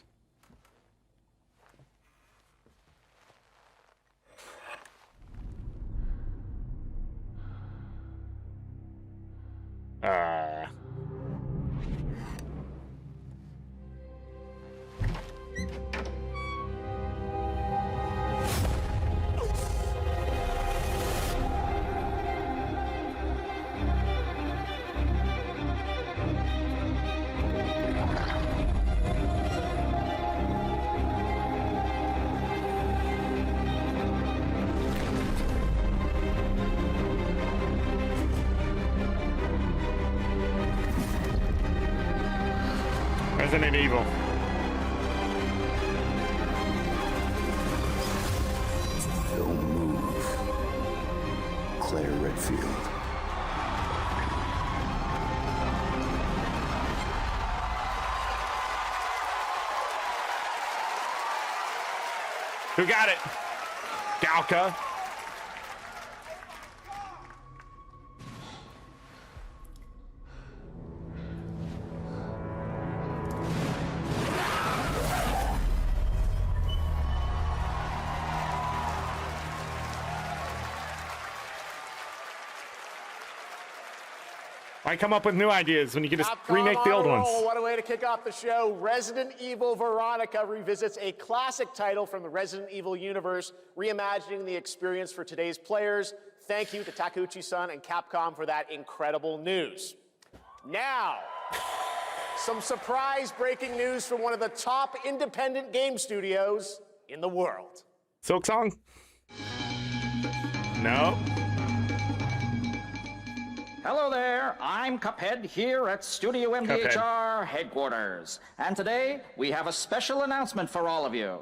[SPEAKER 1] Resident Evil.
[SPEAKER 6] Don't move. Claire Redfield.
[SPEAKER 1] Who got it? Galka. Why come up with new ideas when you can just
[SPEAKER 4] Capcom
[SPEAKER 1] remake the
[SPEAKER 4] on
[SPEAKER 1] old
[SPEAKER 4] a
[SPEAKER 1] ones?
[SPEAKER 4] roll. What a way to kick off the show. Resident Evil Veronica revisits a classic title from the Resident Evil universe, reimagining the experience for today's players. Thank you to Takeuchi-san and Capcom for that incredible news. Now, some surprise breaking news from one of the top independent game studios in the world.
[SPEAKER 1] Silk Song? No.
[SPEAKER 7] Hello there, I'm Cuphead here at Studio MDHR headquarters. And today, we have a special announcement for all of you.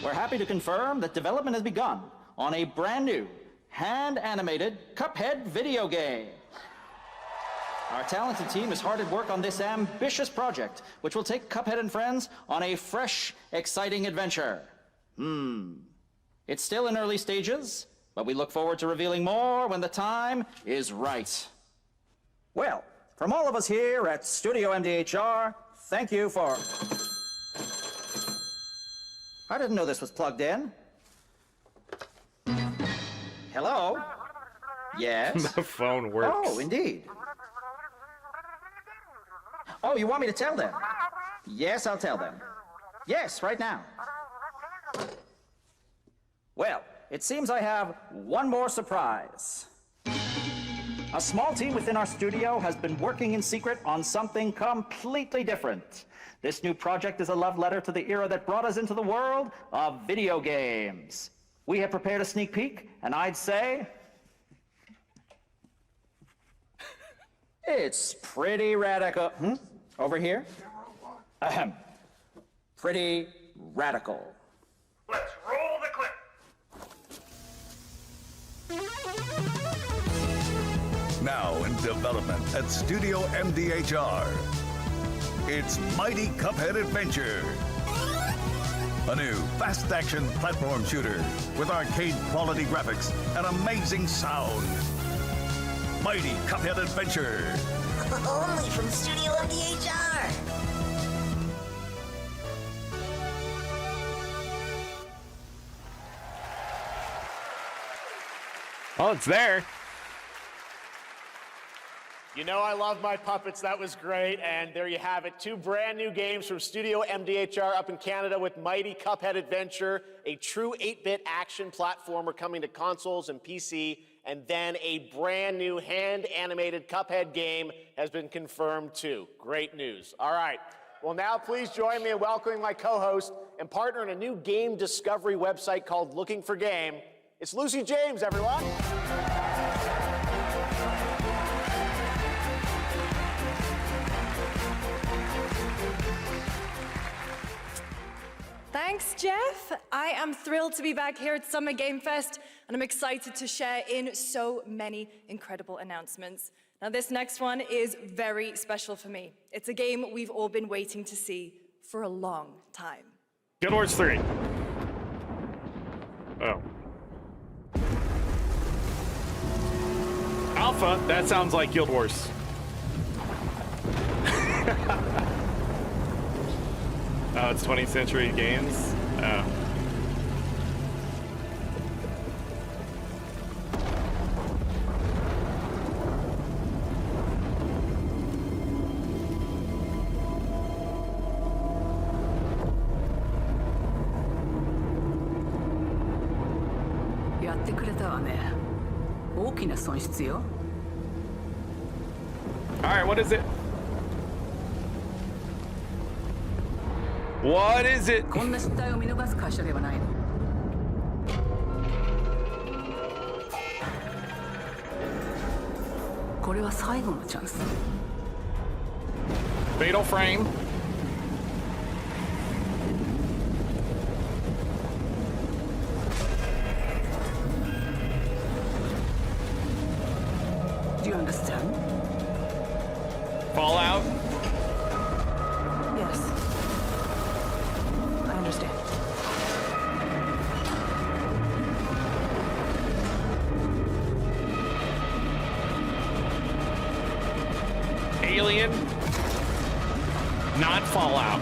[SPEAKER 7] We're happy to confirm that development has begun on a brand new, hand-animated Cuphead video game. Our talented team is hard at work on this ambitious project, which will take Cuphead and friends on a fresh, exciting adventure. It's still in early stages, but we look forward to revealing more when the time is right. Well, from all of us here at Studio MDHR, thank you for... I didn't know this was plugged in. Hello? Yes?
[SPEAKER 1] The phone works.
[SPEAKER 7] Oh, indeed. Oh, you want me to tell them? Yes, I'll tell them. Yes, right now. Well, it seems I have one more surprise. A small team within our studio has been working in secret on something completely different. This new project is a love letter to the era that brought us into the world of video games. We have prepared a sneak peek, and I'd say... it's pretty radical. Over here? Ahem. Pretty radical.
[SPEAKER 8] Let's roll the clip.
[SPEAKER 2] Now in development at Studio MDHR. It's Mighty Cuphead Adventure. A new fast-action platform shooter with arcade-quality graphics and amazing sound. Mighty Cuphead Adventure.
[SPEAKER 9] Only from Studio MDHR.
[SPEAKER 1] Oh, it's there.
[SPEAKER 4] You know I love my puppets. That was great. And there you have it. 2 brand new games from Studio MDHR up in Canada with Mighty Cuphead Adventure, a true 8-bit action platformer coming to consoles and PC. And then a brand new hand-animated Cuphead game has been confirmed too. Great news. All right. Well, now please join me in welcoming my co-host and partner in a new game discovery website called Looking for Game. It's Lucy James, everyone.
[SPEAKER 10] Thanks, Jeff. I am thrilled to be back here at Summer Game Fest, and I'm excited to share in so many incredible announcements. Now, this next one is very special for me. It's a game we've all been waiting to see for a long time.
[SPEAKER 1] Guild Wars 3. Oh. Alpha, that sounds like Guild Wars. Oh, it's 20th Century Games? Oh. Alright, what is it? What is it?
[SPEAKER 11] こんな失態を見逃す会社ではないの。これは最後のチャンス。
[SPEAKER 1] Fatal Frame.
[SPEAKER 11] Do you understand?
[SPEAKER 1] Fallout.
[SPEAKER 11] Yes. I understand.
[SPEAKER 1] Alien. Not Fallout.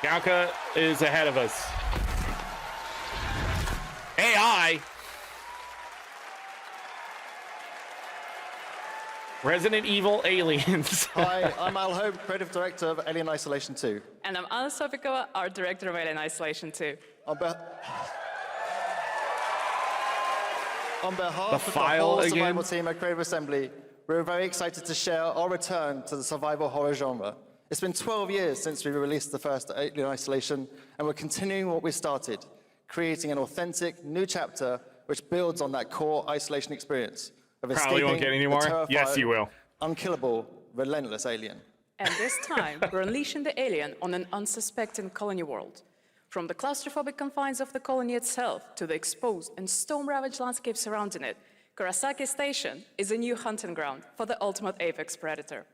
[SPEAKER 1] Galka is ahead of us. AI. Resident Evil Aliens.
[SPEAKER 12] Hi, I'm Al Hope, Creative Director of Alien Isolation 2.
[SPEAKER 13] And I'm Anna Sopikova, Art Director of Alien Isolation 2.
[SPEAKER 12] On behalf
[SPEAKER 1] The
[SPEAKER 12] of the
[SPEAKER 1] file
[SPEAKER 12] whole
[SPEAKER 1] again?
[SPEAKER 12] survival team at Creative Assembly, we're very excited to share our return to the survival horror genre. It's been 12 years since we released the first Alien Isolation, and we're continuing what we started, creating an authentic new chapter which builds on that core isolation experience of
[SPEAKER 1] Probably won't get any more.
[SPEAKER 12] terrifying,
[SPEAKER 1] Yes, you will.
[SPEAKER 12] unkillable, relentless alien.
[SPEAKER 13] And this time, we're unleashing the alien on an unsuspecting colony world. From the claustrophobic confines of the colony itself to the exposed and storm-ravaged landscape surrounding it, Kurosaki Station is a new hunting ground for the ultimate apex predator.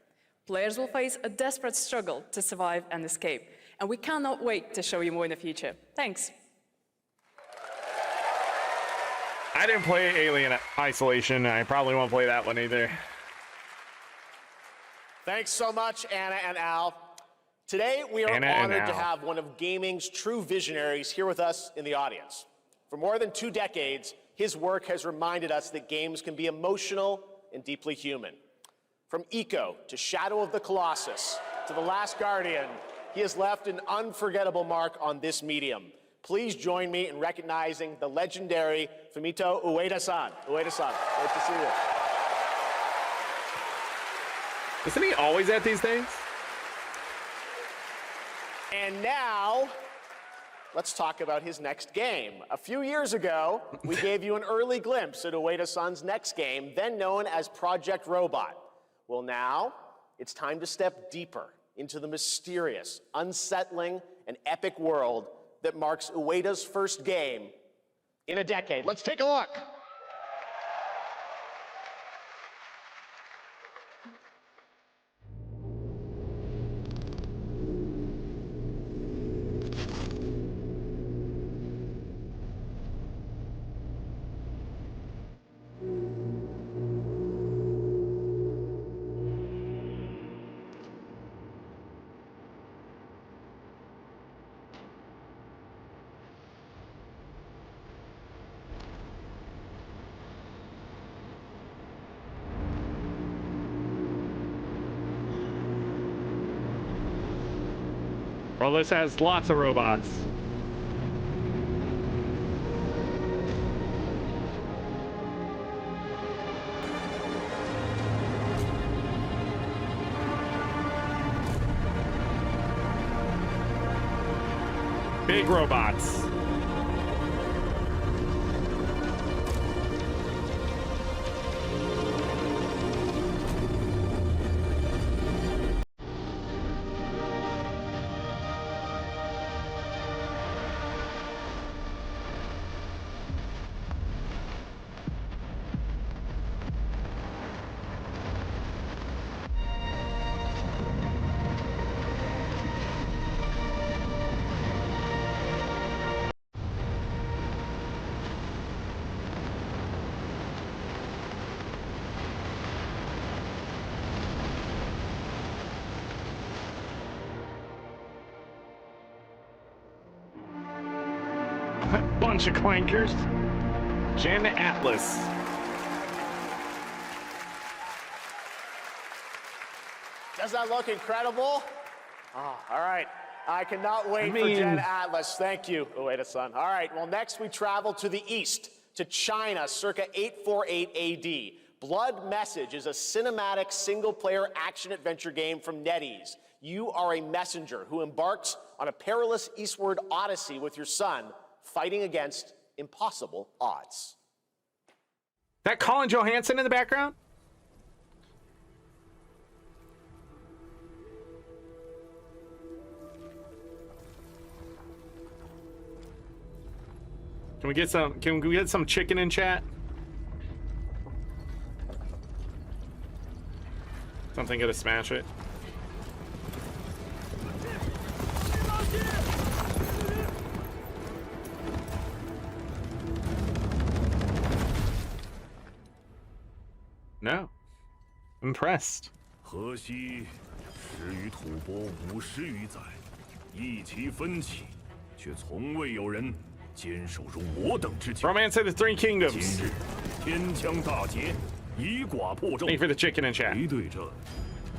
[SPEAKER 13] Players will face a desperate struggle to survive and escape, and we cannot wait to show you more in the future. Thanks.
[SPEAKER 1] I didn't play Alien Isolation. I probably won't play that one either.
[SPEAKER 4] Thanks so much, Anna and Al. Today, we are honored to have one of gaming's true visionaries here with us in the audience. For more than 2 decades, his work has reminded us that games can be emotional and deeply human. From Eco to Shadow of the Colossus to The Last Guardian, he has left an unforgettable mark on this medium. Please join me in recognizing the legendary Fumito Ueda-san. Ueda-san, great to see you.
[SPEAKER 1] Isn't he always at these things?
[SPEAKER 4] And now, let's talk about his next game. A few years ago, we gave you an early glimpse at Ueda-san's next game, then known as Project Robot. Well, now, it's time to step deeper into the mysterious, unsettling, and epic world that marks Ueda's first game in a decade. Let's take a look.
[SPEAKER 1] Well, this has lots of robots. Big robots. Bunch of clankers. Gen Atlas.
[SPEAKER 4] Does that look incredible? Oh, all right. I cannot wait for Gen Atlas. Thank you, Ueda-san. All right, well, next we travel to the east, to China, circa 848 AD. Blood Message is a cinematic single-player action-adventure game from NetEase. You are a messenger who embarks on a perilous eastward odyssey with your son, fighting against impossible odds.
[SPEAKER 1] That Colin Johansson in the background? Can we get some chicken in chat? Something gonna smash it. No. Impressed.
[SPEAKER 2] 河西始于吐蕃50余载，一齐奋起，却从未有人坚守如我等之久。
[SPEAKER 1] Romance of the Three Kingdoms.
[SPEAKER 2] 今日天将大捷，以寡破众，
[SPEAKER 1] Thank you for the chicken in chat.
[SPEAKER 2] 敌对者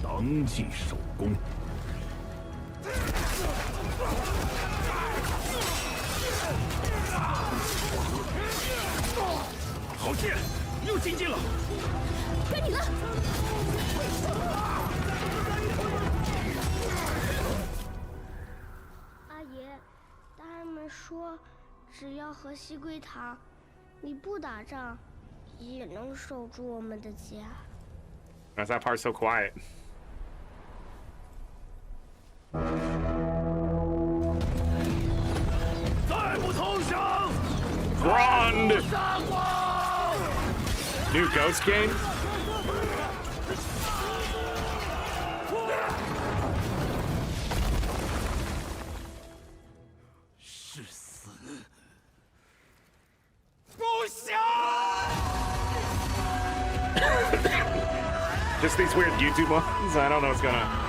[SPEAKER 2] 当即首功。好剑，又进击了！
[SPEAKER 5] 该你了。
[SPEAKER 14] 阿爷，大人们说，只要和西归堂，你不打仗，也能守住我们的家。
[SPEAKER 1] Why's that part so quiet? Run! New Ghost game? Just these weird YouTube ones? I don't know what's gonna...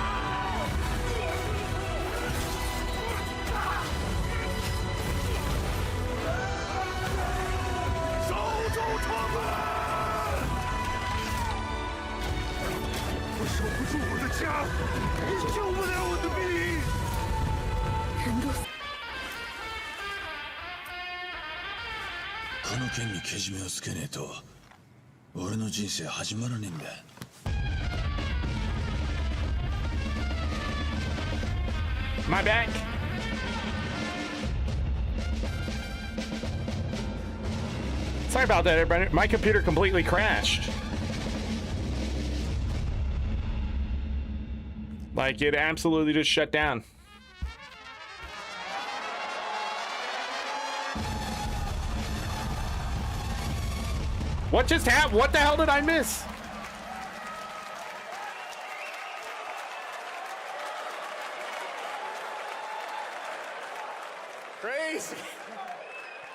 [SPEAKER 1] My back. Sorry about that, everybody. My computer completely crashed. Like, it absolutely just shut down. What just happened? What the hell did I miss?
[SPEAKER 4] Crazy.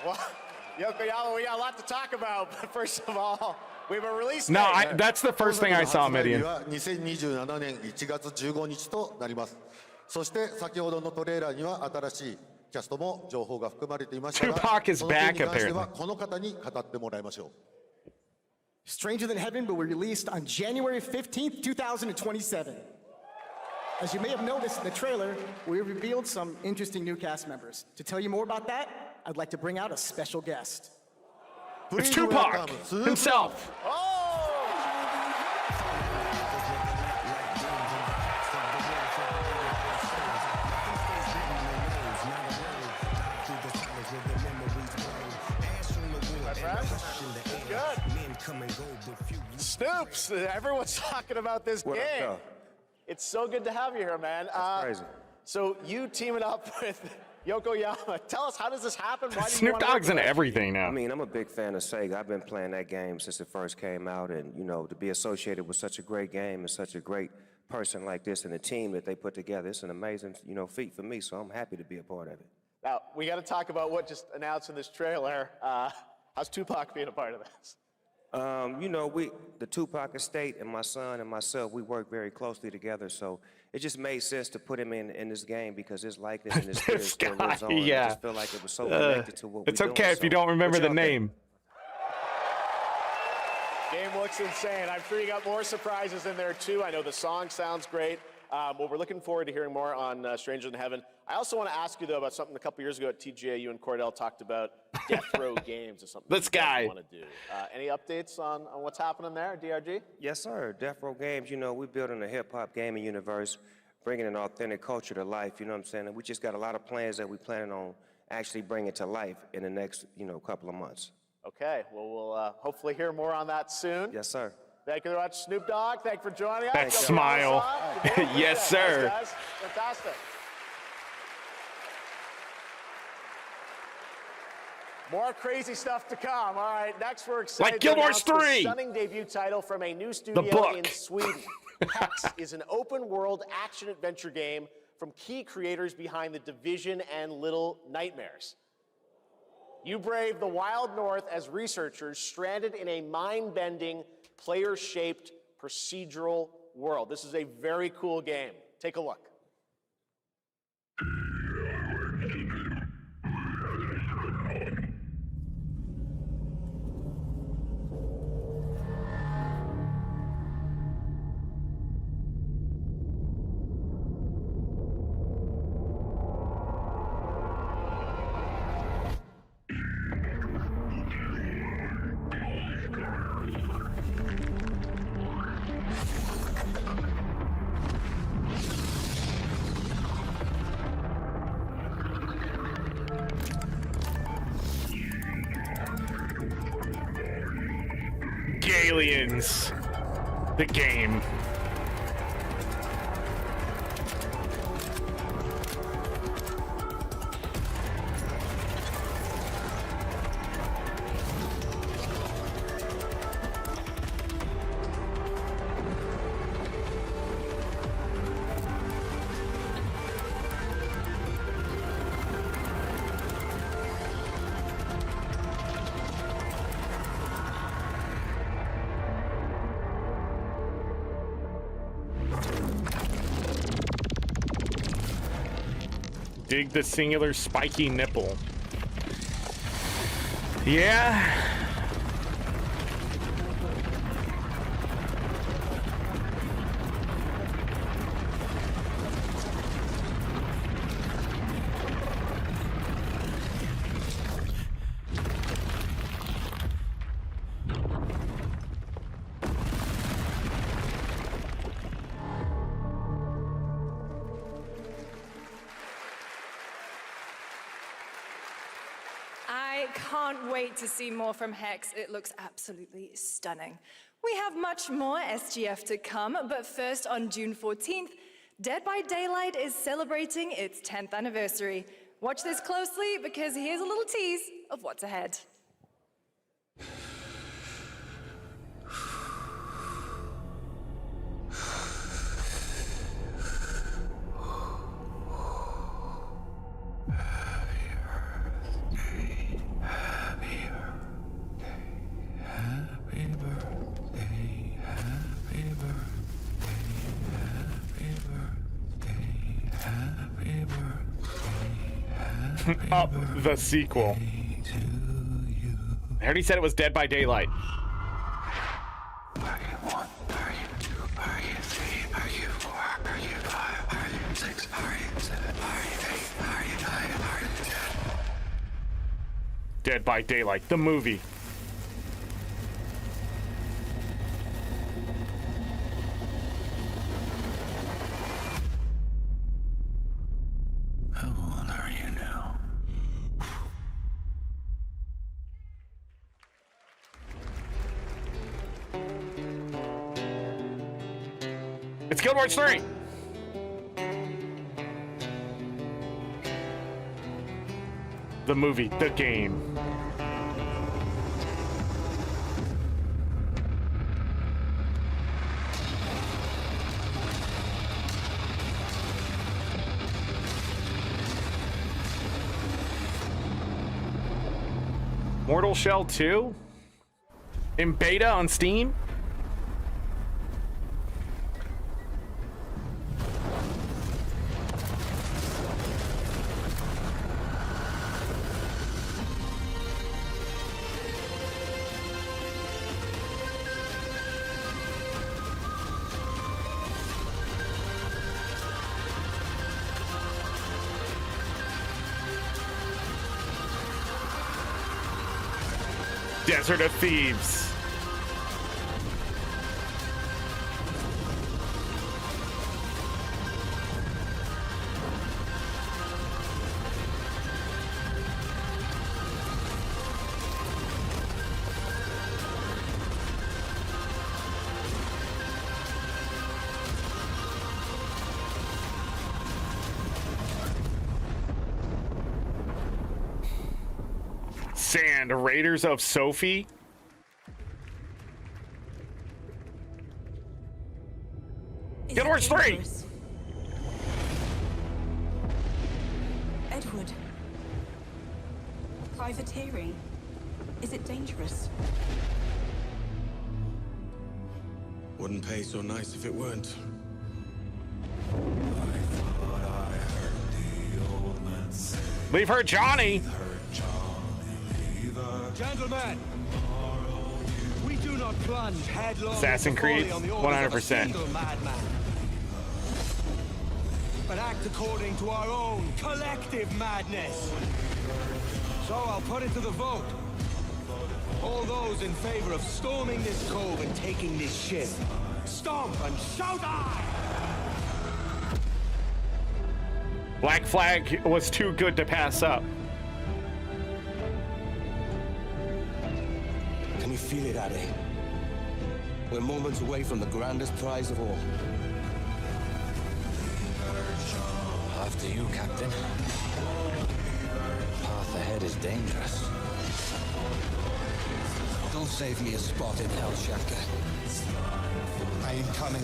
[SPEAKER 4] Well, Yokoyama, we got a lot to talk about, but first of all, we have a release date.
[SPEAKER 1] No, that's the first thing I saw, Midian.
[SPEAKER 15] 2027年1月15日となります。そして先ほどのトレーラーには新しいキャストも情報が含まれていましたが、
[SPEAKER 1] Tupac is
[SPEAKER 15] その点
[SPEAKER 1] back
[SPEAKER 15] に関しては
[SPEAKER 1] apparently.
[SPEAKER 15] この方に語ってもらいましょう。
[SPEAKER 16] Stranger Than Heaven will be released on January 15th, 2027. As you may have noticed in the trailer, we revealed some interesting new cast members. To tell you more about that, I'd like to bring out a special guest.
[SPEAKER 1] It's Tupac himself.
[SPEAKER 4] Snoops, everyone's talking about this
[SPEAKER 17] What
[SPEAKER 4] game.
[SPEAKER 17] up,
[SPEAKER 4] It's so good to have you here, man.
[SPEAKER 17] That's crazy.
[SPEAKER 4] So you teaming up with Yokoyama. Tell us, how does this happen? Why do you
[SPEAKER 1] Snoop
[SPEAKER 4] want to work
[SPEAKER 1] Dogg's in
[SPEAKER 4] with him?
[SPEAKER 1] everything now.
[SPEAKER 17] I mean, I'm a big fan of Sega. I've been playing that game since it first came out, and you know, to be associated with such a great game and such a great person like this and the team that they put together, it's an amazing, you know, feat for me. So I'm happy to be a part of it.
[SPEAKER 4] Now, we got to talk about what just announced in this trailer. How's Tupac being a part of this?
[SPEAKER 17] You know, the Tupac estate and my son and myself, we work very closely together. So it just made sense to put him in this game because his likeness and his spirit still lives on.
[SPEAKER 1] Yeah.
[SPEAKER 17] I just feel like it was so connected to what
[SPEAKER 1] It's
[SPEAKER 17] we're
[SPEAKER 1] okay
[SPEAKER 17] doing.
[SPEAKER 1] if you don't remember
[SPEAKER 17] what
[SPEAKER 1] the
[SPEAKER 17] y'all think?
[SPEAKER 1] name.
[SPEAKER 4] Game looks insane. I'm sure you got more surprises in there too. I know the song sounds great. Well, we're looking forward to hearing more on Stranger Than Heaven. I also want to ask you though about something a couple years ago at TGA. You and Cordell talked about Death Row Games or something.
[SPEAKER 1] This guy.
[SPEAKER 4] Want to do? Any updates on what's happening there, DRG?
[SPEAKER 17] Yes, sir. Death Row Games, you know, we're building a hip-hop gaming universe, bringing an authentic culture to life, you know what I'm saying? And we just got a lot of plans that we're planning on actually bringing to life in the next, you know, couple of months.
[SPEAKER 4] Okay, well, we'll hopefully hear more on that soon.
[SPEAKER 17] Yes, sir.
[SPEAKER 4] Thank you very much, Snoop Dogg. Thank you for joining us.
[SPEAKER 1] Thanks,
[SPEAKER 4] Go
[SPEAKER 1] Smile. Yes, sir.
[SPEAKER 4] Thanks, guys. Fantastic. More crazy stuff to come. All right, next we're excited
[SPEAKER 1] Like
[SPEAKER 4] to
[SPEAKER 1] Guild Wars
[SPEAKER 4] announce
[SPEAKER 1] 3.
[SPEAKER 4] the stunning debut title from a new studio
[SPEAKER 1] book.
[SPEAKER 4] in Sweden. Hex is an open-world action-adventure game from key creators behind The Division and Little Nightmares. You brave the wild north as researchers stranded in a mind-bending, player-shaped procedural world. This is a very cool game. Take a look.
[SPEAKER 1] Aliens. The game. Dig the singular spiky nipple. Yeah.
[SPEAKER 10] I can't wait to see more from Hex. It looks absolutely stunning. We have much more SGF to come, but first on June 14th, Dead by Daylight is celebrating its 10th anniversary. Watch this closely because here's a little tease of what's ahead.
[SPEAKER 1] Up the sequel. I already said it was Dead by Daylight. Dead by Daylight, the movie. It's Guild Wars 3! The movie, the game. Mortal Shell 2? In beta on Steam? Desert of Thieves. Sand, Raiders of Sophie. Guild Wars 3!
[SPEAKER 11] Edward. Privateering. Is it dangerous?
[SPEAKER 18] Wouldn't pay so nice if it weren't.
[SPEAKER 1] Leave her, Johnny!
[SPEAKER 3] Gentlemen, we do not plunge headlong
[SPEAKER 1] Assassin's Creed,
[SPEAKER 3] on the orders of a
[SPEAKER 1] 100%.
[SPEAKER 3] single madman, but act according to our own collective madness. So I'll put it to the vote. All those in favor of storming this cove and taking this ship, stomp and shout aye!
[SPEAKER 1] Black Flag was too good to pass up.
[SPEAKER 3] Can you feel it, Addy?
[SPEAKER 6] We're moments away from the grandest prize of all.
[SPEAKER 19] After you, Captain. Path ahead is dangerous. Don't save me a spot in Hell Shatter.
[SPEAKER 6] I am coming.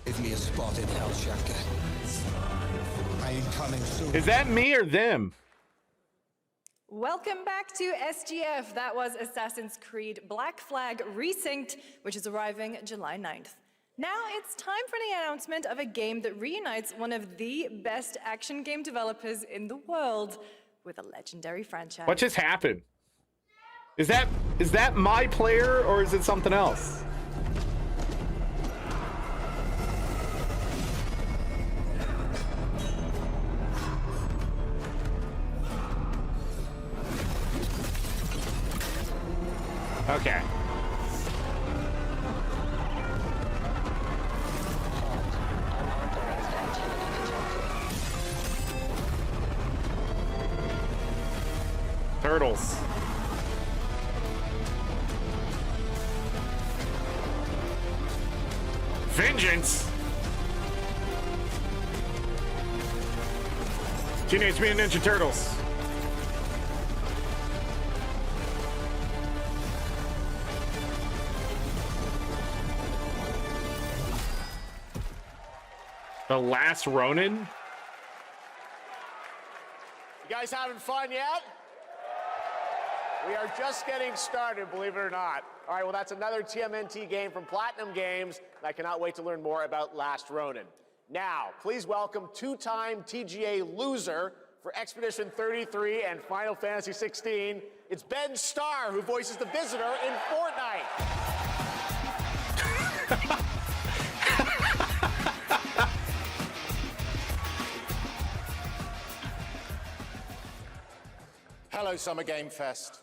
[SPEAKER 6] Give me a spot in Hell Shatter. I am coming soon.
[SPEAKER 1] Is that me or them?
[SPEAKER 10] Welcome back to SGF. That was Assassin's Creed Black Flag Resynced, which is arriving July 9th. Now it's time for the announcement of a game that reunites one of the best action game developers in the world with a legendary franchise.
[SPEAKER 1] What just happened? Is that my player or is it something else? Okay. Turtles. Vengeance. Teenage Mutant Ninja Turtles. The Last Ronin?
[SPEAKER 4] You guys having fun yet? We are just getting started, believe it or not. All right, well, that's another TMNT game from Platinum Games, and I cannot wait to learn more about Last Ronin. Now, please welcome two-time TGA loser for Expedition 33 and Final Fantasy 16. It's Ben Starr, who voices the Visitor in Fortnite.
[SPEAKER 20] Hello, Summer Game Fest.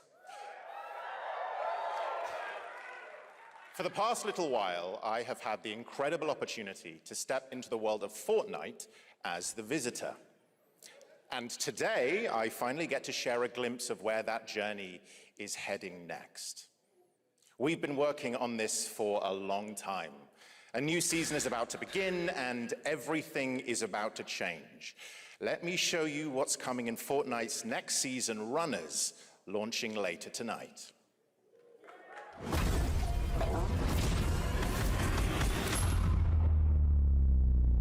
[SPEAKER 20] For the past little while, I have had the incredible opportunity to step into the world of Fortnite as the Visitor. And today, I finally get to share a glimpse of where that journey is heading next. We've been working on this for a long time. A new season is about to begin, and everything is about to change. Let me show you what's coming in Fortnite's next season, Runners, launching later tonight.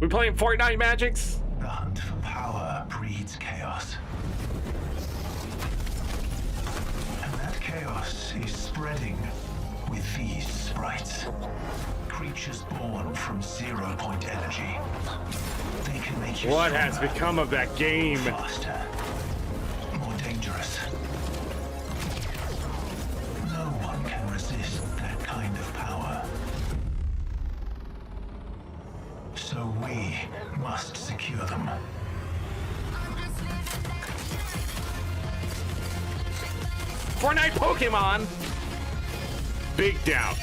[SPEAKER 1] We playing Fortnite, Magics?
[SPEAKER 21] The hunt for power breeds chaos. And that chaos is spreading with these sprites. Creatures born from 0-point energy. They can make you
[SPEAKER 1] What
[SPEAKER 21] stronger,
[SPEAKER 1] has become of that game?
[SPEAKER 21] faster, more dangerous. No one can resist that kind of power. So we must secure them.
[SPEAKER 1] Fortnite Pokemon. Big doubt.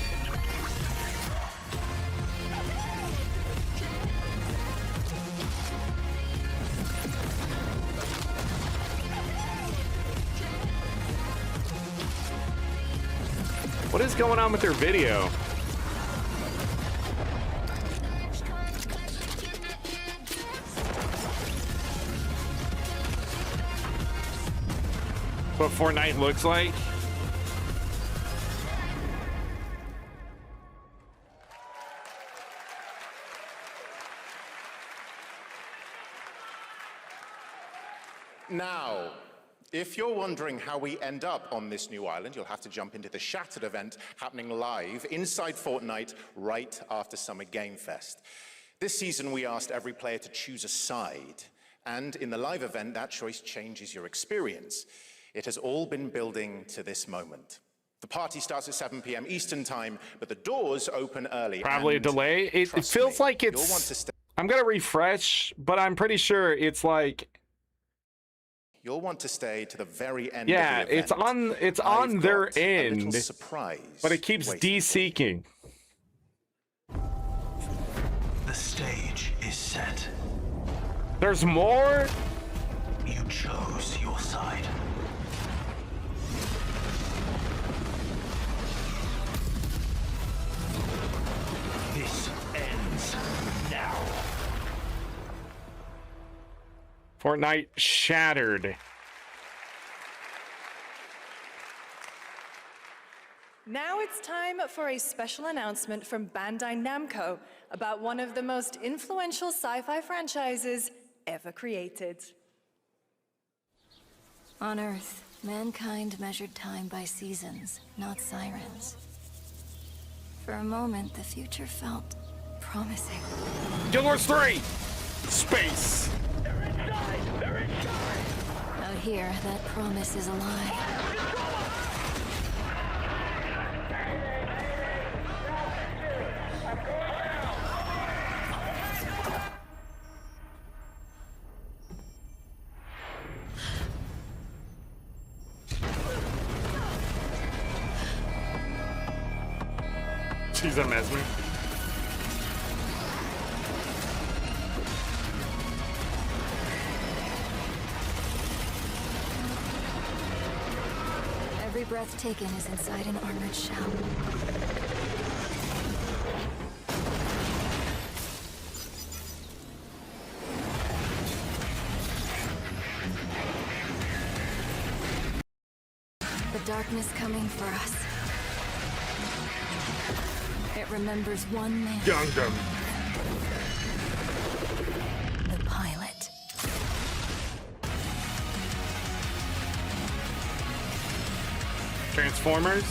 [SPEAKER 1] What is going on with their video? What Fortnite looks like?
[SPEAKER 20] Now, if you're wondering how we end up on this new island, you'll have to jump into the Shattered event happening live inside Fortnite right after Summer Game Fest. This season, we asked every player to choose a side, and in the live event, that choice changes your experience. It has all been building to this moment. The party starts at 7 p.m. Eastern Time, but the doors open early.
[SPEAKER 1] Probably a delay. It feels like it's... I'm gonna refresh, but I'm pretty sure it's like...
[SPEAKER 20] You'll want to stay to the very end
[SPEAKER 1] Yeah,
[SPEAKER 20] of the event.
[SPEAKER 1] it's on their
[SPEAKER 20] got a little
[SPEAKER 1] end,
[SPEAKER 20] surprise
[SPEAKER 1] but it keeps de-seeking.
[SPEAKER 21] The stage is set.
[SPEAKER 1] There's more?
[SPEAKER 21] You chose your side.
[SPEAKER 1] Fortnite shattered.
[SPEAKER 10] Now it's time for a special announcement from Bandai Namco about one of the most influential sci-fi franchises ever created.
[SPEAKER 7] On Earth, mankind measured time by seasons, not sirens. For a moment, the future felt promising.
[SPEAKER 1] Guild Wars 3! Space!
[SPEAKER 7] Out here, that promise is alive.
[SPEAKER 1] She's a mesmer.
[SPEAKER 7] Every breath taken is inside an armored shell. The darkness coming for us. It remembers one man.
[SPEAKER 1] Gundam.
[SPEAKER 7] The pilot.
[SPEAKER 1] Transformers.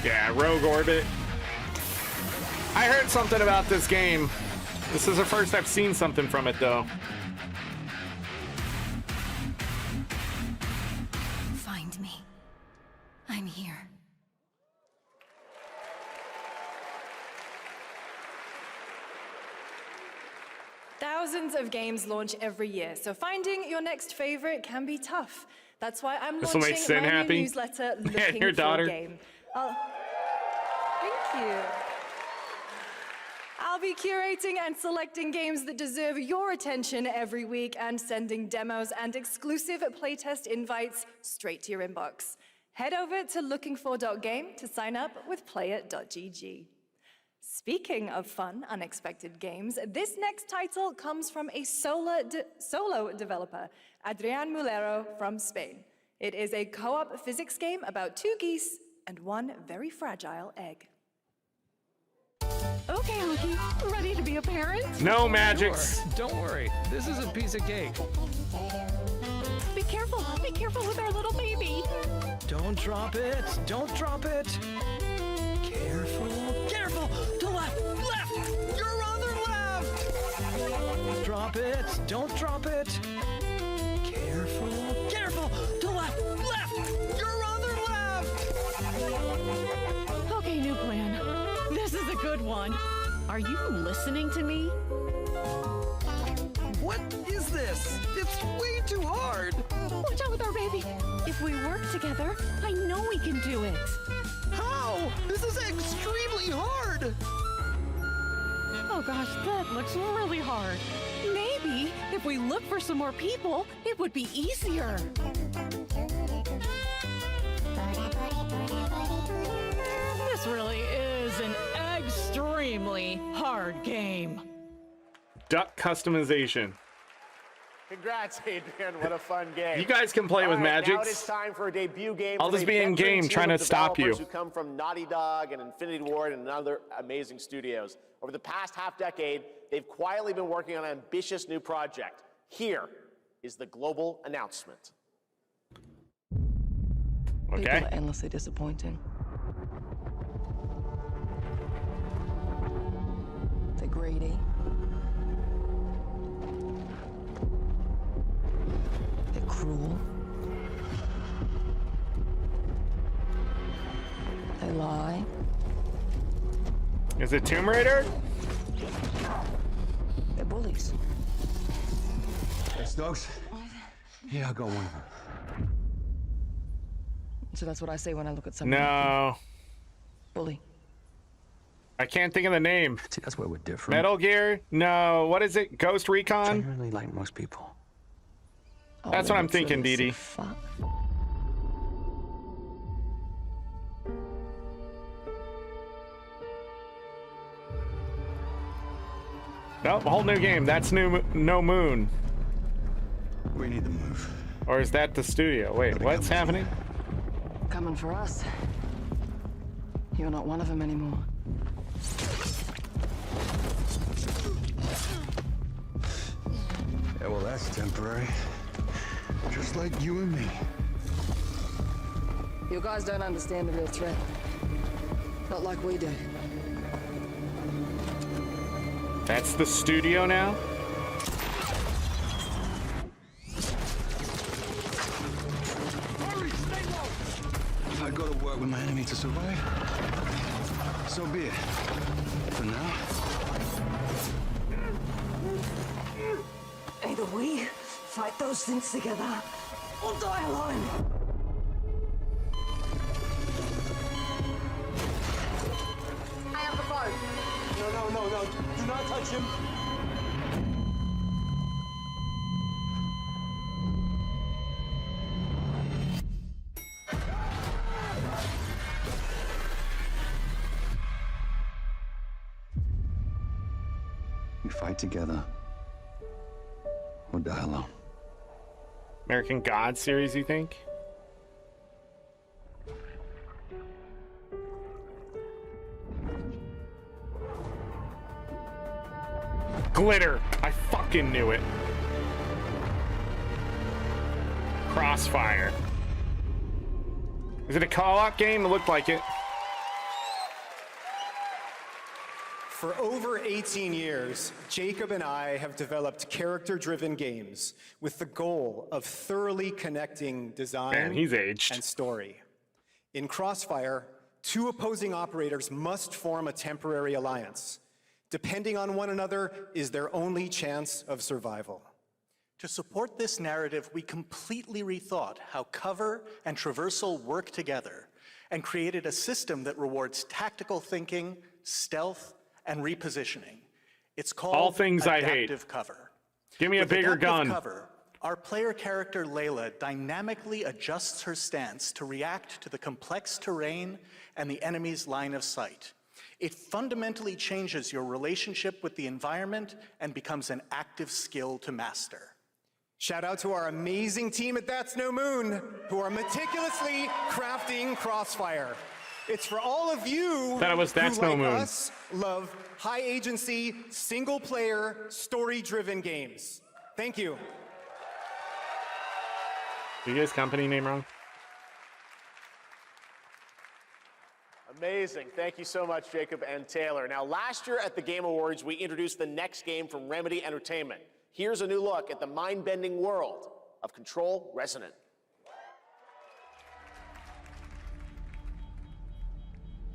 [SPEAKER 1] Yeah, Rogue Orbit. I heard something about this game. This is the first I've seen something from it, though.
[SPEAKER 7] Find me. I'm here.
[SPEAKER 10] Thousands of games launch every year, so finding your next favorite can be tough. That's why I'm
[SPEAKER 1] This will make
[SPEAKER 10] launching
[SPEAKER 1] Sin
[SPEAKER 10] my
[SPEAKER 1] happy.
[SPEAKER 10] new newsletter,
[SPEAKER 1] Yeah,
[SPEAKER 10] Looking
[SPEAKER 1] your
[SPEAKER 10] for
[SPEAKER 1] daughter.
[SPEAKER 10] a Game. Thank you. I'll be curating and selecting games that deserve your attention every week and sending demos and exclusive playtest invites straight to your inbox. Head over to lookingfor.game to sign up with player.gg. Speaking of fun, unexpected games, this next title comes from a solo developer, Adrián Mulero from Spain. It is a co-op physics game about two geese and one very fragile egg.
[SPEAKER 22] Okay, Honky, ready to be a parent?
[SPEAKER 1] No magics.
[SPEAKER 23] Sure. Don't worry, this is a piece of cake.
[SPEAKER 22] Be careful with our little baby.
[SPEAKER 23] Don't drop it, don't drop it. Careful, to left, your other left. Drop it, don't drop it. Careful, to left, your other left.
[SPEAKER 22] Okay, new plan. This is a good one. Are you listening to me?
[SPEAKER 23] What is this? It's way too hard.
[SPEAKER 22] Watch out with our baby. If we work together, I know we can do it.
[SPEAKER 23] How? This is extremely hard.
[SPEAKER 22] Oh gosh, that looks really hard. Maybe if we look for some more people, it would be easier. This really is an extremely hard game.
[SPEAKER 1] Duck customization.
[SPEAKER 4] Congrats, Adrian. What a fun game.
[SPEAKER 1] You guys can play with
[SPEAKER 4] All right, now
[SPEAKER 1] magics.
[SPEAKER 4] it is time for a debut game.
[SPEAKER 1] I'll
[SPEAKER 4] from
[SPEAKER 1] just
[SPEAKER 4] a
[SPEAKER 1] be in
[SPEAKER 4] veteran
[SPEAKER 1] game
[SPEAKER 4] team
[SPEAKER 1] trying
[SPEAKER 4] of
[SPEAKER 1] to stop you.
[SPEAKER 4] developers who come from Naughty Dog and Infinity Ward and other amazing studios. Over the past half-decade, they've quietly been working on an ambitious new project. Here is the global announcement.
[SPEAKER 1] Okay.
[SPEAKER 24] People are endlessly disappointing. They're greedy. They're cruel. They lie.
[SPEAKER 1] Is it Tomb Raider?
[SPEAKER 24] They're bullies.
[SPEAKER 25] Hey, Stokes. Yeah, I got one of them.
[SPEAKER 24] So that's what I say when I look at someone.
[SPEAKER 1] No.
[SPEAKER 24] Bully.
[SPEAKER 1] I can't think of the name.
[SPEAKER 25] See, that's where we're different.
[SPEAKER 1] Metal Gear? No. What is it? Ghost Recon?
[SPEAKER 25] Generally like most people.
[SPEAKER 1] That's what I'm thinking, Dee Dee. Oh, a whole new game. That's No Moon.
[SPEAKER 25] We need to move.
[SPEAKER 1] Or is that the studio? Wait, what's happening?
[SPEAKER 24] Coming for us. You're not one of them anymore.
[SPEAKER 25] Yeah, well, that's temporary. Just like you and me.
[SPEAKER 24] You guys don't understand the real threat. Not like we do.
[SPEAKER 1] That's the studio now?
[SPEAKER 25] If I go to work with my enemy to survive, so be it. For now.
[SPEAKER 24] Either we fight those things together, or die alone.
[SPEAKER 3] I have the phone. No. Do not touch him.
[SPEAKER 25] We fight together, or die alone.
[SPEAKER 1] American God series, you think? Glitter! I fucking knew it. Crossfire. Is it a co-op game? It looked like it.
[SPEAKER 16] For over 18 years, Jacob and I have developed character-driven games with the goal of thoroughly connecting design
[SPEAKER 1] Man, he's aged.
[SPEAKER 16] and story. In Crossfire, two opposing operators must form a temporary alliance. Depending on one another is their only chance of survival.
[SPEAKER 2] To support this narrative, we completely rethought how cover and traversal work together and created a system that rewards tactical thinking, stealth, and repositioning. It's called
[SPEAKER 1] All things I hate.
[SPEAKER 2] adaptive cover.
[SPEAKER 1] Give me a
[SPEAKER 2] With
[SPEAKER 1] bigger
[SPEAKER 2] adaptive
[SPEAKER 1] gun.
[SPEAKER 2] Cover, our player character Layla dynamically adjusts her stance to react to the complex terrain and the enemy's line of sight. It fundamentally changes your relationship with the environment and becomes an active skill to master.
[SPEAKER 16] Shout out to our amazing team at That's No Moon, who are meticulously crafting Crossfire. It's for all of you
[SPEAKER 1] Thought it was That's
[SPEAKER 16] who,
[SPEAKER 1] No
[SPEAKER 16] like
[SPEAKER 1] Moon.
[SPEAKER 16] us, love high-agency, single-player, story-driven games. Thank you.
[SPEAKER 1] Did you guys company name wrong?
[SPEAKER 4] Amazing. Thank you so much, Jacob and Taylor. Now, last year at the Game Awards, we introduced the next game from Remedy Entertainment. Here's a new look at the mind-bending world of Control Resonant.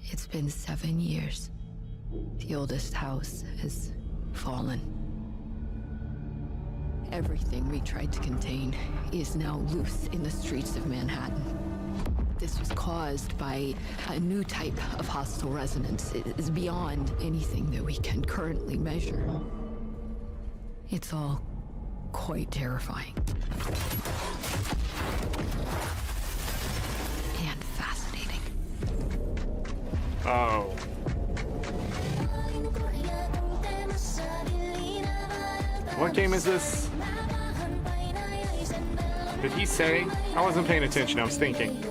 [SPEAKER 8] It's been 7 years. The oldest house has fallen. Everything we tried to contain is now loose in the streets of Manhattan. This was caused by a new type of hostile resonance. It is beyond anything that we can currently measure. It's all quite terrifying. And fascinating.
[SPEAKER 1] Oh. What game is this? Did he say? I wasn't paying attention, I was thinking.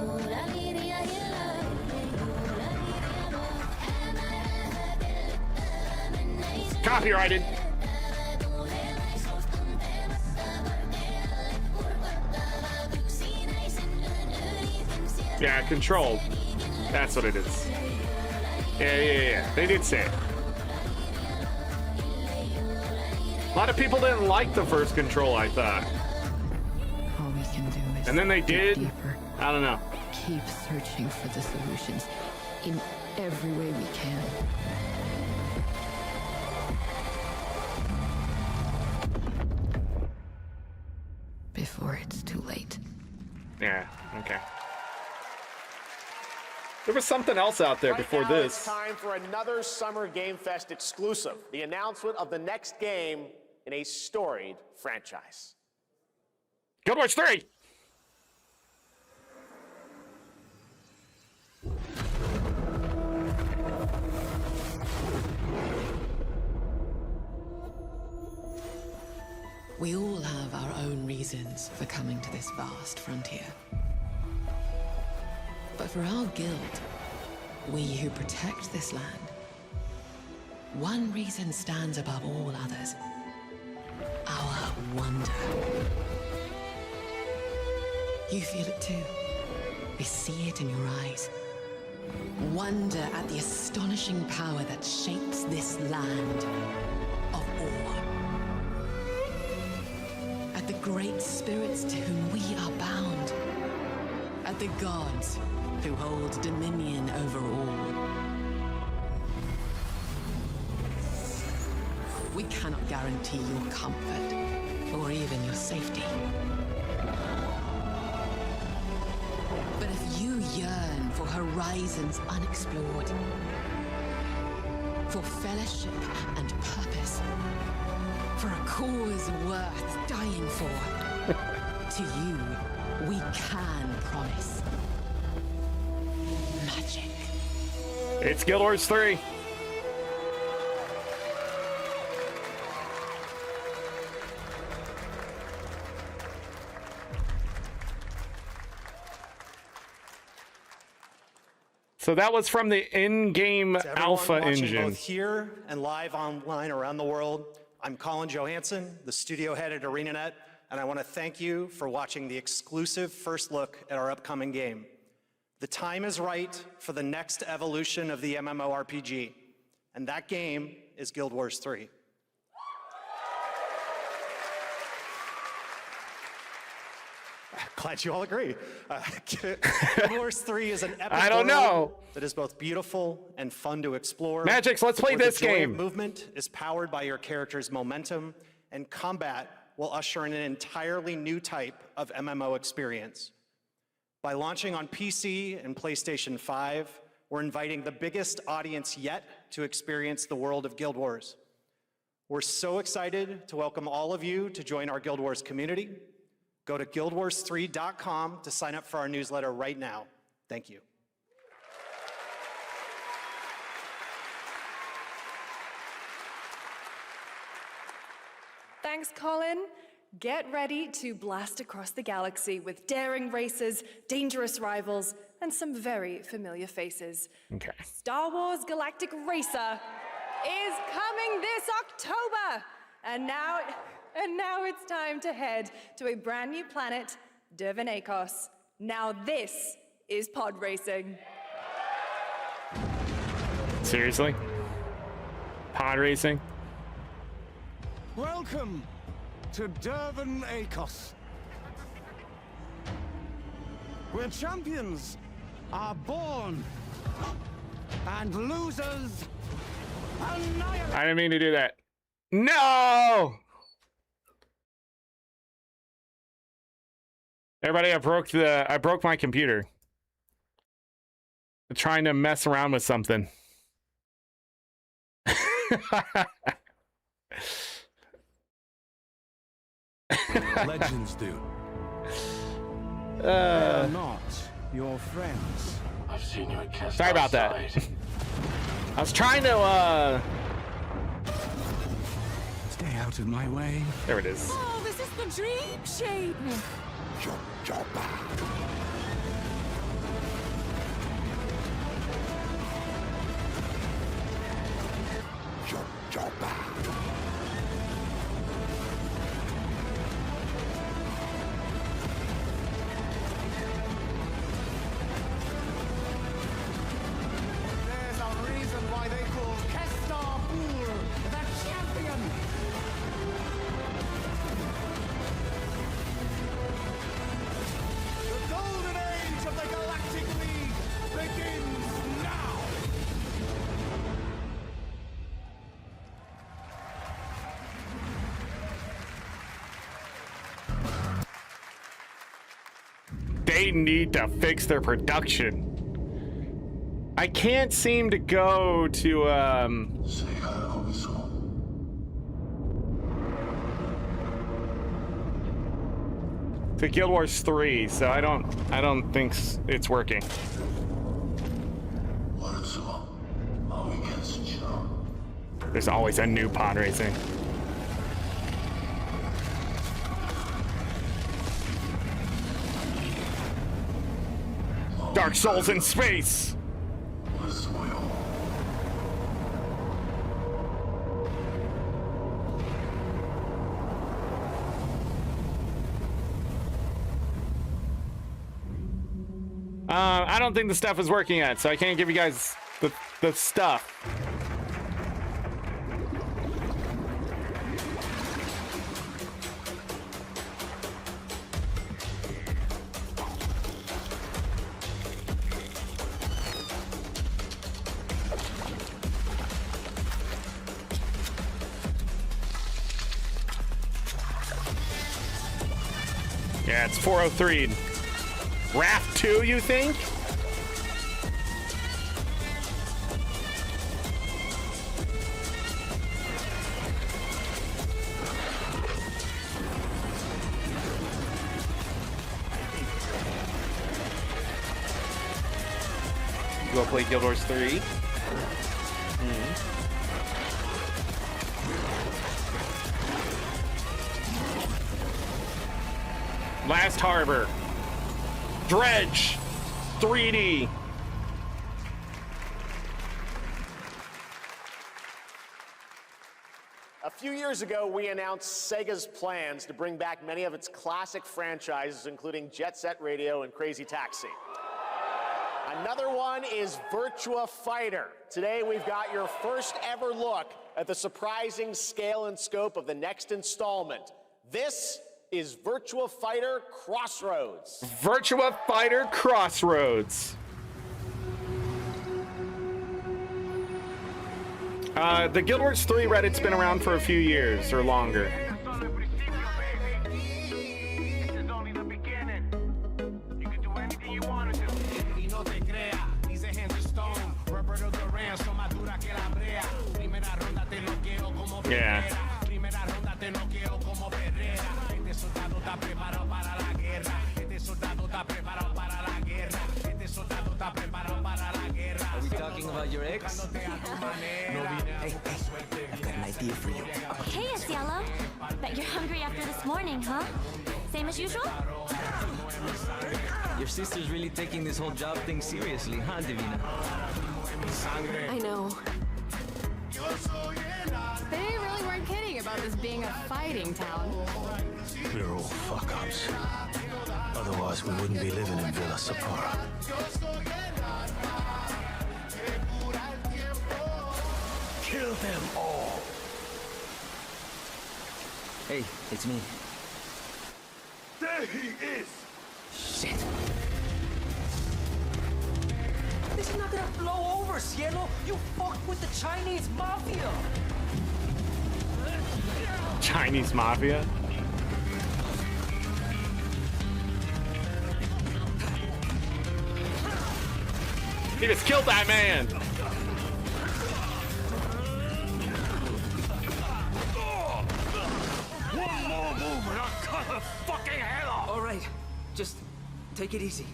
[SPEAKER 1] Copyrighted. Yeah, controlled. That's what it is. Yeah. They did say it. A lot of people didn't like the first Control, I thought.
[SPEAKER 8] All we can do is
[SPEAKER 1] And then they
[SPEAKER 8] dig
[SPEAKER 1] did.
[SPEAKER 8] deeper.
[SPEAKER 1] I don't know.
[SPEAKER 8] Keep searching for the solutions in every way we can. Before it's too late.
[SPEAKER 1] Yeah, okay. There was something else out there before
[SPEAKER 4] now,
[SPEAKER 1] this.
[SPEAKER 4] It's time for another Summer Game Fest exclusive, the announcement of the next game in a storied franchise.
[SPEAKER 1] Guild Wars 3!
[SPEAKER 8] We all have our own reasons for coming to this vast frontier. But for our guild, we who protect this land, one reason stands above all others. Our wonder. You feel it too. I see it in your eyes. Wonder at the astonishing power that shapes this land of awe. At the great spirits to whom we are bound. At the gods who hold dominion over all. We cannot guarantee your comfort, or even your safety. But if you yearn for horizons unexplored, for fellowship and purpose, for a cause worth dying for, to you, we can promise magic.
[SPEAKER 1] It's Guild Wars 3. So that was from the in-game alpha engine.
[SPEAKER 5] Both here and live online around the world, I'm Colin Johansson, the studio head at ArenaNet, and I want to thank you for watching the exclusive first look at our upcoming game. The time is right for the next evolution of the MMORPG, and that game is Guild Wars 3. Glad you all agree. Guild Wars 3 is an epic world that is both beautiful and fun to explore.
[SPEAKER 1] Magix, let's play this game.
[SPEAKER 5] The movement is powered by your character's momentum, and combat will usher in an entirely new type of MMO experience. By launching on PC and PlayStation 5, we're inviting the biggest audience yet to experience the world of Guild Wars. We're so excited to welcome all of you to join our Guild Wars community. Go to guildwars3.com to sign up for our newsletter right now. Thank you.
[SPEAKER 10] Thanks, Colin. Get ready to blast across the galaxy with daring races, dangerous rivals, and some very familiar faces.
[SPEAKER 1] Okay.
[SPEAKER 10] Star Wars Galactic Racer is coming this October. And now it's time to head to a brand new planet, Dervanakos. Now this is pod racing.
[SPEAKER 1] Seriously? Pod racing?
[SPEAKER 3] Welcome to Dervanakos, where champions are born and losers annihilated.
[SPEAKER 1] I didn't mean to do that. No! Everybody, I broke my computer. I'm trying to mess around with something.
[SPEAKER 3] Legends do. They are not your friends.
[SPEAKER 21] I've seen you at Cast.
[SPEAKER 1] Sorry about that. I was trying to,
[SPEAKER 3] Stay out of my way.
[SPEAKER 1] There it is.
[SPEAKER 22] Oh, this is the dream shape.
[SPEAKER 3] There's a reason why they call Kestar Bur the champion. The golden age of the Galactic League begins now.
[SPEAKER 1] They need to fix their production. I can't seem to go to Guild Wars 3, so I don't think it's working. There's always a new pod racing. Dark Souls in space. I don't think the stuff is working yet, so I can't give you guys the stuff. Yeah, it's 403. Raft 2, you think?
[SPEAKER 9] You wanna play Guild Wars 3?
[SPEAKER 1] Last Harbor. Dredge. 3D.
[SPEAKER 4] A few years ago, we announced Sega's plans to bring back many of its classic franchises, including Jet Set Radio and Crazy Taxi. Another one is Virtua Fighter. Today, we've got your first ever look at the surprising scale and scope of the next installment. This is Virtua Fighter Crossroads.
[SPEAKER 1] Virtua Fighter Crossroads. The Guild Wars 3 Reddit's been around for a few years or longer. Yeah.
[SPEAKER 12] Are we talking about your ex?
[SPEAKER 13] Hey, I've got an idea for you.
[SPEAKER 14] Hey, it's Yellow. Bet you're hungry after this morning, huh? Same as usual?
[SPEAKER 12] Your sister's really taking this whole job thing seriously, huh, Divina?
[SPEAKER 8] I know. They really weren't kidding about this being a fighting town.
[SPEAKER 21] We're all fuck-ups. Otherwise, we wouldn't be living in Villa Sapara. Kill them all.
[SPEAKER 12] Hey, it's me.
[SPEAKER 21] There he is!
[SPEAKER 12] Shit.
[SPEAKER 15] This is not gonna blow over, Cielo. You fucked with the Chinese mafia.
[SPEAKER 1] Chinese mafia? He just killed that man!
[SPEAKER 15] One more move and I'll cut her fucking head off.
[SPEAKER 12] All right, just take it easy.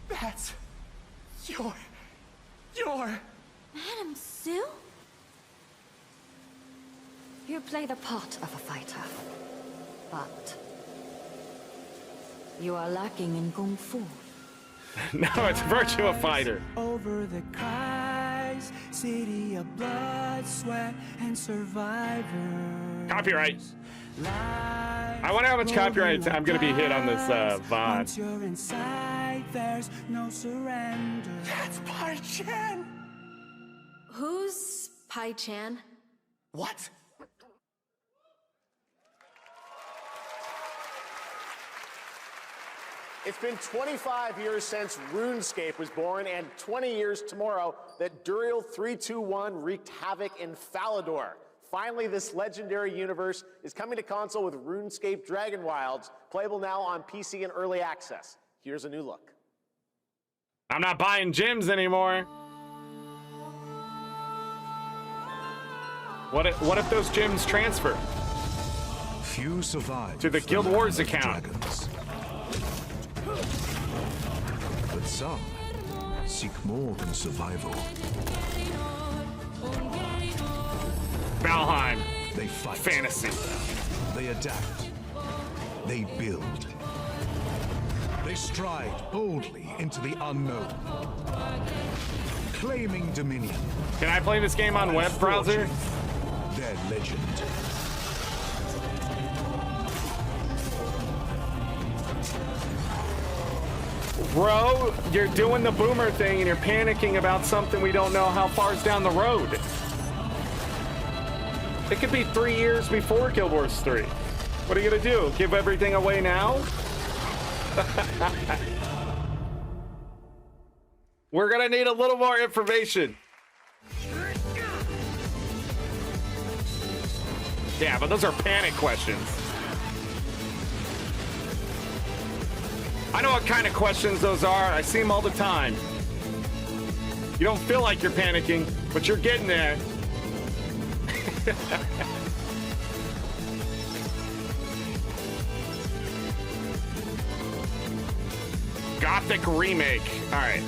[SPEAKER 15] That's your...
[SPEAKER 14] Madam Sue? You play the part of a fighter, but you are lacking in kung fu.
[SPEAKER 1] No, it's Virtua Fighter.
[SPEAKER 15] Over the cries, city of blood, sweat, and survivors.
[SPEAKER 1] Copyright. I wonder how much copyright I'm going to be hit on this VOD.
[SPEAKER 15] Once you're inside, there's no surrender. That's Pai Chan.
[SPEAKER 8] Who's Pai Chan?
[SPEAKER 15] What?
[SPEAKER 4] It's been 25 years since RuneScape was born, and 20 years tomorrow that Duriel 321 wreaked havoc in Falador. Finally, this legendary universe is coming to console with RuneScape Dragon Wilds, playable now on PC in early access. Here's a new look.
[SPEAKER 1] I'm not buying gyms anymore. What if those gyms transfer?
[SPEAKER 21] Few survive
[SPEAKER 1] to the Guild Wars account.
[SPEAKER 21] Dragons. But some seek more than survival.
[SPEAKER 1] Valheim.
[SPEAKER 21] They fight.
[SPEAKER 1] Fantasy.
[SPEAKER 21] They adapt. They build. They stride boldly into the unknown, claiming dominion.
[SPEAKER 1] Can I play this game on web browser?
[SPEAKER 21] Their legend.
[SPEAKER 1] Bro, you're doing the boomer thing and you're panicking about something we don't know how far's down the road. It could be 3 years before Guild Wars 3. What are you gonna do? Give everything away now? We're gonna need a little more information. Yeah, but those are panic questions. I know what kind of questions those are. I see them all the time. You don't feel like you're panicking, but you're getting there. Gothic remake. All right.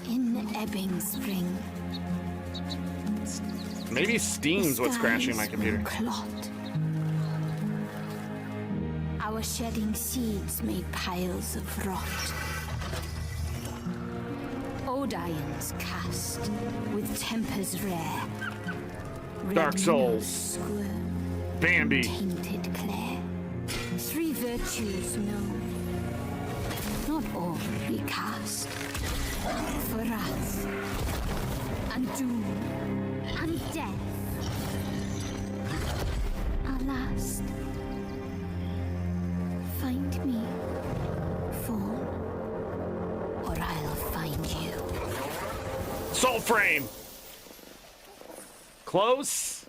[SPEAKER 7] In ebbing spring.
[SPEAKER 1] Maybe Steam's what's crashing my computer.
[SPEAKER 7] Our shedding seeds made piles of rot. Odion's cast with tempers rare.
[SPEAKER 1] Dark Souls. Bambi.
[SPEAKER 7] Tainted clay. 3 virtues known. Not all recast. For wrath. And doom. And death. Alas. Find me, Fawn, or I'll find you.
[SPEAKER 1] Soul Frame. Close.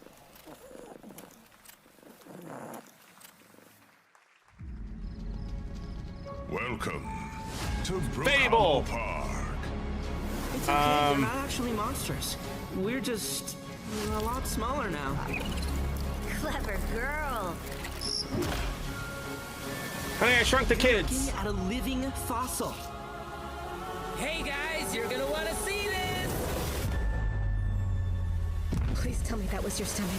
[SPEAKER 21] Welcome to
[SPEAKER 1] Fable
[SPEAKER 21] Park.
[SPEAKER 6] It's okay, they're not actually monsters. We're just a lot smaller now.
[SPEAKER 14] Clever girl.
[SPEAKER 1] Honey, I Shrunk the Kids.
[SPEAKER 6] Looking at a living fossil.
[SPEAKER 11] Hey guys, you're gonna want to see this.
[SPEAKER 17] Please tell me that was your stomach.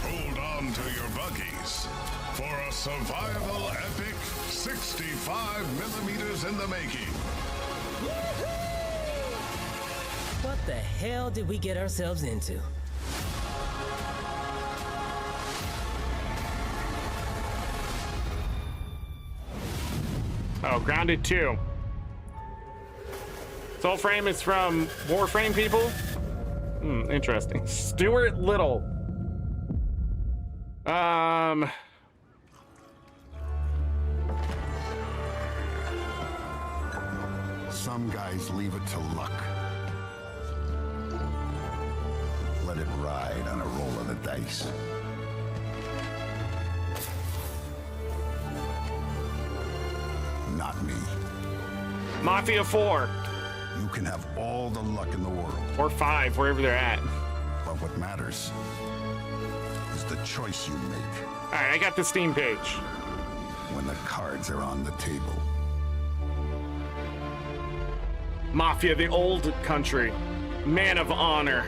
[SPEAKER 21] Hold on to your buggies for a survival epic 65 millimeters in the making.
[SPEAKER 11] What the hell did we get ourselves into?
[SPEAKER 1] Oh, Grounded 2. Soul Frame is from Warframe people? Interesting. Stuart Little.
[SPEAKER 21] Some guys leave it to luck. Let it ride on a roll of the dice. Not me.
[SPEAKER 1] Mafia 4.
[SPEAKER 21] You can have all the luck in the world.
[SPEAKER 1] Or 5, wherever they're at.
[SPEAKER 21] But what matters is the choice you make.
[SPEAKER 1] Alright, I got the Steam page.
[SPEAKER 21] When the cards are on the table.
[SPEAKER 1] Mafia, the Old Country. Man of Honor.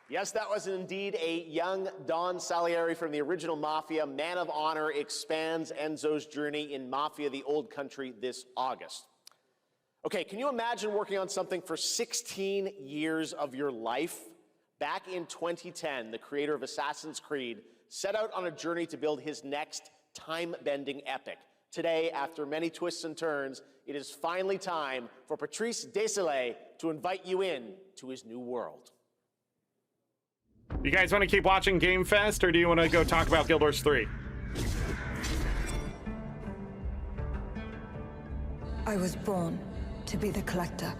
[SPEAKER 4] Yes, that was indeed a young Don Salieri from the original Mafia. Man of Honor expands Enzo's journey in Mafia, the Old Country this August. Okay, can you imagine working on something for 16 years of your life? Back in 2010, the creator of Assassin's Creed set out on a journey to build his next time-bending epic. Today, after many twists and turns, it is finally time for Patrice Désilets to invite you in to his new world.
[SPEAKER 1] You guys want to keep watching Game Fest, or do you want to go talk about Guild Wars 3?
[SPEAKER 18] I was born to be the collector.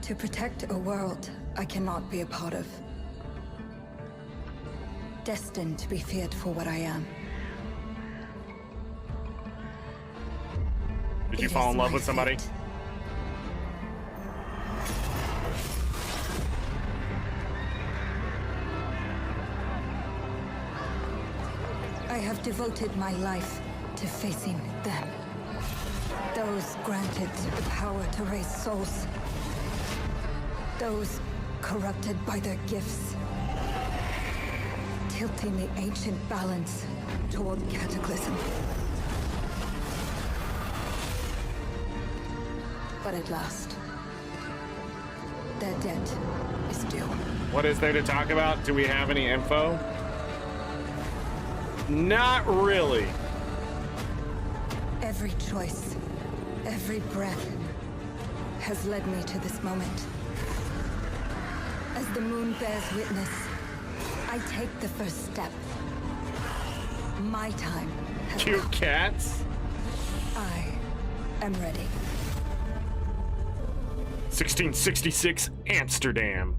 [SPEAKER 18] To protect a world I cannot be a part of. Destined to be feared for what I am.
[SPEAKER 1] Did you fall in love with somebody?
[SPEAKER 18] have devoted my life to facing them. Those granted the power to raise souls. Those corrupted by their gifts. Tilting the ancient balance toward cataclysm. But at last, their debt is due.
[SPEAKER 1] What is there to talk about? Do we have any info? Not really.
[SPEAKER 18] Every choice, every breath has led me to this moment. As the moon bears witness, I take the first step. My time has
[SPEAKER 1] Cute
[SPEAKER 18] come.
[SPEAKER 1] cats.
[SPEAKER 18] I am ready.
[SPEAKER 1] 1666 Amsterdam.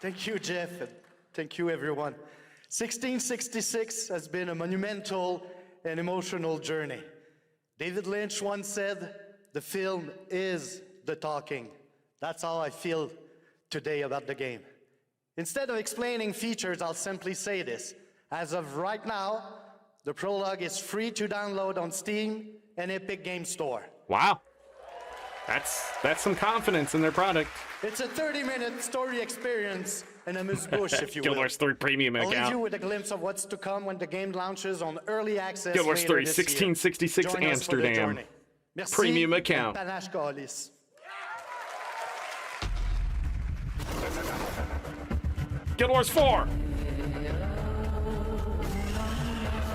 [SPEAKER 19] Thank you, Jeff, and thank you, everyone. 1666 has been a monumental and emotional journey. David Lynch once said, "The film is the talking." That's how I feel today about the game. Instead of explaining features, I'll simply say this. As of right now, the prologue is free to download on Steam and Epic Game Store.
[SPEAKER 1] Wow. That's some confidence in their product.
[SPEAKER 19] It's a 30-minute story experience and a amuse-bouche, if you will.
[SPEAKER 1] Guild Wars 3 premium
[SPEAKER 19] I'll leave
[SPEAKER 1] account.
[SPEAKER 19] you with a glimpse of what's to come when the game launches on early access
[SPEAKER 1] Guild Wars
[SPEAKER 19] later
[SPEAKER 1] 3
[SPEAKER 19] this
[SPEAKER 1] 1666
[SPEAKER 19] year. Join us for the
[SPEAKER 1] Amsterdam.
[SPEAKER 19] journey. Merci,
[SPEAKER 1] Premium account.
[SPEAKER 19] and panache Calis.
[SPEAKER 1] Guild Wars 4.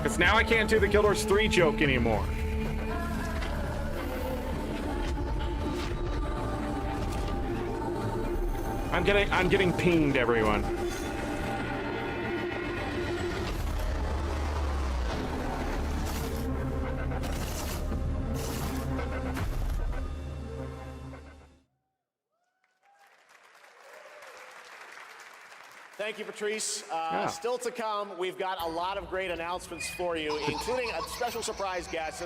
[SPEAKER 1] Because now I can't do the Guild Wars 3 joke anymore. I'm getting pinged, everyone.
[SPEAKER 4] Thank you, Patrice.
[SPEAKER 1] Yeah.
[SPEAKER 4] Still to come, we've got a lot of great announcements for you, including a special surprise guest.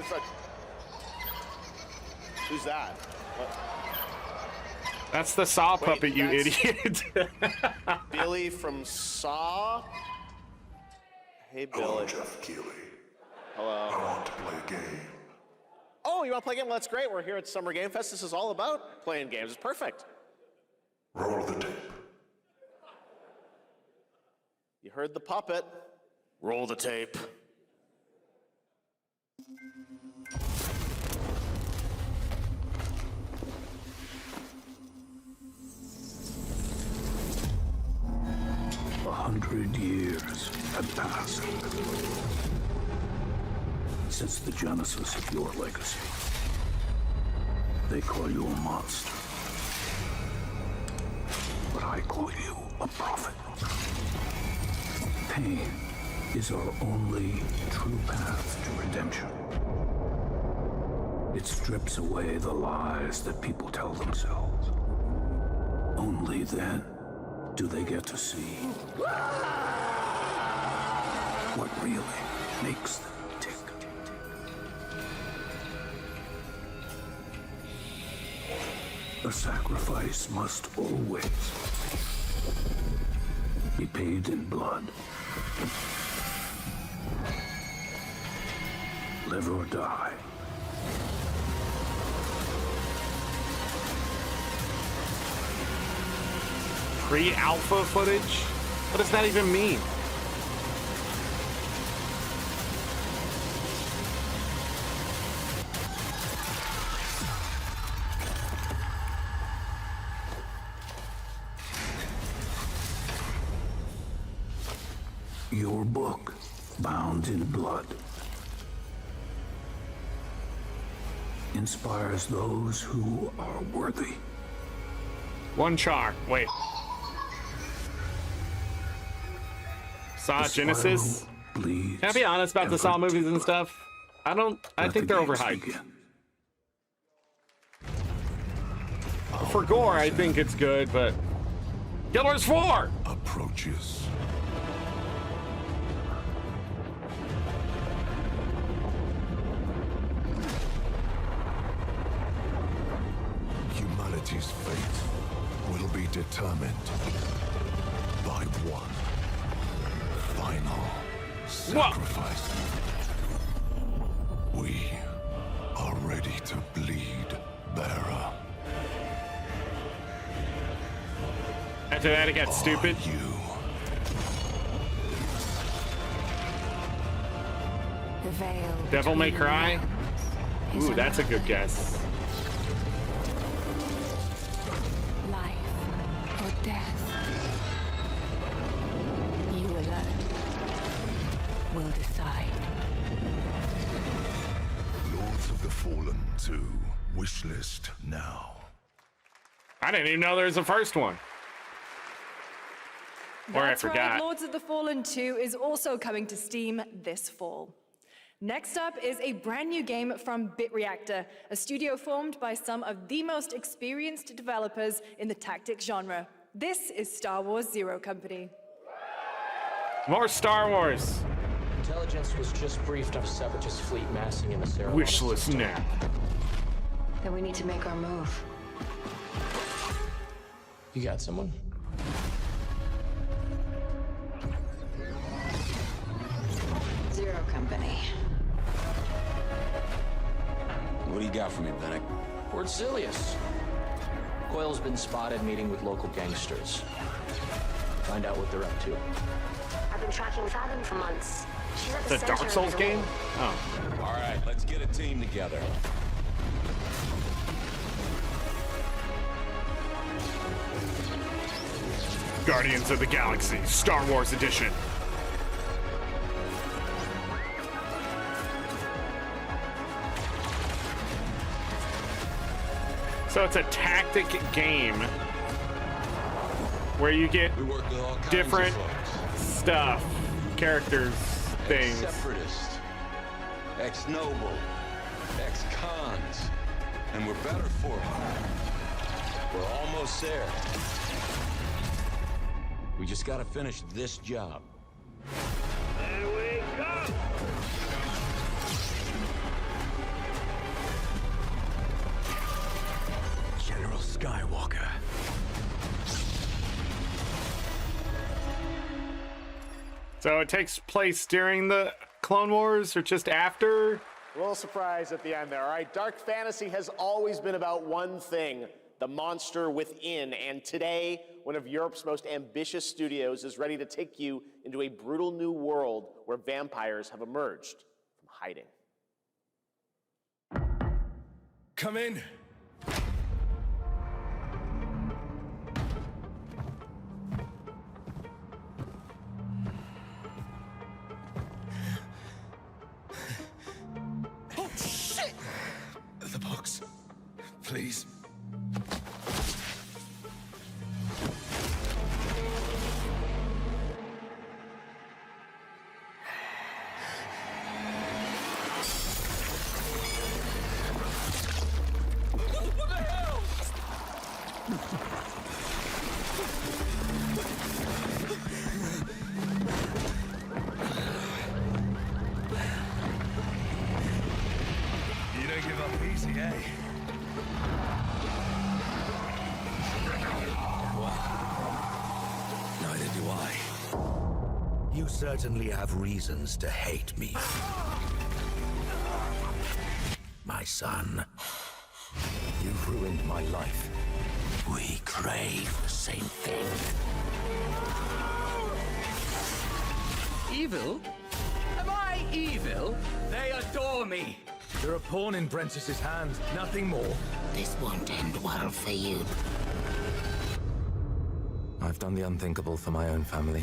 [SPEAKER 4] Who's that? What?
[SPEAKER 1] That's the Saw
[SPEAKER 4] Wait,
[SPEAKER 1] puppet, you
[SPEAKER 4] that's-
[SPEAKER 1] idiot.
[SPEAKER 4] Billy from Saw. Hey, Billy.
[SPEAKER 21] Hello, Jeff Keighley.
[SPEAKER 4] Hello.
[SPEAKER 21] I want to play a game.
[SPEAKER 4] Oh, you want to play a game? Well, that's great. We're here at Summer Game Fest. This is all about playing games. It's perfect.
[SPEAKER 21] Roll the tape.
[SPEAKER 4] You heard the puppet. Roll the tape.
[SPEAKER 21] A 100 years have passed since the genesis of your legacy. They call you a monster, but I call you a prophet. Pain is our only true path to redemption. It strips away the lies that people tell themselves. Only then do they get to see what really makes them tick. A sacrifice must always be paid in blood. Live or die.
[SPEAKER 1] Pre-alpha footage? What does that even mean?
[SPEAKER 21] Your book, bound in blood, inspires those who are worthy.
[SPEAKER 1] One char. Wait. Saw Genesis. Can I be honest about the Saw movies and stuff? I think they're overhyped. For gore, I think it's good, but Guild Wars 4
[SPEAKER 21] approaches. Humanity's fate will be determined by one final sacrifice. We are ready to bleed, bearer.
[SPEAKER 1] After that, it got stupid.
[SPEAKER 7] The veil.
[SPEAKER 1] Devil May
[SPEAKER 7] between
[SPEAKER 1] Cry?
[SPEAKER 7] realms is
[SPEAKER 1] Ooh, that's a good guess.
[SPEAKER 7] life or death. You alone will decide.
[SPEAKER 21] Lords of the Fallen 2, wishlist now.
[SPEAKER 1] I didn't even know there was a first one. Or I
[SPEAKER 10] That's right,
[SPEAKER 1] forgot.
[SPEAKER 10] Lords of the Fallen 2 is also coming to Steam this fall. Next up is a brand new game from BitReactor, a studio formed by some of the most experienced developers in the tactics genre. This is Star Wars Zero Company.
[SPEAKER 1] More Star Wars.
[SPEAKER 2] Intelligence was just briefed of a separatist fleet massing in the Sarah.
[SPEAKER 1] Wishlist now.
[SPEAKER 17] Then we need to make our move.
[SPEAKER 2] You got someone?
[SPEAKER 17] Zero Company.
[SPEAKER 2] What do you got for me, Bennett? Word Silius. Coyle's been spotted meeting with local gangsters. Find out what they're up to.
[SPEAKER 20] I've been tracking Fathom for months. She's at the
[SPEAKER 1] It's a Dark
[SPEAKER 20] center
[SPEAKER 1] Souls
[SPEAKER 20] of it all.
[SPEAKER 1] game? Oh.
[SPEAKER 23] All right, let's get a team together.
[SPEAKER 1] Guardians of the Galaxy, Star Wars Edition. So it's a tactic game where you get different stuff, characters, things.
[SPEAKER 23] Separatist, ex-noble, ex-cons, and we're better for it. We're almost there. We just gotta finish this job.
[SPEAKER 3] There we go!
[SPEAKER 13] General Skywalker.
[SPEAKER 1] So it takes place during the Clone Wars or just after?
[SPEAKER 4] A little surprise at the end there. All right, dark fantasy has always been about one thing, the monster within. And today, one of Europe's most ambitious studios is ready to take you into a brutal new world where vampires have emerged from hiding.
[SPEAKER 3] Come in.
[SPEAKER 13] Oh, shit! The box. Please.
[SPEAKER 3] What the hell?
[SPEAKER 13] You don't give up easy, eh? Neither do I. You certainly have reasons to hate me. My son, you've ruined my life. We crave the same thing.
[SPEAKER 11] Evil? Am I evil? They adore me.
[SPEAKER 13] You're a pawn in Brentiss's hand, nothing more.
[SPEAKER 11] This won't end well for you.
[SPEAKER 24] I've done the unthinkable for my own family.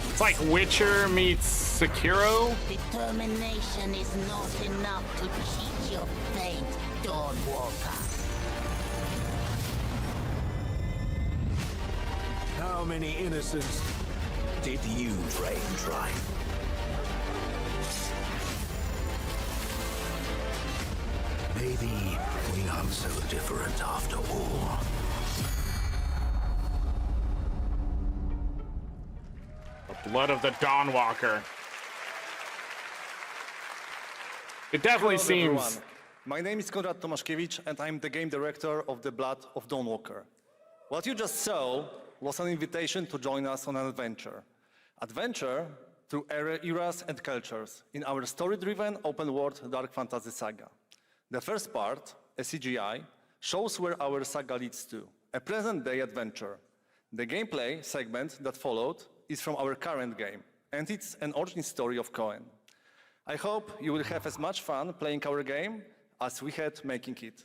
[SPEAKER 1] It's like Witcher meets Sekiro.
[SPEAKER 11] Determination is not enough to cheat your fate, Dawnwalker.
[SPEAKER 13] How many innocents did you drain dry? Maybe we aren't so different after all.
[SPEAKER 1] The blood of the Dawnwalker. It definitely
[SPEAKER 5] Hello,
[SPEAKER 1] seems.
[SPEAKER 5] everyone. My name is Konrad Tomaszkiewicz, and I'm the game director of The Blood of Dawnwalker. What you just saw was an invitation to join us on an adventure. Adventure through eras and cultures in our story-driven open-world dark fantasy saga. The first part, a CGI, shows where our saga leads to, a present-day adventure. The gameplay segment that followed is from our current game, and it's an origin story of Cohen. I hope you will have as much fun playing our game as we had making it.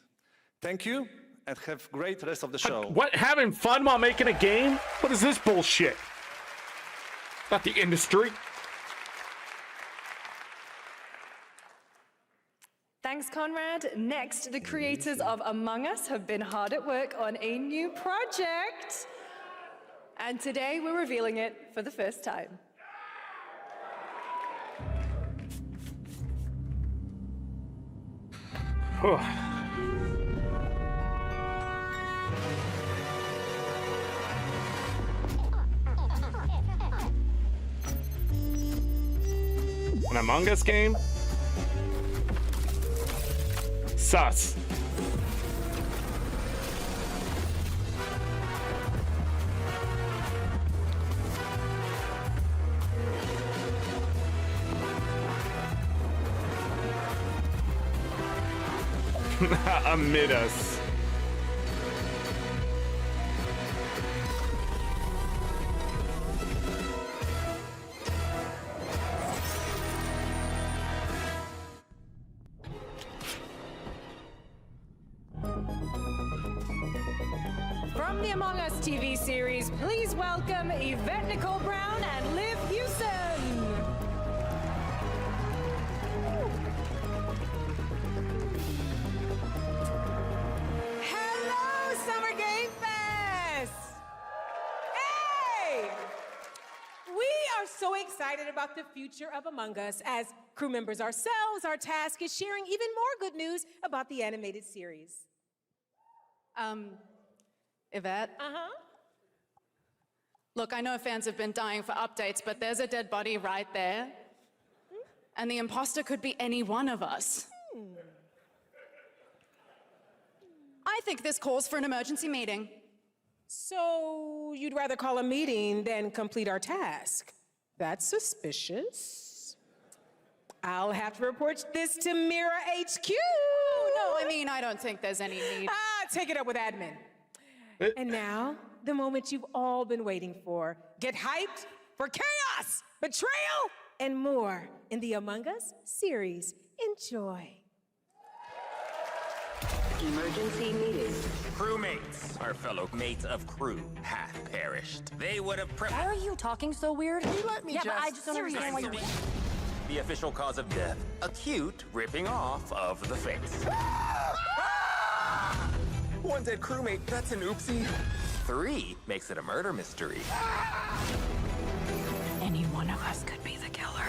[SPEAKER 5] Thank you, and have great rest of the show.
[SPEAKER 1] What, having fun while making a game? What is this bullshit? Not the industry.
[SPEAKER 10] Thanks, Conrad. Next, the creators of Among Us have been hard at work on a new project. And today we're revealing it for the first time.
[SPEAKER 1] An Among Us game? Sus. Amid us.
[SPEAKER 10] From the Among Us TV series, please welcome Yvette Nicole Brown and Liv Hewson.
[SPEAKER 9] Hello, Summer Game Fest! Hey! We are so excited about the future of Among Us. As crew members ourselves, our task is sharing even more good news about the animated series.
[SPEAKER 16] Yvette?
[SPEAKER 9] Uh-huh.
[SPEAKER 16] Look, I know fans have been dying for updates, but there's a dead body right there. And the imposter could be any one of us. I think this calls for an emergency meeting.
[SPEAKER 9] So you'd rather call a meeting than complete our task? That's suspicious. I'll have to report this to Mira HQ.
[SPEAKER 16] No, I mean, I don't think there's any need.
[SPEAKER 9] Take it up with admin. And now, the moment you've all been waiting for. Get hyped for chaos, betrayal, and more in the Among Us series. Enjoy.
[SPEAKER 22] Emergency meeting. Crewmates, our fellow mates of crew, hath perished. They would have
[SPEAKER 14] Why are you talking so weird?
[SPEAKER 22] Let me
[SPEAKER 14] yeah, but I just don't understand why you're...
[SPEAKER 22] The official cause of death, acute ripping off of the face. One dead crewmate, that's an oopsie. 3 makes it a murder mystery.
[SPEAKER 16] Any one of us could be the killer.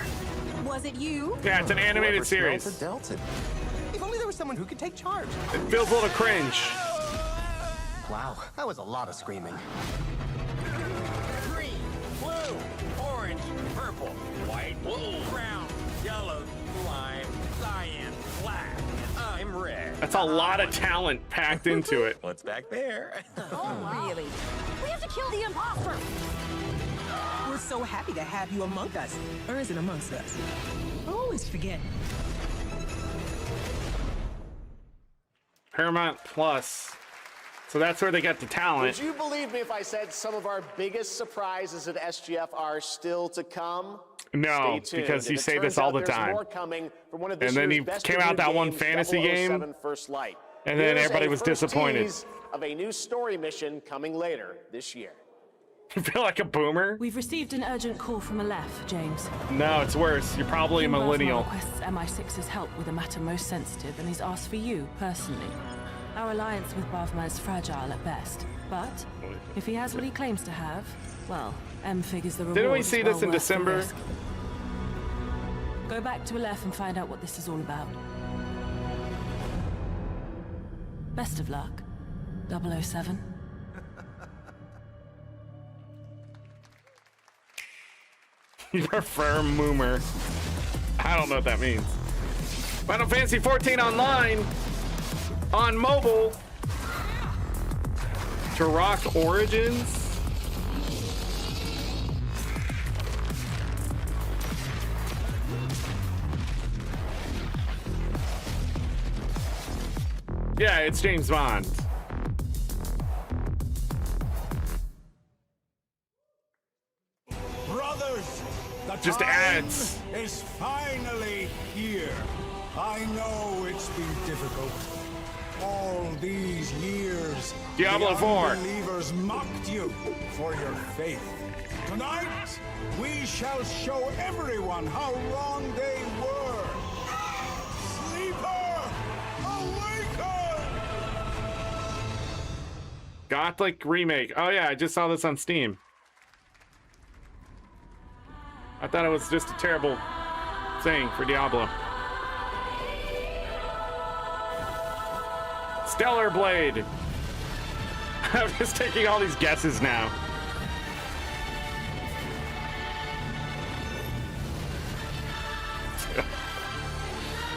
[SPEAKER 9] Was it you?
[SPEAKER 1] Yeah, it's an animated series.
[SPEAKER 25] If only there was someone who could take charge.
[SPEAKER 1] It feels a little cringe.
[SPEAKER 25] Wow, that was a lot of screaming.
[SPEAKER 22] Green, blue, orange, purple, white, brown, yellow, lime, cyan, black, and I'm red.
[SPEAKER 1] That's a lot of talent packed into it.
[SPEAKER 22] What's back there?
[SPEAKER 9] Oh, really?
[SPEAKER 14] We have to kill the imposter!
[SPEAKER 9] We're so happy to have you among us. Or is it amongst us? I always forget.
[SPEAKER 1] Paramount Plus. So that's where they got the talent.
[SPEAKER 4] Would you believe me if I said some of our biggest surprises at SGF are still to come?
[SPEAKER 1] No,
[SPEAKER 4] Stay tuned.
[SPEAKER 1] because you
[SPEAKER 4] And it
[SPEAKER 1] say
[SPEAKER 4] turns
[SPEAKER 1] this all
[SPEAKER 4] out
[SPEAKER 1] the
[SPEAKER 4] there's
[SPEAKER 1] time.
[SPEAKER 4] more coming from one of this
[SPEAKER 1] And then
[SPEAKER 4] year's
[SPEAKER 1] he
[SPEAKER 4] best
[SPEAKER 1] came out that one
[SPEAKER 4] games,
[SPEAKER 1] fantasy game,
[SPEAKER 4] 007 First Light.
[SPEAKER 1] and then
[SPEAKER 4] Here's
[SPEAKER 1] everybody
[SPEAKER 4] a
[SPEAKER 1] was
[SPEAKER 4] first
[SPEAKER 1] disappointed.
[SPEAKER 4] tease of a new story mission coming later this year.
[SPEAKER 1] You feel like a boomer?
[SPEAKER 26] We've received an urgent call from Aleph, James.
[SPEAKER 1] No, it's worse. You're probably a millennial.
[SPEAKER 26] requests MI6's help with a matter most sensitive and he's asked for you, personally. Our alliance with Bavma is fragile at best, but if he has what he claims to have, well, M figures the reward.
[SPEAKER 1] Didn't we
[SPEAKER 26] is
[SPEAKER 1] see
[SPEAKER 26] well
[SPEAKER 1] this in
[SPEAKER 26] worth the
[SPEAKER 1] December?
[SPEAKER 26] risk. Go back to Aleph and find out what this is all about. Best of luck, 007.
[SPEAKER 1] You prefer Moomer. I don't know what that means. Final Fantasy 14 Online on mobile. Turok Origins. Yeah, it's James Bond.
[SPEAKER 3] Brothers, the
[SPEAKER 1] Just
[SPEAKER 3] time
[SPEAKER 1] ads.
[SPEAKER 3] is finally here. I know it's been difficult. All these years,
[SPEAKER 1] Diablo
[SPEAKER 3] the
[SPEAKER 1] 4.
[SPEAKER 3] unbelievers mocked you for your faith. Tonight, we shall show everyone how wrong they were. Sleeper, awaken!
[SPEAKER 1] Gothic remake. Oh yeah, I just saw this on Steam. I thought it was just a terrible thing for Diablo. Stellar Blade. I'm just taking all these guesses now.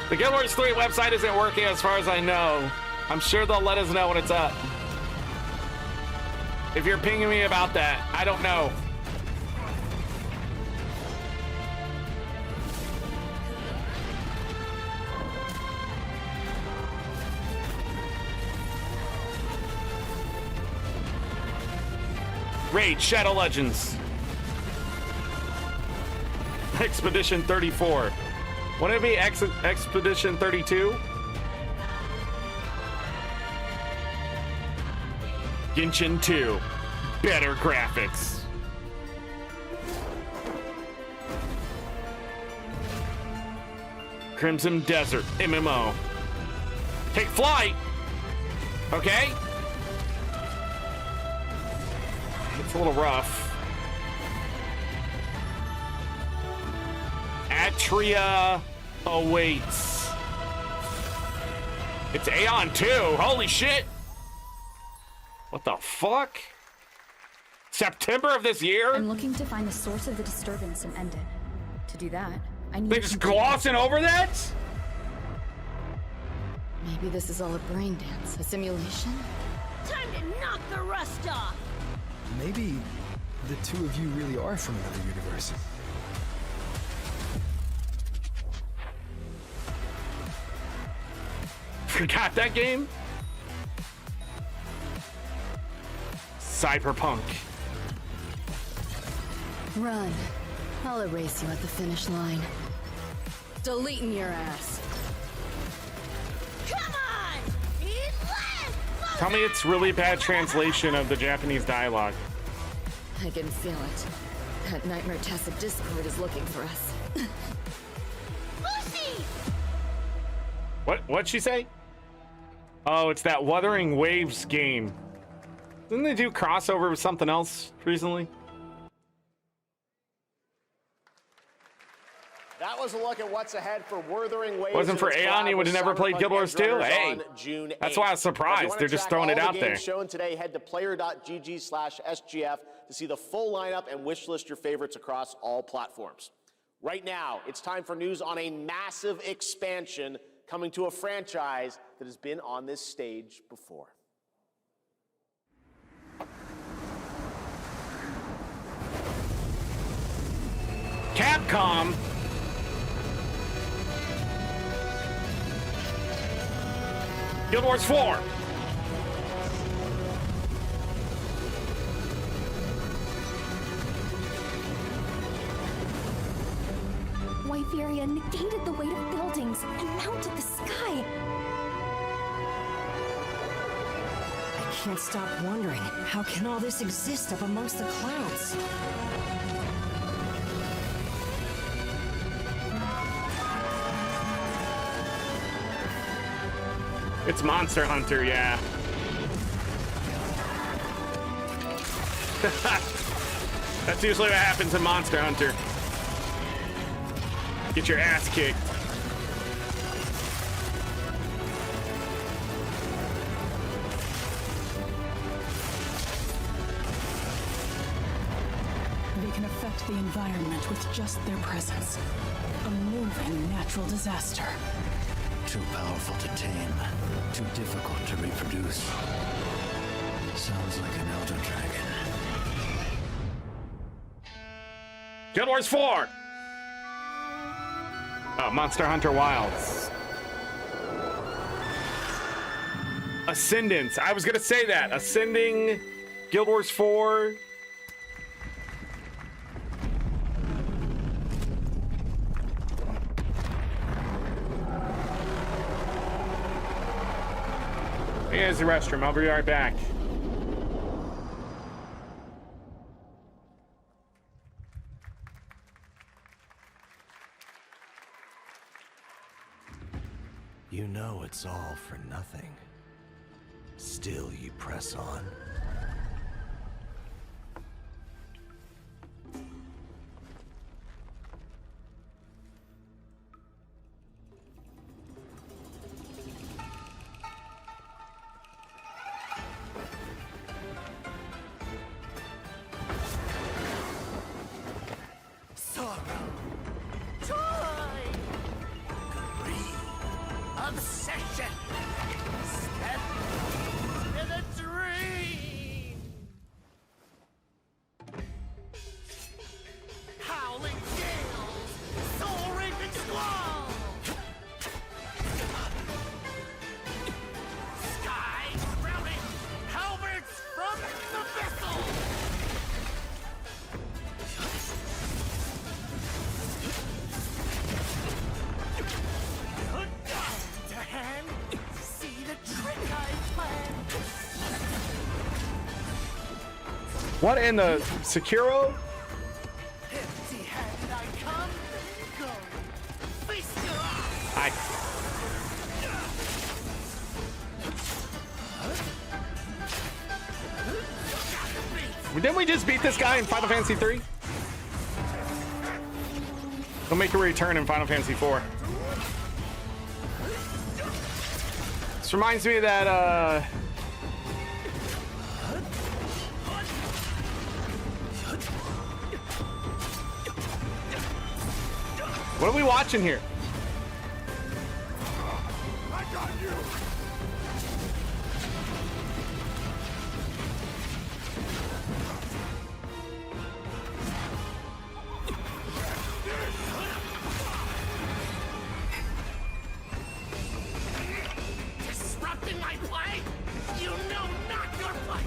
[SPEAKER 1] The Guild Wars 3 website isn't working as far as I know. I'm sure they'll let us know when it's up. If you're pinging me about that, I don't know. Raid Shadow Legends. Expedition 34. Wouldn't it be Expedition 32? Genshin 2. Better graphics. Crimson Desert MMO. Take flight. Okay. It's a little rough. Atria awaits. It's Aeon 2. Holy shit. What the fuck? September of this year?
[SPEAKER 6] I'm looking to find the source of the disturbance and end it. To do that, I need
[SPEAKER 1] They just glossing over that?
[SPEAKER 6] Maybe this is all a brain dance, a simulation?
[SPEAKER 11] Time to knock the rust off!
[SPEAKER 8] Maybe the two of you really are from another universe.
[SPEAKER 1] Forgot that game? Cyberpunk.
[SPEAKER 6] Run. I'll erase you at the finish line. Deleting your ass.
[SPEAKER 11] Come on!
[SPEAKER 1] Tell me it's really bad translation of the Japanese dialogue.
[SPEAKER 6] I can feel it. That nightmare-tastic Discord is looking for us.
[SPEAKER 11] Lucy!
[SPEAKER 1] What'd she say? Oh, it's that Wuthering Waves game. Didn't they do crossover with something else recently?
[SPEAKER 4] That was a look at what's ahead for Wuthering Waves.
[SPEAKER 1] Wasn't for Aeon, you would have never played Guild Wars 2? Hey, that's why I was surprised. They're just throwing it out there.
[SPEAKER 4] Shown today, head to player.gg/SGF to see the full lineup and wish list your favorites across all platforms. Right now, it's time for news on a massive expansion coming to a franchise that has been on this stage before.
[SPEAKER 1] Capcom. Guild Wars 4.
[SPEAKER 7] White Furia negated the weight of buildings and mounted the sky.
[SPEAKER 12] I can't stop wondering, how can all this exist up amongst the clouds?
[SPEAKER 1] It's Monster Hunter, yeah. That's usually what happens in Monster Hunter. Get your ass kicked.
[SPEAKER 12] They can affect the environment with just their presence. A moving natural disaster.
[SPEAKER 13] Too powerful to tame. Too difficult to reproduce. Sounds like an elder dragon.
[SPEAKER 1] Guild Wars 4! Oh, Monster Hunter Wilds. Ascendance. I was gonna say that. Ascending, Guild Wars 4. Here's the restroom. I'll be right back.
[SPEAKER 13] You know it's all for nothing. Still you press on.
[SPEAKER 11] Sorrow. Joy. Greed. Obsession. Step in a dream. Howling gales. Soul-raping squall. Sky sprouting. Halberds from the vessel. To hand, see the trick I planned.
[SPEAKER 1] What in the Sekiro?
[SPEAKER 11] Empty-handed I come, go. Face your eyes.
[SPEAKER 1] I. Didn't we just beat this guy in Final Fantasy 3? He'll make a return in Final Fantasy 4. This reminds me of that, what are we watching here?
[SPEAKER 11] I got you. Disrupting my play? You know not your place.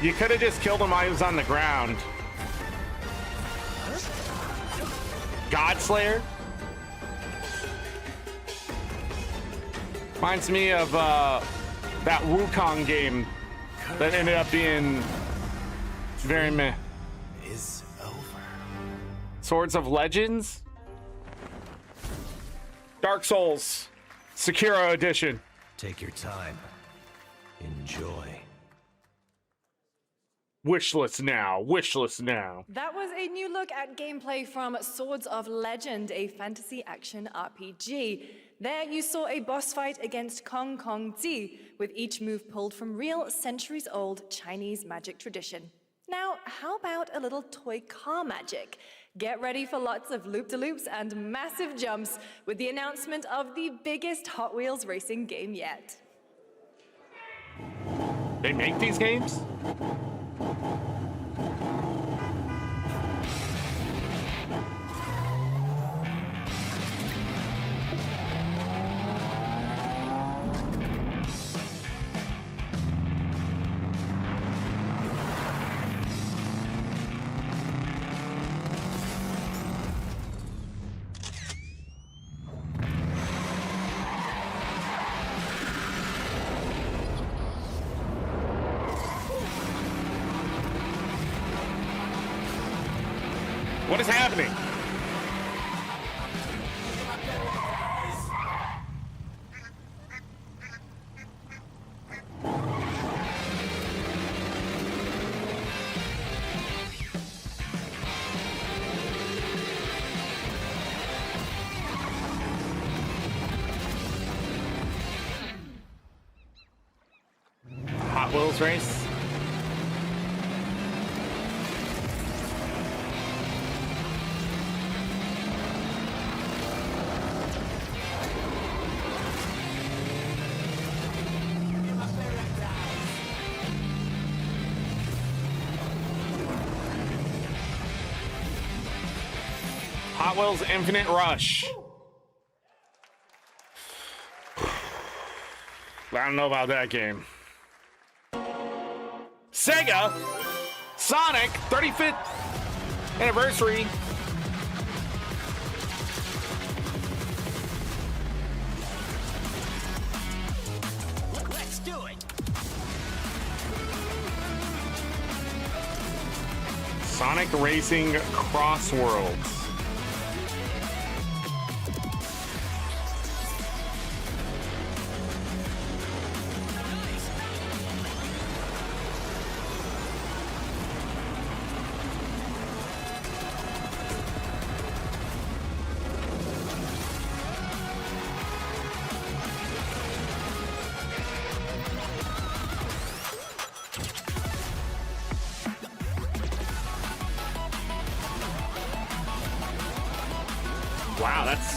[SPEAKER 1] You could have just killed him while he was on the ground. Godslayer? Reminds me of that Wukong game that ended up being very meh.
[SPEAKER 13] Is over.
[SPEAKER 1] Swords of Legends? Dark Souls. Sekiro Edition.
[SPEAKER 13] Take your time. Enjoy.
[SPEAKER 1] Wishlist now. Wishlist now.
[SPEAKER 10] That was a new look at gameplay from Swords of Legend, a fantasy action RPG. There you saw a boss fight against Kong Kong Zi, with each move pulled from real centuries-old Chinese magic tradition. Now, how about a little toy car magic? Get ready for lots of loop-de-loops and massive jumps with the announcement of the biggest Hot Wheels racing game yet.
[SPEAKER 1] They make these games? What is happening? Hot Wheels race? Hot Wheels Infinite Rush. I don't know about that game. Sega Sonic 35th anniversary.
[SPEAKER 22] Let's do it.
[SPEAKER 1] Sonic Racing Cross Worlds. Wow, that's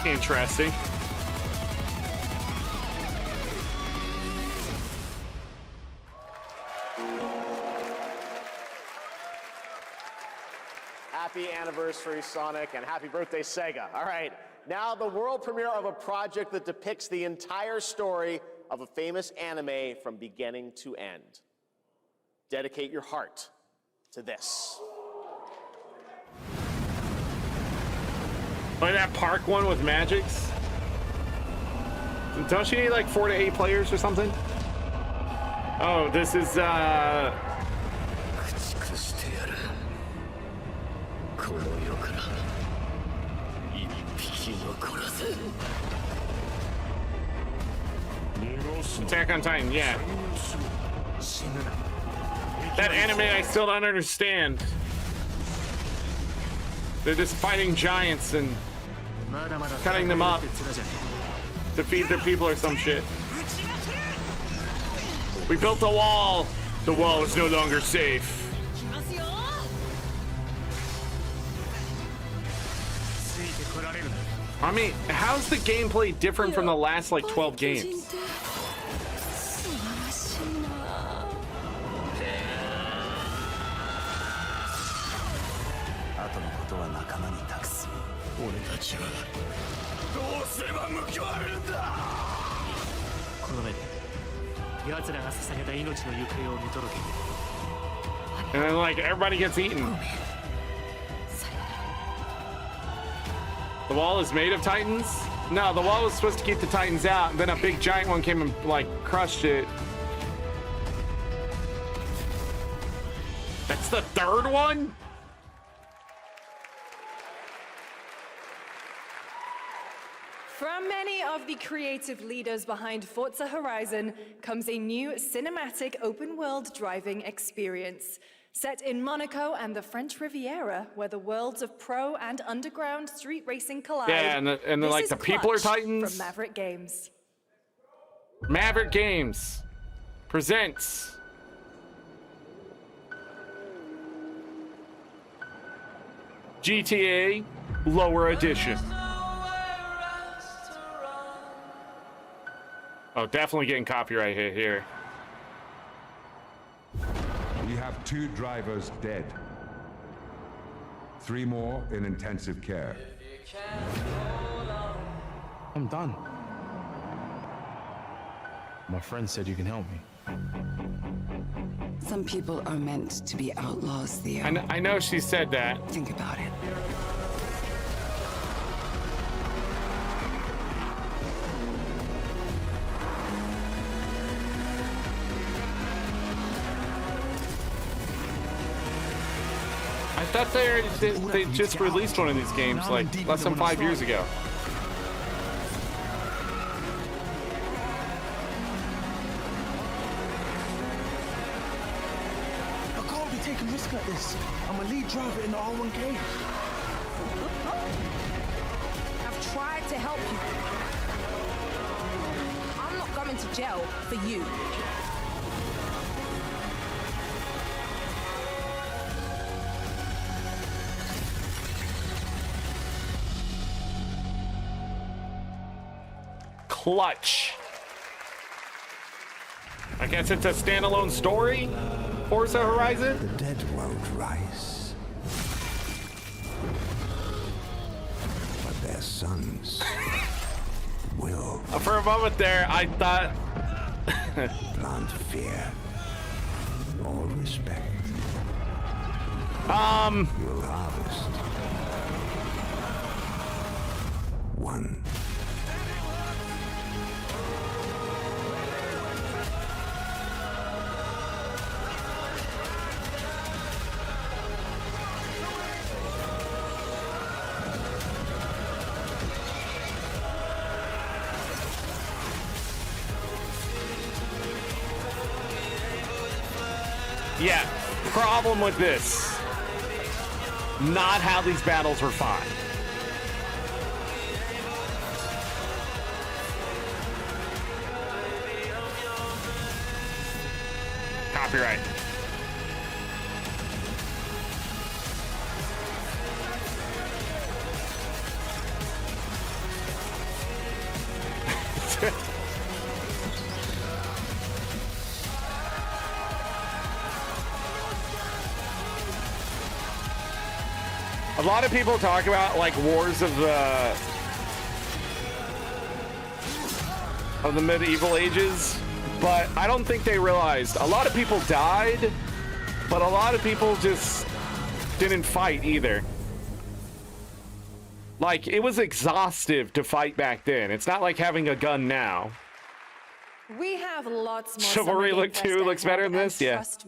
[SPEAKER 1] interesting.
[SPEAKER 4] Happy anniversary, Sonic, and happy birthday, Sega. All right, now the world premiere of a project that depicts the entire story of a famous anime from beginning to end. Dedicate your heart to this.
[SPEAKER 1] Like that park one with Magics? Don't you need like 4 to 8 players or something? Oh, this is Attack on Titan, yeah. That anime I still don't understand. They're just fighting giants and cutting them up to feed their people or some shit. We built a wall. The wall is no longer safe. I mean, how's the gameplay different from the last like 12 games? And then like everybody gets eaten. The wall is made of Titans? No, the wall was supposed to keep the Titans out, and then a big giant one came and like crushed it. That's the third one?
[SPEAKER 10] From many of the creative leaders behind Forza Horizon comes a new cinematic open-world driving experience. Set in Monaco and the French Riviera, where the worlds of pro and underground street racing collide.
[SPEAKER 1] Yeah, and like the people are Titans.
[SPEAKER 10] From Maverick Games.
[SPEAKER 1] Maverick Games presents GTA Lower Edition. Oh, definitely getting copyright hit here.
[SPEAKER 2] We have 2 drivers dead. 3 more in intensive care.
[SPEAKER 8] I'm done. My friend said you can help me.
[SPEAKER 15] Some people are meant to be outlaws, Theo.
[SPEAKER 1] I know she said that.
[SPEAKER 15] Think about it.
[SPEAKER 1] I thought they just released one of these games like less than 5 years ago.
[SPEAKER 8] I can't be taking risks like this. I'm a lead driver in the R1K.
[SPEAKER 9] I've tried to help you. I'm not going to jail for you.
[SPEAKER 1] Clutch. I guess it's a standalone story. Forza Horizon.
[SPEAKER 13] The dead won't rise. sons will.
[SPEAKER 1] For a moment there, I thought.
[SPEAKER 13] Plant fear or respect. You'll harvest one.
[SPEAKER 1] Yeah, problem with this. Not how these battles were fought. Copyright. A lot of people talk about like wars of the medieval ages, but I don't think they realized a lot of people died, but a lot of people just didn't fight either. Like, it was exhaustive to fight back then. It's not like having a gun now.
[SPEAKER 10] We have lots more.
[SPEAKER 1] Chivalry looks better than this, yeah.
[SPEAKER 10] Trust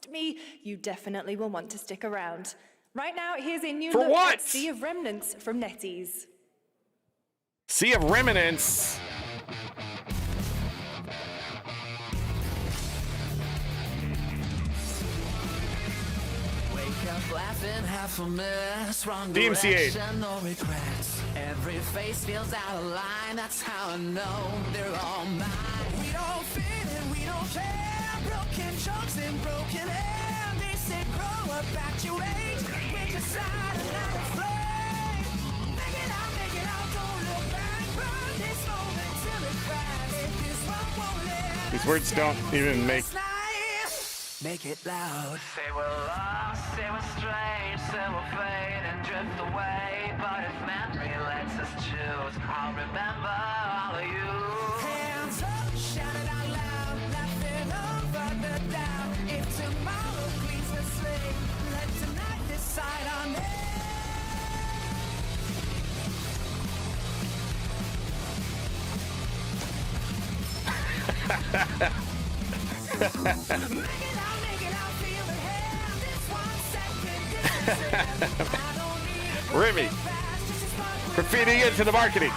[SPEAKER 10] me, you definitely will want to stick around. Right now, here's a new
[SPEAKER 1] For
[SPEAKER 10] look
[SPEAKER 1] what?
[SPEAKER 10] at Sea of Remnants from NetEase.
[SPEAKER 1] Sea of Remnants.
[SPEAKER 17] Wake up laughing, half a mess, wrong
[SPEAKER 1] DMCA.
[SPEAKER 17] direction, no regrets. Every face feels out of line, that's how I know they're all mine. We don't fit and we don't care, broken jokes and broken air. They say grow up at your age, pick a side and not a flame. Make it out, don't look back, run this moment till it cracks. If this one won't live,
[SPEAKER 1] These words don't even make.
[SPEAKER 17] make it loud. Say we're lost, say we're strange, say we'll fade and drift away. But if memory lets us choose, I'll remember all of you. Hands up, shout it out loud, laughing over the doubt. If tomorrow cleans the slate, let tonight decide on it.
[SPEAKER 1] Remy, for feeding into the marketing.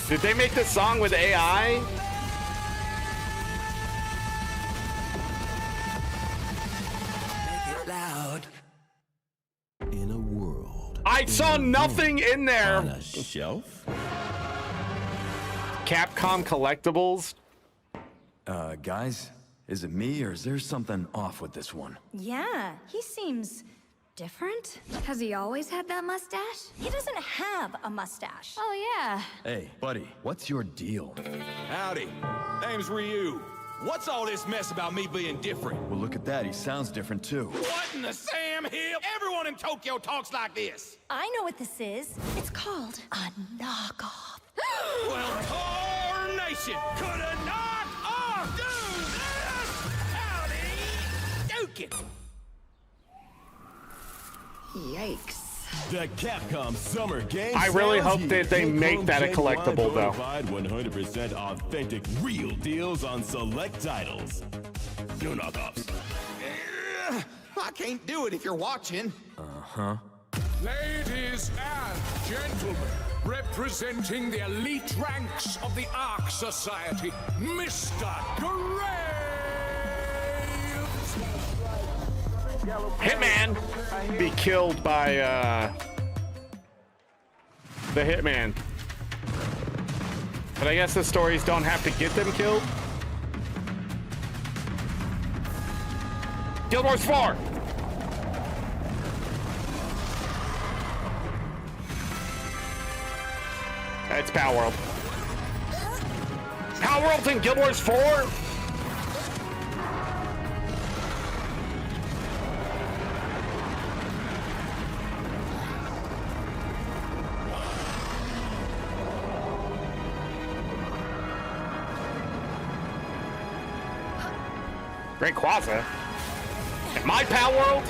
[SPEAKER 1] Did they make this song with AI?
[SPEAKER 17] Make it loud.
[SPEAKER 13] In a world.
[SPEAKER 1] I saw nothing in there.
[SPEAKER 13] On a shelf?
[SPEAKER 1] Capcom collectibles.
[SPEAKER 18] Guys, is it me or is there something off with this one?
[SPEAKER 19] Yeah, he seems different. Has he always had that mustache? He doesn't have a mustache. Oh, yeah.
[SPEAKER 18] Hey, buddy, what's your deal?
[SPEAKER 3] Howdy. Name's Ryu. What's all this mess about me being different?
[SPEAKER 18] Well, look at that. He sounds different, too.
[SPEAKER 3] What in the Sam Hill? Everyone in Tokyo talks like this.
[SPEAKER 19] I know what this is. It's called a knockoff.
[SPEAKER 3] Well, Tarnation could have knocked off, dude! Howdy! Duke it!
[SPEAKER 19] Yikes.
[SPEAKER 20] The Capcom Summer Game
[SPEAKER 1] I really
[SPEAKER 20] Sales
[SPEAKER 1] hope that they
[SPEAKER 20] Heat.
[SPEAKER 1] make that a
[SPEAKER 20] Genuine,
[SPEAKER 1] collectible, though.
[SPEAKER 20] bonafide, 100% authentic, real deals on select titles. No knockoffs.
[SPEAKER 3] I can't do it if you're watching.
[SPEAKER 18] Uh-huh.
[SPEAKER 21] Ladies and gentlemen, representing the elite ranks of the Ark Society, Mr. Graves!
[SPEAKER 1] Hitman be killed by the Hitman. But I guess the stories don't have to get them killed. Guild Wars 4! That's Power World. Power World's in Guild Wars 4? Rayquaza? In my pal world?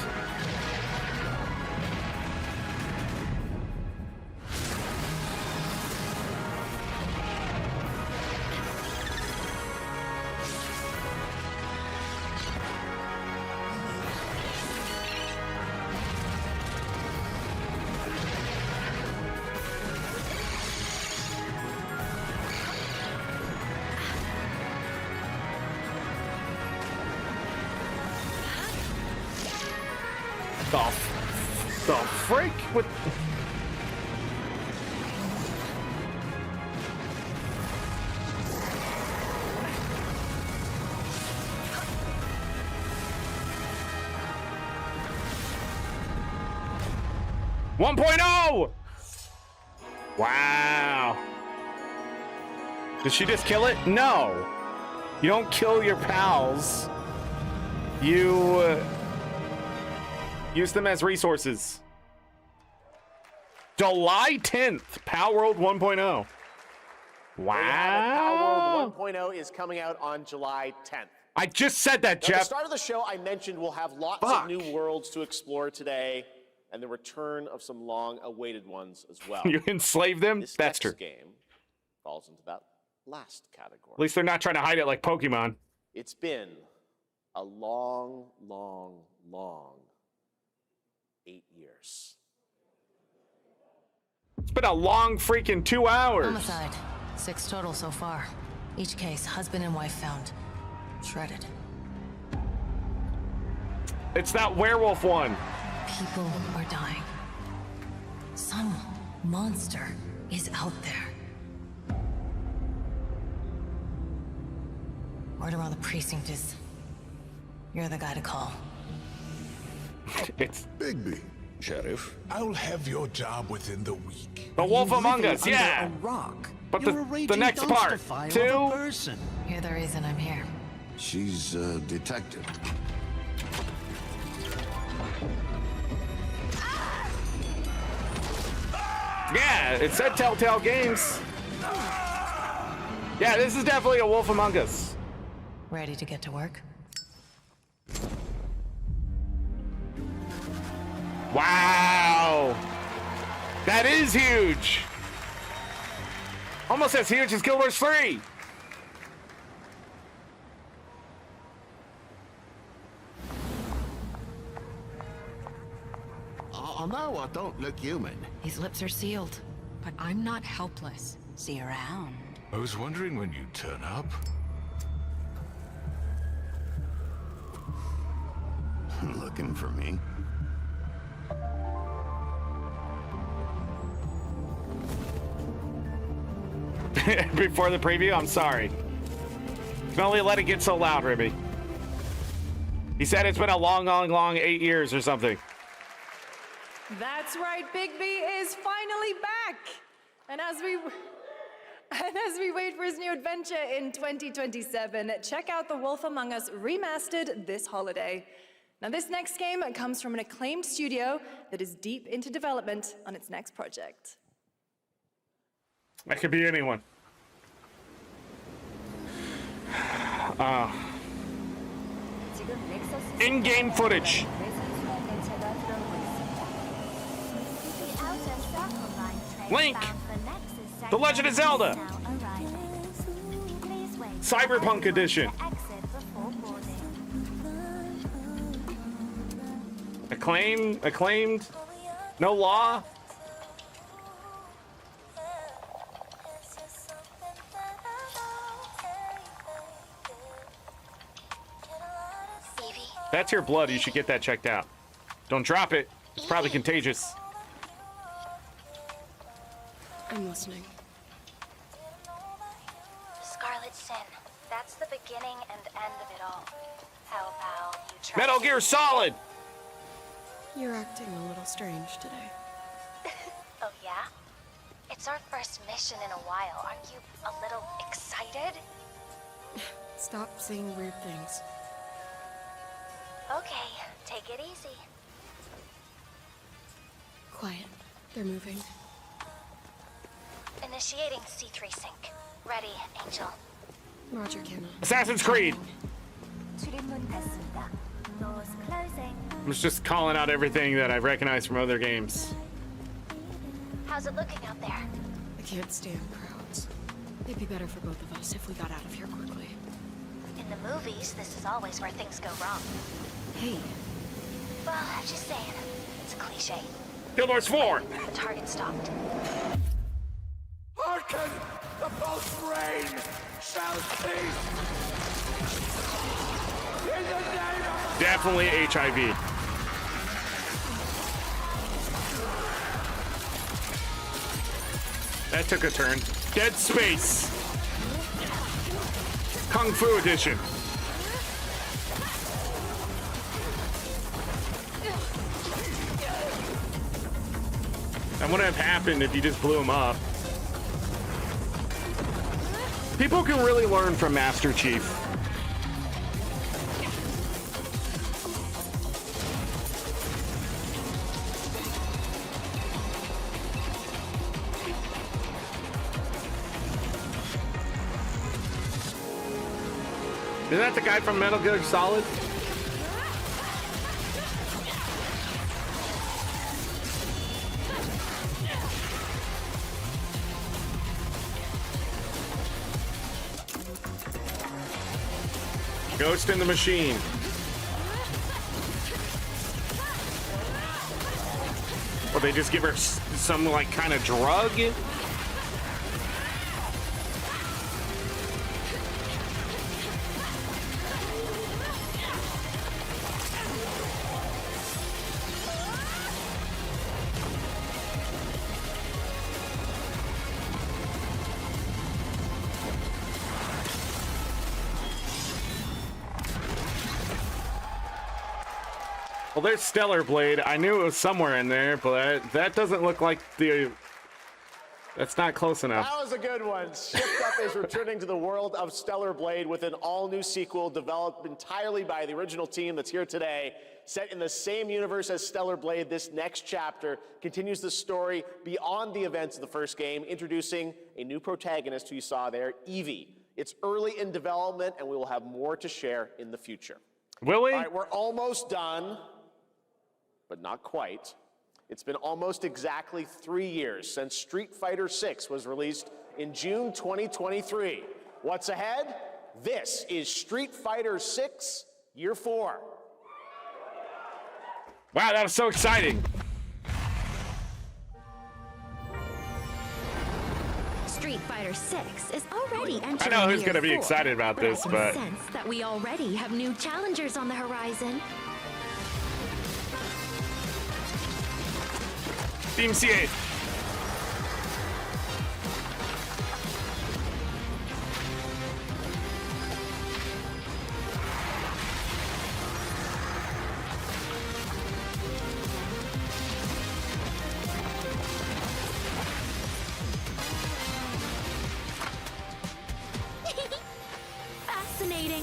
[SPEAKER 1] The freak with. One point oh! Wow. Did she just kill it? No. You don't kill your pals. You use them as resources. July 10th, Power World 1.0. Wow.
[SPEAKER 4] Power World 1.0 is coming out on July 10th.
[SPEAKER 1] I just said that, Jeff.
[SPEAKER 4] At the start of the show, I mentioned we'll have lots of new worlds to explore today, and the return of some long-awaited ones as well.
[SPEAKER 1] You enslave them?
[SPEAKER 4] This
[SPEAKER 1] That's true.
[SPEAKER 4] next game falls into that last category.
[SPEAKER 1] At least they're not trying to hide it like Pokemon.
[SPEAKER 4] It's been a long 8 years.
[SPEAKER 1] It's been a long freaking 2 hours.
[SPEAKER 5] Homicide. 6 total so far. Each case, husband and wife found. Shredded.
[SPEAKER 1] It's that werewolf one.
[SPEAKER 5] People are dying. Some monster is out there. Word around the precinct is you're the guy to call.
[SPEAKER 1] It's
[SPEAKER 21] Bigby. Sheriff, I'll have your job within the week.
[SPEAKER 1] The Wolf Among Us, yeah.
[SPEAKER 13] A rock.
[SPEAKER 1] But
[SPEAKER 13] You're
[SPEAKER 1] the next part,
[SPEAKER 13] two person.
[SPEAKER 5] You're the reason I'm here.
[SPEAKER 13] She's a detective.
[SPEAKER 1] Yeah, it said Telltale Games. Yeah, this is definitely a Wolf Among Us.
[SPEAKER 5] Ready to get to work?
[SPEAKER 1] Wow. That is huge. Almost as huge as Guild Wars 3.
[SPEAKER 13] Oh, no, I don't look human.
[SPEAKER 14] His lips are sealed, but I'm not helpless. See around.
[SPEAKER 21] I was wondering when you'd turn up.
[SPEAKER 13] Looking for me?
[SPEAKER 1] Before the preview, I'm sorry. Can only let it get so loud, Ribby. He said it's been a long 8 years or something.
[SPEAKER 10] That's right, Bigby is finally back. And as we wait for his new adventure in 2027, check out The Wolf Among Us Remastered this holiday. Now, this next game comes from an acclaimed studio that is deep into development on its next project.
[SPEAKER 1] That could be anyone. In-game footage. Link. The Legend of Zelda. Cyberpunk Edition. Acclaimed. No law. That's your blood. You should get that checked out. Don't drop it. It's probably contagious.
[SPEAKER 9] I'm listening.
[SPEAKER 19] Scarlet Sin. That's the beginning and end of it all. How about you try...
[SPEAKER 1] Metal Gear Solid!
[SPEAKER 9] You're acting a little strange today.
[SPEAKER 19] Oh, yeah? It's our first mission in a while. Aren't you a little excited?
[SPEAKER 9] Stop saying weird things.
[SPEAKER 19] Okay, take it easy.
[SPEAKER 9] Quiet. They're moving.
[SPEAKER 19] Initiating C3 sync. Ready, Angel.
[SPEAKER 9] Roger, Kenna.
[SPEAKER 1] Assassin's Creed. I was just calling out everything that I've recognized from other games.
[SPEAKER 19] How's it looking out there?
[SPEAKER 14] I can't stand crowds. It'd be better for both of us if we got out of here quickly.
[SPEAKER 19] In the movies, this is always where things go wrong.
[SPEAKER 14] Hey.
[SPEAKER 19] Well, just saying. It's a cliche.
[SPEAKER 1] Guild Wars 4!
[SPEAKER 19] The target stopped.
[SPEAKER 21] Hearken! The pulse rain shall cease! In the name of...
[SPEAKER 1] Definitely HIV. That took a turn. Dead Space. Kung Fu Edition. That wouldn't have happened if you just blew him up. People can really learn from Master Chief. Isn't that the guy from Metal Gear Solid? Ghost in the Machine. Or they just give her some like kind of drug? Well, there's Stellar Blade. I knew it was somewhere in there, but that doesn't look like the... That's not close enough.
[SPEAKER 4] That was a good one. Shift Up is returning to the world of Stellar Blade with an all-new sequel developed entirely by the original team that's here today. Set in the same universe as Stellar Blade, this next chapter continues the story beyond the events of the first game, introducing a new protagonist who you saw there, Evie. It's early in development, and we will have more to share in the future.
[SPEAKER 1] Will we?
[SPEAKER 4] All right, we're almost done, but not quite. It's been almost exactly 3 years since Street Fighter VI was released in June 2023. What's ahead? This is Street Fighter VI Year 4.
[SPEAKER 1] Wow, that was so exciting.
[SPEAKER 6] Street Fighter VI is already entering
[SPEAKER 1] I know who's
[SPEAKER 6] year
[SPEAKER 1] going to be
[SPEAKER 6] 4,
[SPEAKER 1] excited about this,
[SPEAKER 6] I
[SPEAKER 1] but...
[SPEAKER 6] can sense that we already have new challengers on the horizon.
[SPEAKER 1] Team C8.
[SPEAKER 6] Fascinating.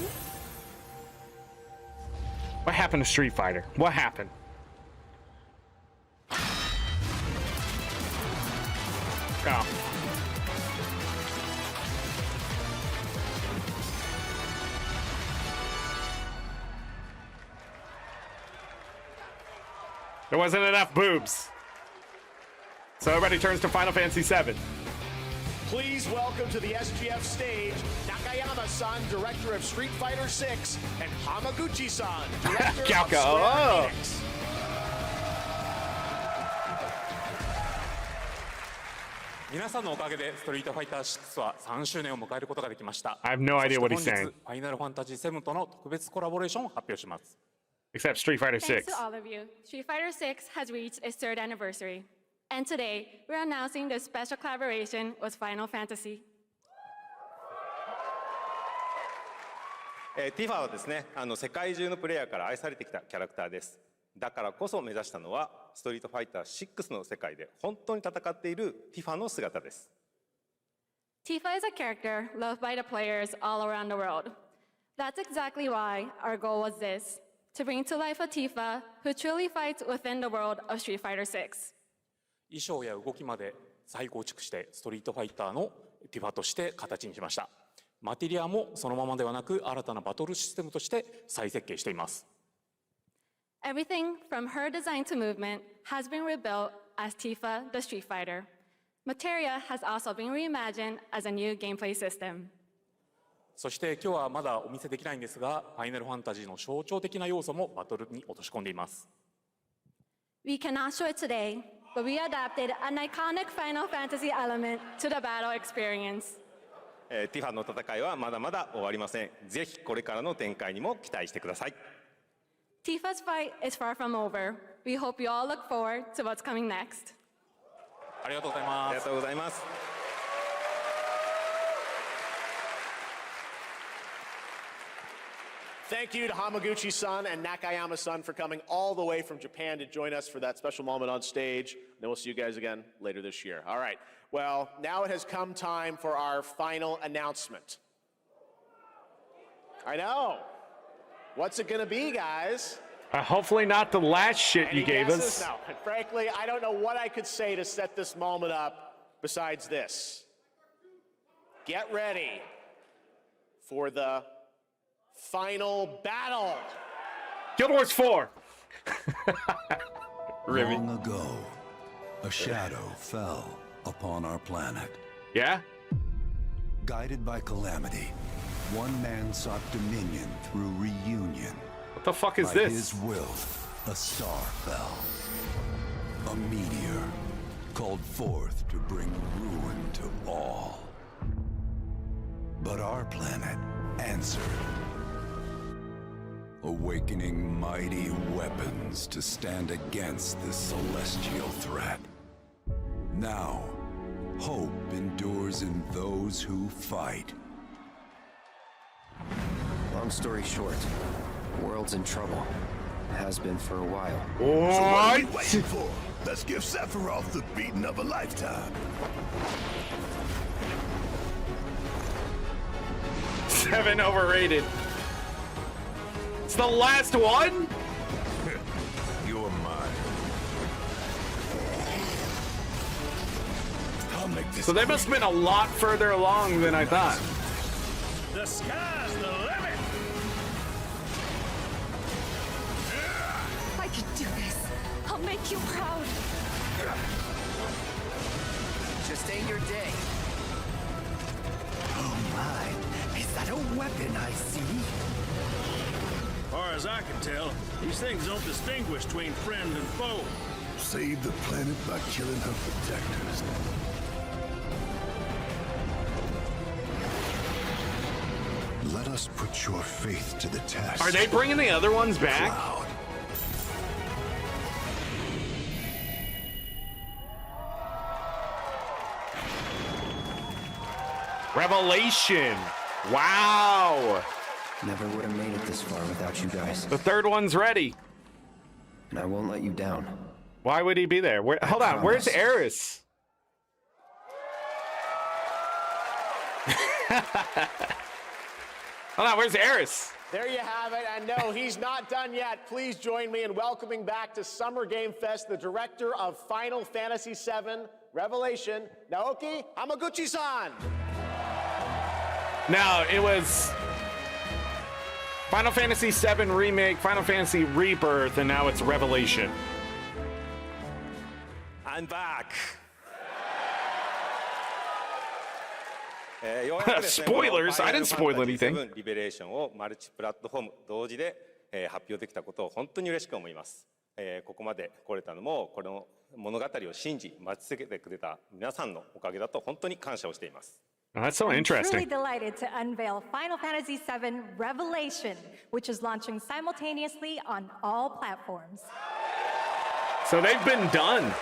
[SPEAKER 1] What happened to Street Fighter? What happened? Oh. There wasn't enough boobs. So everybody turns to Final Fantasy VII.
[SPEAKER 4] Please welcome to the SGF stage, Nakayama-san, director of Street Fighter VI, and Hamaguchi-san, director of
[SPEAKER 1] Kyoko.
[SPEAKER 4] Square
[SPEAKER 1] Oh.
[SPEAKER 4] Enix.
[SPEAKER 16] 皆さんのおかげでストリートファイター6は3周年を迎えることができました。
[SPEAKER 1] I have no idea what he's
[SPEAKER 16] そして
[SPEAKER 1] saying.
[SPEAKER 16] 本日ファイナルファンタジー7との特別コラボレーションを発表します。
[SPEAKER 1] Except Street Fighter VI.
[SPEAKER 23] Thanks to all of you. Street Fighter VI has reached its 3rd anniversary. And today, we're announcing the special collaboration with Final Fantasy.
[SPEAKER 24] ティファはですね、世界中のプレイヤーから愛されてきたキャラクターです。だからこそ目指したのは、ストリートファイター6の世界で本当に戦っているティファの姿です。
[SPEAKER 23] Tifa is a character loved by the players all around the world. That's exactly why our goal was this, to bring to life a Tifa who truly fights within the world of Street Fighter VI.
[SPEAKER 16] 衣装や動きまで再構築してストリートファイターのティファとして形にしました。マテリアもそのままではなく新たなバトルシステムとして再設計しています。
[SPEAKER 23] Everything from her design to movement has been rebuilt as Tifa the Street Fighter. Materia has also been reimagined as a new gameplay system.
[SPEAKER 16] そして今日はまだお見せできないんですが、ファイナルファンタジーの象徴的な要素もバトルに落とし込んでいます。
[SPEAKER 23] We cannot show it today, but we adapted an iconic Final Fantasy element to the battle experience.
[SPEAKER 24] ティファの戦いはまだまだ終わりません。ぜひこれからの展開にも期待してください。
[SPEAKER 23] Tifa's fight is far from over. We hope you all look forward to what's coming next.
[SPEAKER 16] ありがとうございます。
[SPEAKER 24] ありがとうございます。
[SPEAKER 4] Thank you to Hamaguchi-san and Nakayama-san for coming all the way from Japan to join us for that special moment on stage. Then we'll see you guys again later this year. All right. Well, now it has come time for our final announcement. I know. What's it going to be, guys?
[SPEAKER 1] Hopefully not the last shit you gave
[SPEAKER 4] guesses?
[SPEAKER 1] us.
[SPEAKER 4] No. And frankly, I don't know what I could say to set this moment up besides this. Get ready for the final battle.
[SPEAKER 1] Guild Wars 4.
[SPEAKER 7] Long ago, a shadow fell upon our planet.
[SPEAKER 1] Yeah?
[SPEAKER 7] Guided by calamity, one man sought dominion through reunion.
[SPEAKER 1] What the fuck is
[SPEAKER 7] By
[SPEAKER 1] this?
[SPEAKER 7] his will, a star fell. A meteor called forth to bring ruin to all. But our planet answered, awakening mighty weapons to stand against this celestial threat. Now, hope endures in those who fight.
[SPEAKER 11] Long story short, world's in trouble. Has been for a while.
[SPEAKER 21] So what are we waiting for? Let's give Sephiroth the beating of a lifetime.
[SPEAKER 1] 7 overrated. It's the last one?
[SPEAKER 21] You're mine. I'll make this.
[SPEAKER 1] So they must have been a lot further along than I thought.
[SPEAKER 21] The sky's the limit.
[SPEAKER 19] I could do this. I'll make you proud.
[SPEAKER 11] Just ain't your day.
[SPEAKER 17] Oh my, is that a weapon I see?
[SPEAKER 12] As far as I can tell, these things don't distinguish between friend and foe.
[SPEAKER 21] Save the planet by killing her protectors. Let us put your faith to the test.
[SPEAKER 1] Are they bringing the other ones back?
[SPEAKER 21] Cloud.
[SPEAKER 1] Revelation. Wow.
[SPEAKER 11] Never would have made it this far without you guys.
[SPEAKER 1] The third one's ready.
[SPEAKER 11] And I won't let you down.
[SPEAKER 1] Why would he be there? Hold on, where's Eris? Hold on, where's Eris?
[SPEAKER 4] There you have it. And no, he's not done yet. Please join me in welcoming back to Summer Game Fest the director of Final Fantasy VII Revelation, Naoki Hamaguchi-san.
[SPEAKER 1] Now, it was Final Fantasy VII Remake, Final Fantasy Rebirth, and now it's Revelation.
[SPEAKER 24] I'm back.
[SPEAKER 1] Spoilers? I didn't spoil anything.
[SPEAKER 24] リベレーションをマルチプラットフォーム同時で発表できたことを本当に嬉しく思います。ここまで来れたのもこの物語を信じ待ち続けてくれた皆さんのおかげだと本当に感謝をしています。
[SPEAKER 1] That's so
[SPEAKER 22] I'm
[SPEAKER 1] interesting.
[SPEAKER 22] truly delighted to unveil Final Fantasy VII Revelation, which is launching simultaneously on all platforms.
[SPEAKER 1] So they've been done.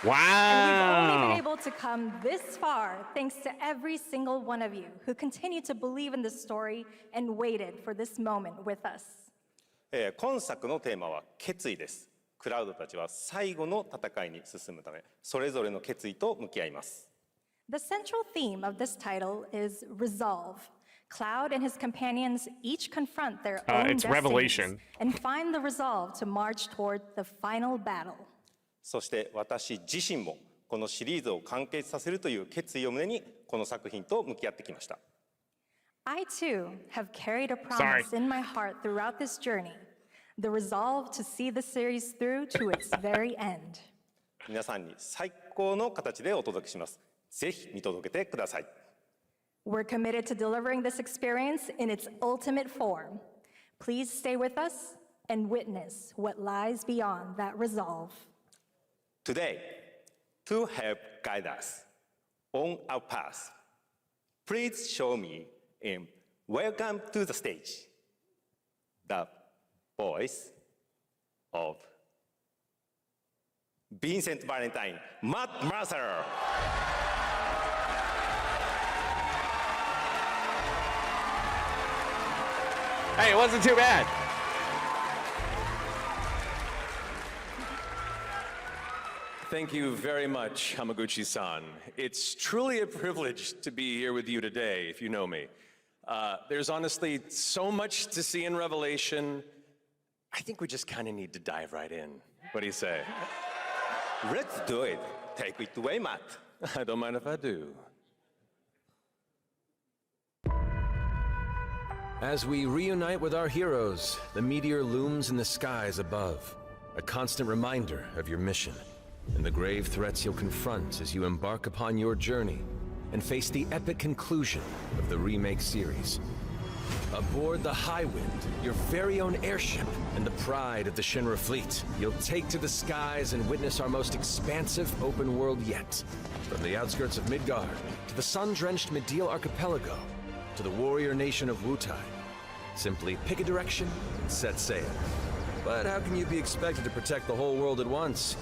[SPEAKER 1] Wow.
[SPEAKER 22] And we've only been able to come this far thanks to every single one of you who continue to believe in this story and waited for this moment with us.
[SPEAKER 24] 今作のテーマは決意です。クラウドたちは最後の戦いに進むため、それぞれの決意と向き合います。
[SPEAKER 22] The central theme of this title is resolve. Cloud and his companions each confront their own
[SPEAKER 1] it's
[SPEAKER 22] destinies
[SPEAKER 1] Revelation.
[SPEAKER 22] and find the resolve to march toward the final battle.
[SPEAKER 24] そして私自身もこのシリーズを完結させるという決意を胸にこの作品と向き合ってきました。
[SPEAKER 22] I too have carried a promise in my heart throughout this journey, the resolve to see the series through to its very end.
[SPEAKER 24] 皆さんに最高の形でお届けします。ぜひ見届けてください。
[SPEAKER 22] We're committed to delivering this experience in its ultimate form. Please stay with us and witness what lies beyond that resolve.
[SPEAKER 24] Today, to help guide us on our path, please show me and welcome to the stage the voice of Vincent Valentine, Matt Mercer.
[SPEAKER 1] Hey, it wasn't too bad.
[SPEAKER 2] Thank you very much, Hamaguchi-san. It's truly a privilege to be here with you today, if you know me. There's honestly so much to see in Revelation. I think we just kind of need to dive right in. What do you say?
[SPEAKER 24] Let's do it. Take it away, Matt.
[SPEAKER 2] I don't mind if I do.
[SPEAKER 8] As we reunite with our heroes, the meteor looms in the skies above, a constant reminder of your mission and the grave threats you'll confront as you embark upon your journey and face the epic conclusion of the remake series. Aboard the Highwind, your very own airship and the pride of the Shinra fleet, you'll take to the skies and witness our most expansive open world yet. From the outskirts of Midgard, to the sun-drenched Medeal Archipelago, to the warrior nation of Wutai. Simply pick a direction and set sail. But how can you be expected to protect the whole world at once?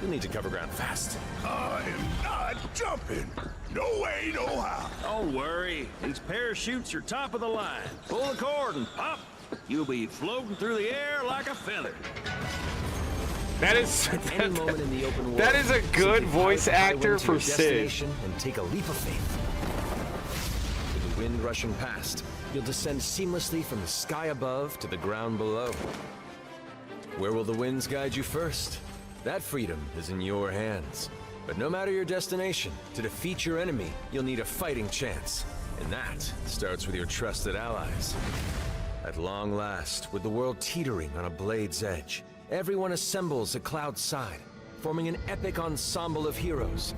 [SPEAKER 8] You'll need to cover ground fast.
[SPEAKER 21] I am not jumping. No way, no how.
[SPEAKER 12] Don't worry. These parachutes are top of the line. Pull the cord and pop. You'll be floating through the air like a feather.
[SPEAKER 1] That is
[SPEAKER 8] Any moment in the open world,
[SPEAKER 1] that is a good
[SPEAKER 8] simply
[SPEAKER 1] voice
[SPEAKER 8] pilot the
[SPEAKER 1] actor
[SPEAKER 8] Highwind to
[SPEAKER 1] for
[SPEAKER 8] your
[SPEAKER 1] Sid.
[SPEAKER 8] destination and take a leap of faith. With the wind rushing past, you'll descend seamlessly from the sky above to the ground below. Where will the winds guide you first? That freedom is in your hands. But no matter your destination, to defeat your enemy, you'll need a fighting chance. And that starts with your trusted allies. At long last, with the world teetering on a blade's edge, everyone assembles at Cloud's side, forming an epic ensemble of heroes.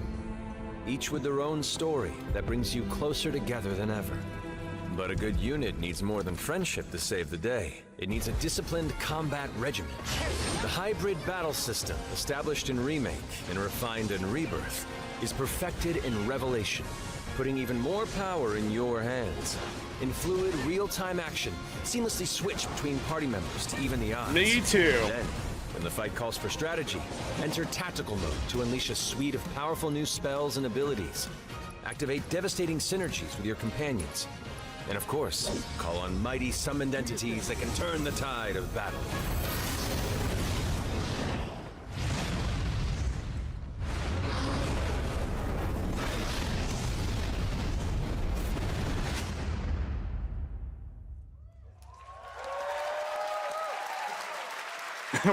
[SPEAKER 8] Each with their own story that brings you closer together than ever. But a good unit needs more than friendship to save the day. It needs a disciplined combat regimen. The hybrid battle system, established in Remake and refined in Rebirth, is perfected in Revelation, putting even more power in your hands. In fluid, real-time action, seamlessly switch between party members to even the odds.
[SPEAKER 1] Me too.
[SPEAKER 8] Then, when the fight calls for strategy, enter tactical mode to unleash a suite of powerful new spells and abilities. Activate devastating synergies with your companions. And of course, call on mighty summoned entities that can turn the tide of battle.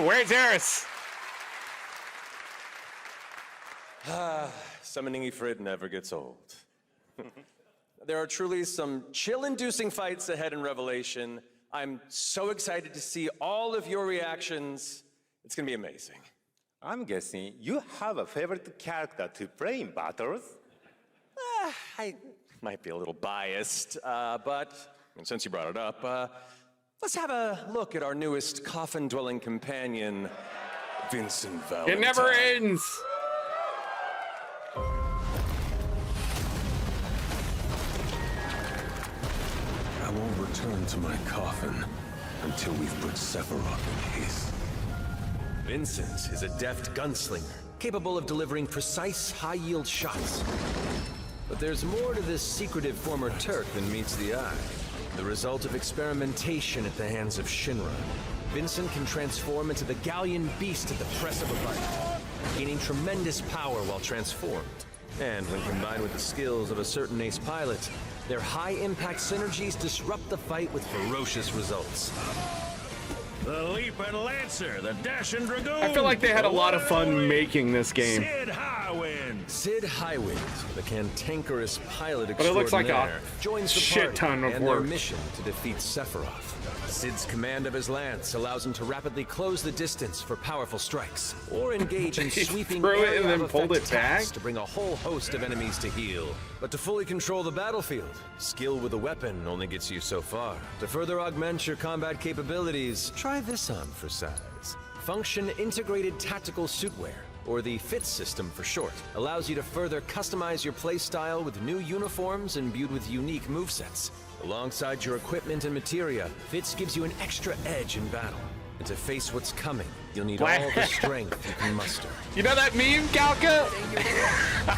[SPEAKER 1] Where's Eris?
[SPEAKER 2] Summoning Ifrit never gets old. There are truly some chill-inducing fights ahead in Revelation. I'm so excited to see all of your reactions. It's gonna be amazing.
[SPEAKER 24] I'm guessing you have a favorite character to play in battles?
[SPEAKER 2] I might be a little biased, but since you brought it up, let's have a look at our newest coffin-dwelling companion, Vincent Valentine.
[SPEAKER 1] It never ends.
[SPEAKER 7] I won't return to my coffin until we've put Sephiroth in his.
[SPEAKER 8] Vincent is a deft gunslinger, capable of delivering precise, high-yield shots. But there's more to this secretive former Turk than meets the eye. The result of experimentation at the hands of Shinra. Vincent can transform into the Galleon beast at the press of a button, gaining tremendous power while transformed. And when combined with the skills of a certain ace pilot, their high-impact synergies disrupt the fight with ferocious results.
[SPEAKER 12] The Leaping Lancer, the Dashing Dragoon.
[SPEAKER 1] I feel like they had a lot of fun making this game.
[SPEAKER 12] Sid Highwind.
[SPEAKER 8] Sid Highwind, the cantankerous pilot
[SPEAKER 1] But it looks like a
[SPEAKER 8] extraordinaire, joins the
[SPEAKER 1] shit
[SPEAKER 8] party
[SPEAKER 1] ton of
[SPEAKER 8] and
[SPEAKER 1] work.
[SPEAKER 8] their mission to defeat Sephiroth. Sid's command of his lance allows him to rapidly close the distance for powerful strikes, or engage in
[SPEAKER 1] He
[SPEAKER 8] sweeping
[SPEAKER 1] threw it
[SPEAKER 8] area
[SPEAKER 1] and then
[SPEAKER 8] of
[SPEAKER 1] pulled
[SPEAKER 8] effect
[SPEAKER 1] it back?
[SPEAKER 8] attacks to bring a whole host of enemies to heal. But to fully control the battlefield, skill with a weapon only gets you so far. To further augment your combat capabilities, try this on for size. Function Integrated Tactical Suitwear, or the FITS system for short, allows you to further customize your playstyle with new uniforms imbued with unique movesets. Alongside your equipment and materia, FITS gives you an extra edge in battle. And to face what's coming, you'll need all the strength you can muster.
[SPEAKER 1] You know that meme, Calca?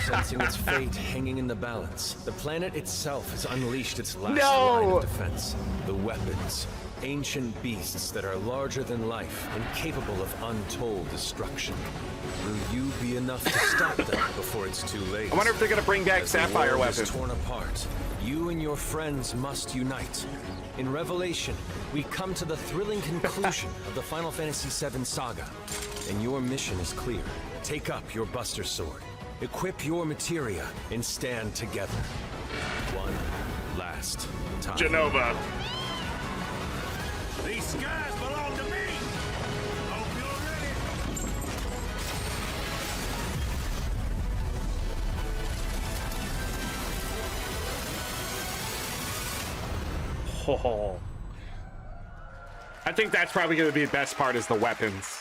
[SPEAKER 8] Sensing its fate hanging in the balance, the planet itself has unleashed its last
[SPEAKER 1] No!
[SPEAKER 8] line of defense. The weapons. Ancient beasts that are larger than life and capable of untold destruction. Will you be enough to stop them before it's too late?
[SPEAKER 1] I wonder if they're gonna bring back
[SPEAKER 8] As the
[SPEAKER 1] Sapphire
[SPEAKER 8] world is
[SPEAKER 1] weapons.
[SPEAKER 8] torn apart, you and your friends must unite. In Revelation, we come to the thrilling conclusion of the Final Fantasy VII saga, and your mission is clear. Take up your Buster Sword, equip your materia, and stand together. One last time.
[SPEAKER 1] Genova.
[SPEAKER 12] These skies belong to me. Hope you're ready.
[SPEAKER 1] Oh. I think that's probably going to be the best part is the weapons.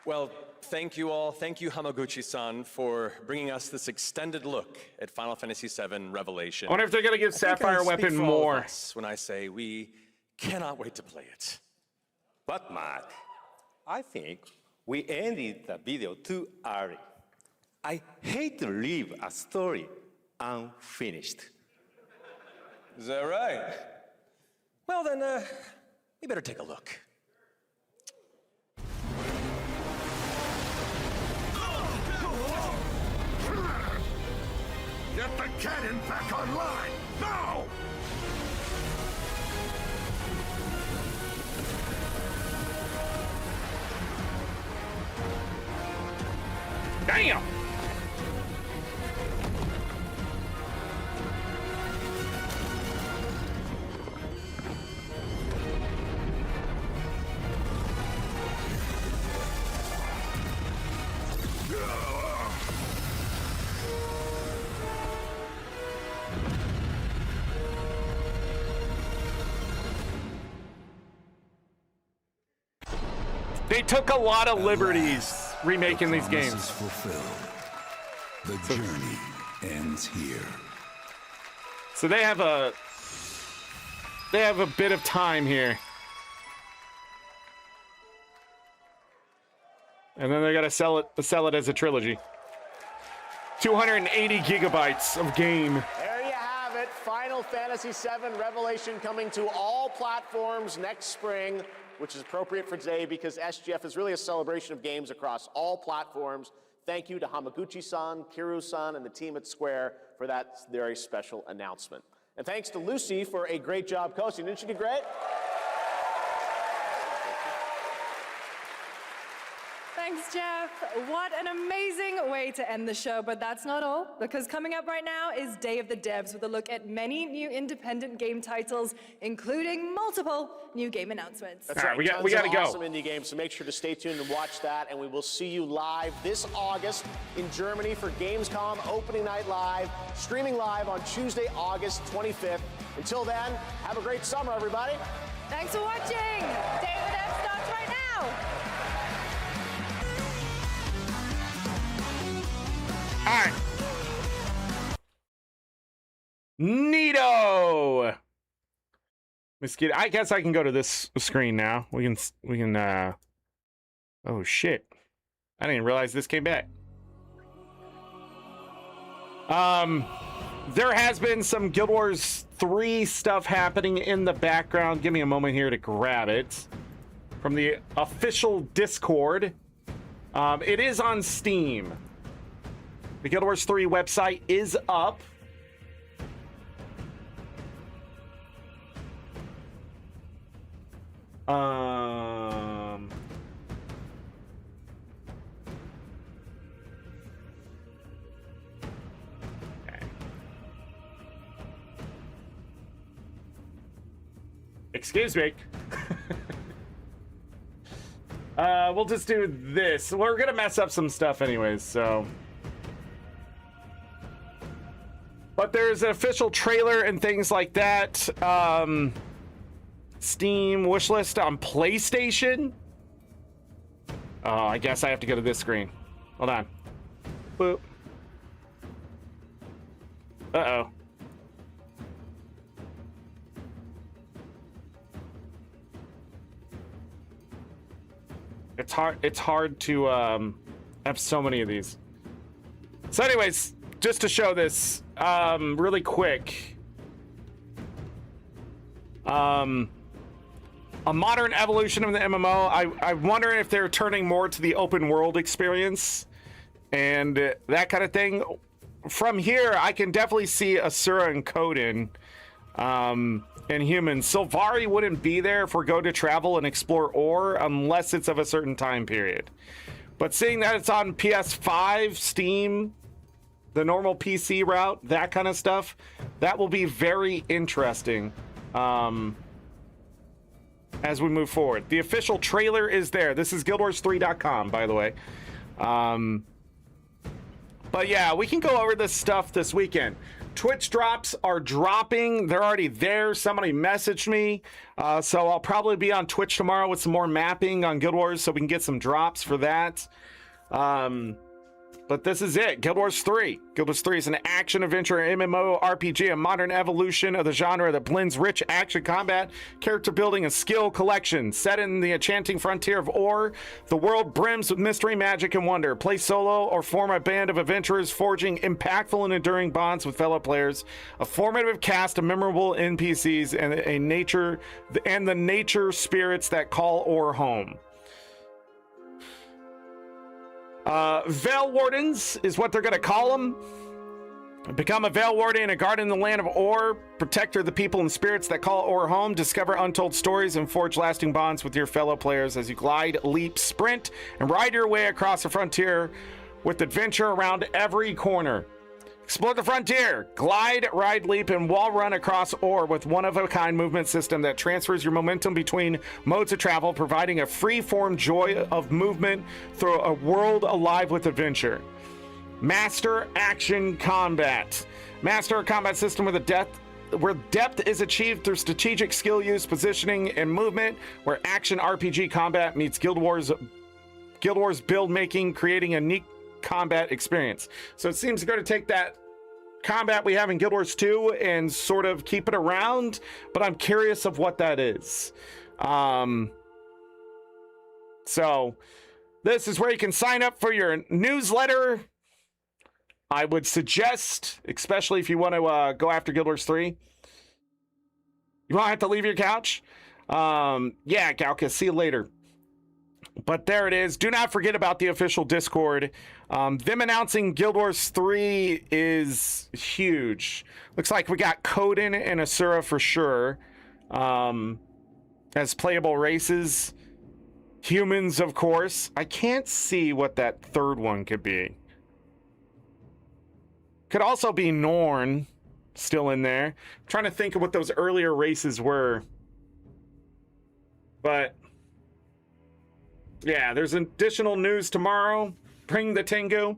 [SPEAKER 2] Well, thank you all. Thank you, Hamaguchi-san, for bringing us this extended look at Final Fantasy VII Revelation.
[SPEAKER 1] I wonder if they're going to give
[SPEAKER 2] I think I
[SPEAKER 1] Sapphire
[SPEAKER 2] speak
[SPEAKER 1] weapon
[SPEAKER 2] for all of
[SPEAKER 1] more.
[SPEAKER 2] us when I say we cannot wait to play it.
[SPEAKER 24] But Mark, I think we ended the video too early. I hate to leave a story unfinished.
[SPEAKER 2] Is that right? Well, then, we better take a look.
[SPEAKER 21] Get the cannon back online, now!
[SPEAKER 1] Damn! They took a lot of liberties remaking these games.
[SPEAKER 7] Is fulfilled. The journey ends here.
[SPEAKER 1] So they have a bit of time here. And then they gotta sell it as a trilogy. 280 gigabytes of game.
[SPEAKER 4] There you have it. Final Fantasy VII Revelation coming to all platforms next spring, which is appropriate for today because SGF is really a celebration of games across all platforms. Thank you to Hamaguchi-san, Kiru-san, and the team at Square for that very special announcement. And thanks to Lucy for a great job coaching. Didn't she do great?
[SPEAKER 10] Thanks, Jeff. What an amazing way to end the show, but that's not all, because coming up right now is Day of the Devs with a look at many new independent game titles, including multiple new game announcements.
[SPEAKER 4] That's right.
[SPEAKER 1] we got
[SPEAKER 4] Tons
[SPEAKER 1] to
[SPEAKER 4] of
[SPEAKER 1] go.
[SPEAKER 4] awesome indie games, so make sure to stay tuned and watch that, and we will see you live this August in Germany for Gamescom Opening Night Live, streaming live on Tuesday, August 25th. Until then, have a great summer, everybody.
[SPEAKER 10] Thanks for watching. Day of the Devs starts right now.
[SPEAKER 1] All right. Neato. Mosquito. I guess I can go to this screen now. We can oh shit. I didn't realize this came back. There has been some Guild Wars 3 stuff happening in the background. Give me a moment here to grab it from the official Discord. It is on Steam. The Guild Wars 3 website is up. Excuse me. We'll just do this. We're gonna mess up some stuff anyways, so. But there's an official trailer and things like that. Steam wishlist on PlayStation. Oh, I guess I have to go to this screen. Hold on. Boop. Uh-oh. It's hard to have so many of these. So anyways, just to show this really quick. A modern evolution of the MMO. I'm wondering if they're turning more to the open world experience and that kind of thing. From here, I can definitely see Asura and Coden and humans. Sylvari wouldn't be there if we're going to travel and explore ore unless it's of a certain time period. But seeing that it's on PS5, Steam, the normal PC route, that kind of stuff, that will be very interesting as we move forward. The official trailer is there. This is GuildWars3.com, by the way. But yeah, we can go over this stuff this weekend. Twitch drops are dropping. They're already there. Somebody messaged me. So I'll probably be on Twitch tomorrow with some more mapping on Guild Wars so we can get some drops for that. But this is it. Guild Wars 3. Guild Wars 3 is an action-adventure MMO RPG, a modern evolution of the genre that blends rich action combat, character building, and skill collection. Set in the enchanting frontier of Ore, the world brims with mystery, magic, and wonder. Play solo or form a band of adventurers, forging impactful and enduring bonds with fellow players. A formative cast of memorable NPCs and the nature spirits that call Ore home. Veil Wardens is what they're going to call them. Become a Veil Warden, a guardian in the land of Ore, protector of the people and spirits that call Ore home. Discover untold stories and forge lasting bonds with your fellow players as you glide, leap, sprint, and ride your way across the frontier with adventure around every corner. Explore the frontier, glide, ride, leap, and wall run across Ore with one-of-a-kind movement system that transfers your momentum between modes of travel, providing a free-form joy of movement through a world alive with adventure. Master action combat. Master a combat system where depth is achieved through strategic skill use, positioning, and movement, where action RPG combat meets Guild Wars build making, creating a unique combat experience. So it seems they're going to take that combat we have in Guild Wars 2 and sort of keep it around, but I'm curious of what that is. So this is where you can sign up for your newsletter. I would suggest, especially if you want to go after Guild Wars 3, you won't have to leave your couch. Yeah, Galka, see you later. But there it is. Do not forget about the official Discord. Them announcing Guild Wars 3 is huge. Looks like we got Coden and Asura for sure as playable races. Humans, of course. I can't see what that third one could be. Could also be Norn still in there. I'm trying to think of what those earlier races were. But yeah, there's additional news tomorrow. Bring the Tengu.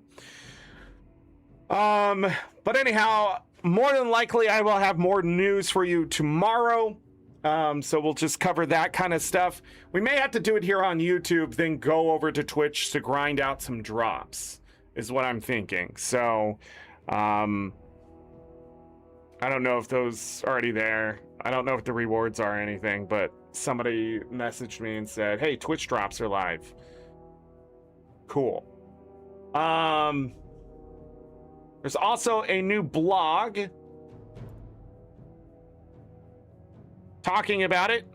[SPEAKER 1] But anyhow, more than likely I will have more news for you tomorrow. So we'll just cover that kind of stuff. We may have to do it here on YouTube, then go over to Twitch to grind out some drops, is what I'm thinking. So I don't know if those are already there. I don't know if the rewards are or anything, but somebody messaged me and said, hey, Twitch drops are live. Cool. There's also a new blog talking about it.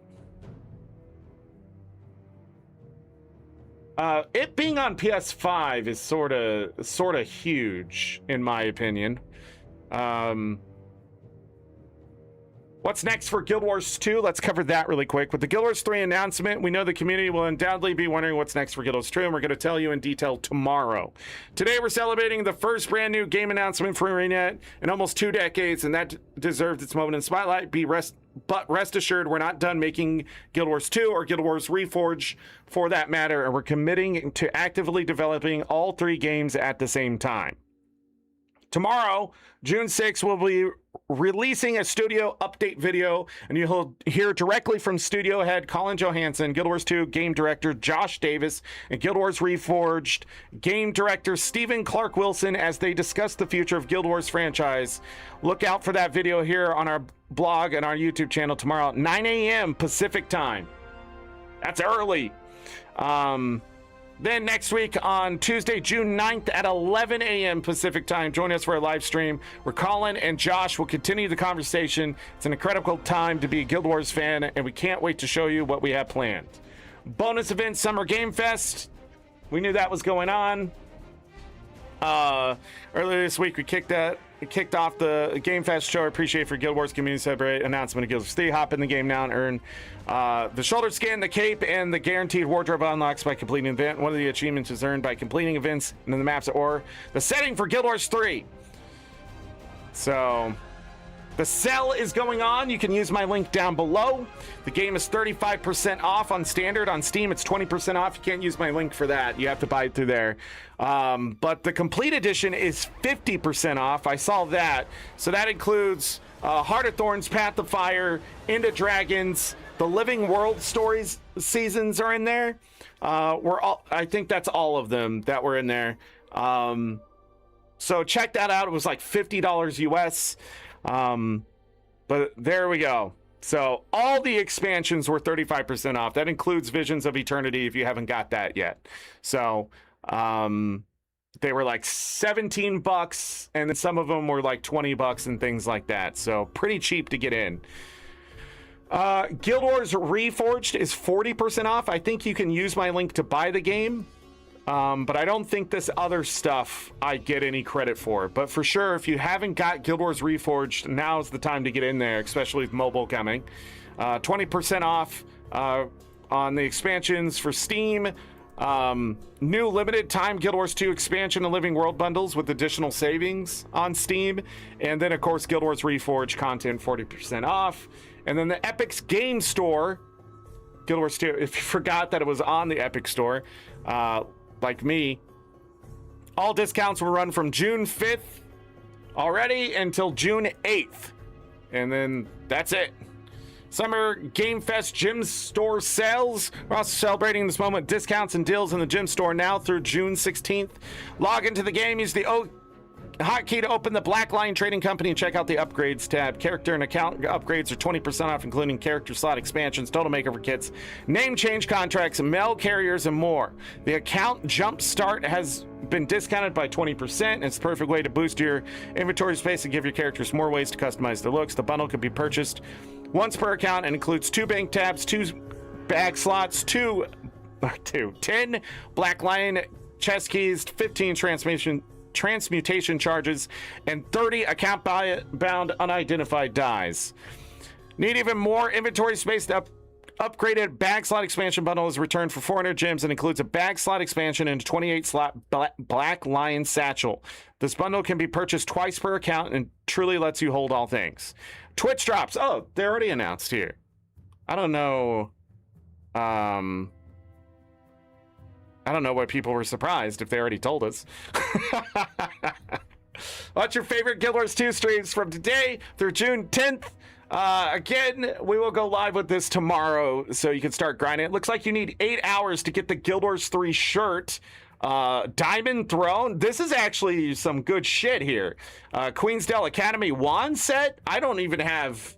[SPEAKER 1] It being on PS5 is sort of huge in my opinion. What What's next for Guild Wars 2? Let's cover that really quick. With the Guild Wars 3 announcement, we know the community will undoubtedly be wondering what's next for Guild Wars 2, and we're going to tell you in detail tomorrow. Today, we're celebrating the first brand new game announcement for ArenaNet in almost 2 decades, and that deserved its moment in spotlight. But rest assured, we're not done making Guild Wars 2 or Guild Wars Reforged for that matter, and we're committing to actively developing all 3 games at the same time. Tomorrow, June 6th, we'll be releasing a studio update video, and you'll hear directly from studio head Colin Johansson, Guild Wars 2 game director Josh Davis, and Guild Wars Reforged game director Stephen Clark Wilson as they discuss the future of Guild Wars franchise. Look out for that video here on our blog and our YouTube channel tomorrow at 9 a.m. Pacific time. That's early. Then next week on Tuesday, June 9th at 11 a.m. Pacific time, join us for a live stream where Colin and Josh will continue the conversation. It's an incredible time to be a Guild Wars fan, and we can't wait to show you what we have planned. Bonus event, Summer Game Fest. We knew that was going on. Earlier this week, we kicked off the Game Fest show. I appreciate for Guild Wars Community Celebrate announcement of Guild Wars 3. Hop in the game now and earn the shoulder scan, the cape, and the guaranteed wardrobe unlocks by completing an event. One of the achievements is earned by completing events and then the maps or the setting for Guild Wars 3. So the sale is going on. You can use my link down below. The game is 35% off on standard. On Steam, it's 20% off. You can't use my link for that. You have to buy it through there. But the complete edition is 50% off. I saw that. So that includes Heart of Thorns, Path of Fire, Into Dragons, the Living World Stories seasons are in there. I think that's all of them that were in there. So check that out. It was like $50 US. But there we go. So all the expansions were 35% off. That includes Visions of Eternity if you haven't got that yet. So they were like $17, and then some of them were like $20 and things like that. So pretty cheap to get in. Guild Wars Reforged is 40% off. I think you can use my link to buy the game. But I don't think this other stuff I get any credit for. But for sure, if you haven't got Guild Wars Reforged, now's the time to get in there, especially with mobile coming. 20% off on the expansions for Steam. New limited time Guild Wars 2 expansion and Living World bundles with additional savings on Steam. And then, of course, Guild Wars Reforged content 40% off. And then the Epic's Game Store, Guild Wars 2, if you forgot that it was on the Epic Store, like me, all discounts will run from June 5th already until June 8th. And then that's it. Summer Game Fest Gym Store sales. We're also celebrating this moment. Discounts and deals in the Gym Store now through June 16th. Log into the game, use the hotkey to open the Black Lion Trading Company and check out the Upgrades tab. Character and account upgrades are 20% off, including character slot expansions, total makeover kits, name change contracts, mail carriers, and more. The account jump start has been discounted by 20%, and it's the perfect way to boost your inventory space and give your characters more ways to customize their looks. The bundle can be purchased once per account and includes 2 bank tabs, 2 bag slots, 10 Black Lion chest keys, 15 transmutation charges, and 30 account-bound unidentified dies. Need even more inventory space? The upgraded bag slot expansion bundle is returned for 400 gems and includes a bag slot expansion and a 28-slot Black Lion satchel. This bundle can be purchased twice per account and truly lets you hold all things. Twitch drops. Oh, they're already announced here. I don't know. I don't know why people were surprised if they already told us. What's your favorite Guild Wars 2 streams from today through June 10th? Again, we will go live with this tomorrow, so you can start grinding. It looks like you need 8 hours to get the Guild Wars 3 shirt. Diamond Throne. This is actually some good shit here. Queensdale Academy wand set. I don't even have...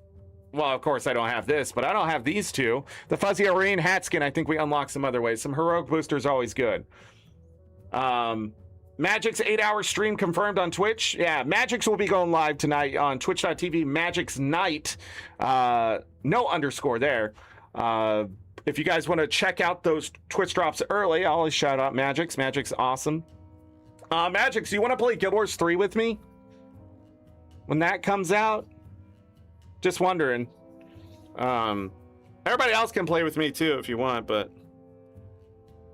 [SPEAKER 1] Well, of course, I don't have this, but I don't have these two. The Fuzzy Arene hat skin, I think we unlock some other ways. Some heroic boosters always good. Magic's 8-hour stream confirmed on Twitch. Yeah, Magic's will be going live tonight on twitch.tv. Magic's Night. No underscore there. If you guys want to check out those Twitch drops early, I'll always shout out Magic's. Magic's awesome. Magic's, you want to play Guild Wars 3 with me? When that comes out? Just wondering. Everybody else can play with me too if you want, but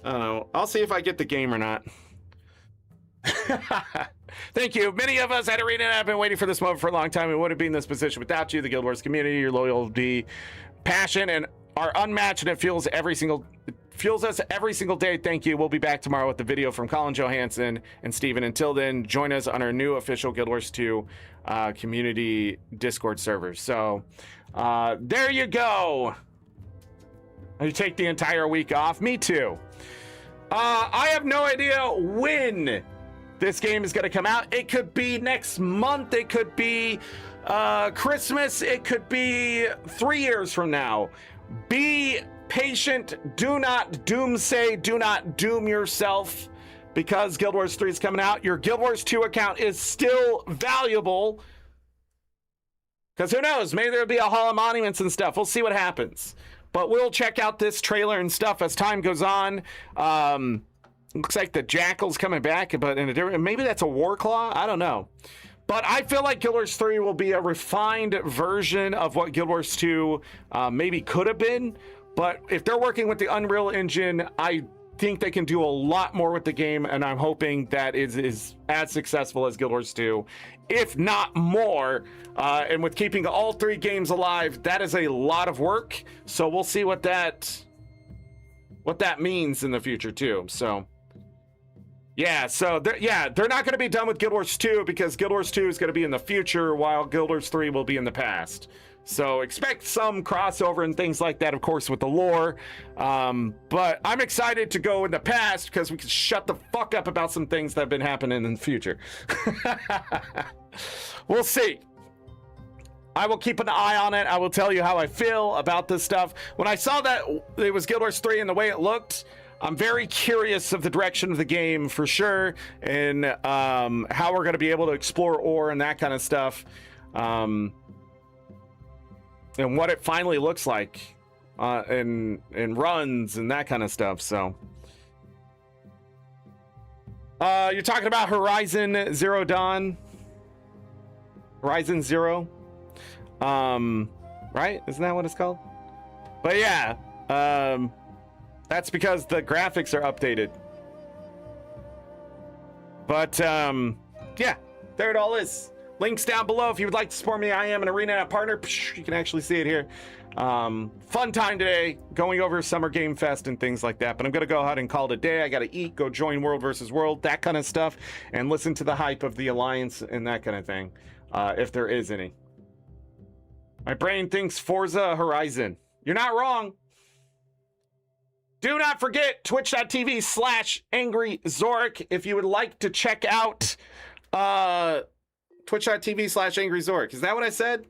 [SPEAKER 1] I don't know. I'll see if I get the game or not. Thank you. Many of us at ArenaNet have been waiting for this moment for a long time. We wouldn't be in this position without you, the Guild Wars community, your loyalty, passion, and are unmatched, and it fuels us every single day. Thank you. We'll be back tomorrow with the video from Colin Johansson and Steven. Until then, join us on our new official Guild Wars 2 community Discord server. So there you go. You take the entire week off. Me too. I have no idea when this game is going to come out. It could be next month. It could be Christmas. It could be 3 years from now. Be patient. Do not doomsay. Do not doom yourself because Guild Wars 3 is coming out. Your Guild Wars 2 account is still valuable because who knows? Maybe there'll be a Hall of Monuments and stuff. We'll see what happens. But we'll check out this trailer and stuff as time goes on. Looks like the Jackal's coming back, but in a different, maybe that's a Warclaw. I don't know. But I feel like Guild Wars 3 will be a refined version of what Guild Wars 2 maybe could have been. But if they're working with the Unreal Engine, I think they can do a lot more with the game, and I'm hoping that it is as successful as Guild Wars 2, if not more. And with keeping all 3 games alive, that is a lot of work. So we'll see what that means in the future too. So yeah, so they're not going to be done with Guild Wars 2 because Guild Wars 2 is going to be in the future while Guild Wars 3 will be in the past. So expect some crossover and things like that, of course, with the lore. But I'm excited to go in the past because we can shut the fuck up about some things that have been happening in the future. We'll see. I will keep an eye on it. I will tell you how I feel about this stuff. When I saw that it was Guild Wars 3 and the way it looked, I'm very curious of the direction of the game for sure, and how we're going to be able to explore ore and that kind of stuff. And what it finally looks like in runs and that kind of stuff. So you're talking about Horizon Zero Dawn, Horizon Zero, right? Isn't that what it's called? But yeah, that's because the graphics are updated. But yeah, there it all is. Links down below if you would like to support me. I am an ArenaNet partner. You can actually see it here. Fun time today, going over Summer Game Fest and things like that. But I'm going to go ahead and call it a day. I got to eat, go join World versus World, that kind of stuff, and listen to the hype of the Alliance and that kind of thing, if there is any. My brain thinks Forza Horizon. You're not wrong. Do not forget twitch.tv/AngryZorric if you would like to check out twitch.tv/AngryZorric. Is that what I said?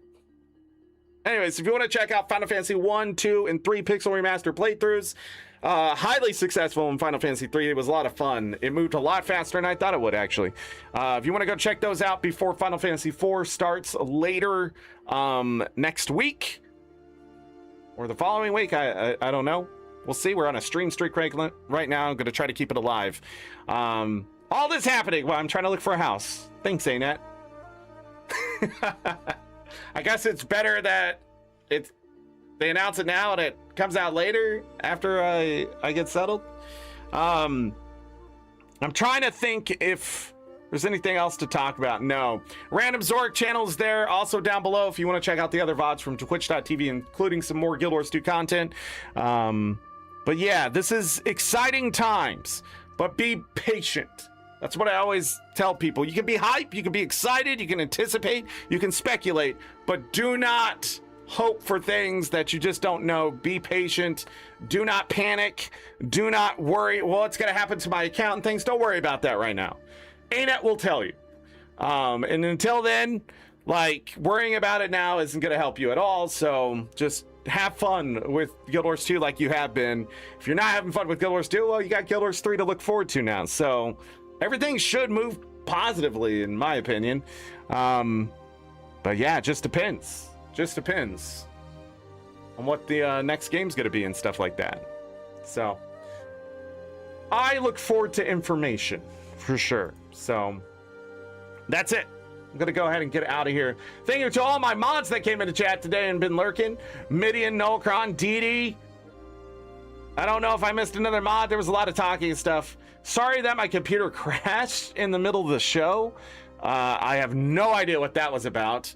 [SPEAKER 1] Anyways, if you want to check out Final Fantasy 1, 2, and 3 pixel remaster playthroughs, highly successful in Final Fantasy 3. It was a lot of fun. It moved a lot faster than I thought it would, actually. If you want to go check those out before Final Fantasy 4 starts later next week or the following week, I don't know. We'll see. We're on a stream streak right now. I'm going to try to keep it alive. All this happening while I'm trying to look for a house. Thanks, Anet. I guess it's better that they announce it now and it comes out later after I get settled. I'm trying to think if there's anything else to talk about. No. ArenaNet channel is there, also down below if you want to check out the other VODs from twitch.tv, including some more Guild Wars 2 content. But yeah, this is exciting times, but be patient. That's what I always tell people. You can be hype, you can be excited, you can anticipate, you can speculate, but do not hope for things that you just don't know. Be patient. Do not panic. Do not worry, well, what's going to happen to my account and things. Don't worry about that right now. Anet will tell you. And until then, like, worrying about it now isn't going to help you at all. So just have fun with Guild Wars 2 like you have been. If you're not having fun with Guild Wars 2, well, you got Guild Wars 3 to look forward to now. So everything should move positively, in my opinion. But yeah, it just depends. Just depends on what the next game's going to be and stuff like that. So I look forward to information for sure. So that's it. I'm going to go ahead and get out of here. Thank you to all my mods that came into chat today and been lurking. Midian, Nolkron, Dee. I don't know if I missed another mod. There was a lot of talking and stuff. Sorry that my computer crashed in the middle of the show. I have no idea what that was about.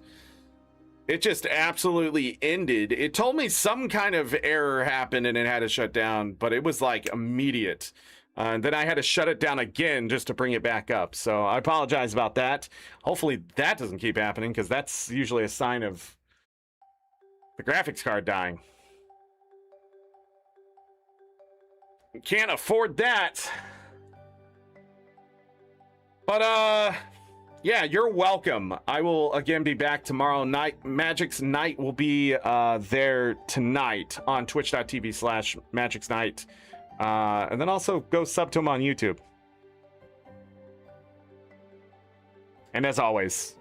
[SPEAKER 1] It just absolutely ended. It told me some kind of error happened and it had to shut down, but it was like immediate. And then I had to shut it down again just to bring it back up. So I apologize about that. Hopefully that doesn't keep happening, because that's usually a sign of the graphics card dying. Can't afford that. But yeah, you're welcome. I will again be back tomorrow night. Magic's Night will be there tonight on twitch.tv/Magic's Night. And then also go sub to him on YouTube. And as always,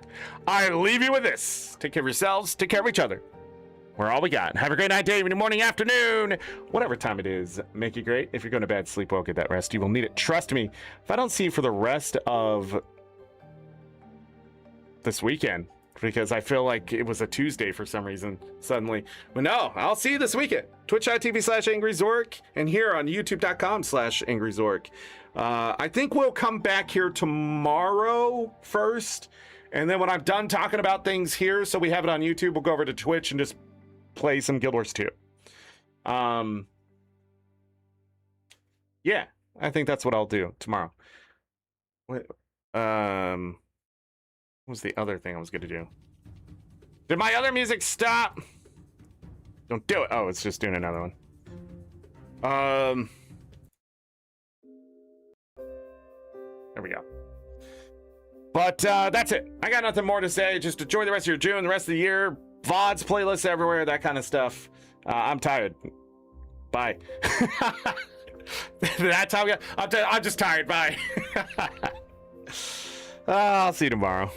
[SPEAKER 1] I leave you with this. Take care of yourselves. Take care of each other. We're all we got. Have a great night, day, evening, morning, afternoon, whatever time it is. Make it great. If you're going to bed, sleep well, get that rest. You will need it. Trust me. If I don't see you for the rest of this weekend, because I feel like it was a Tuesday for some reason suddenly. But no, I'll see you this weekend. Twitch.tv/AngryZorric and here on YouTube.com/AngryZorric. I think we'll come back here tomorrow first. And then when I'm done talking about things here, so we have it on YouTube, we'll go over to Twitch and just play some Guild Wars 2. Yeah, I think that's what I'll do tomorrow. What was the other thing I was going to do? Did my other music stop? Don't do it. Oh, it's just doing another one. There we go. But that's it. I got nothing more to say. Just enjoy the rest of your June, the rest of the year. VODs, playlists everywhere, that kind of stuff. I'm tired. Bye. That's how we got. I'm just tired. Bye. I'll see you tomorrow.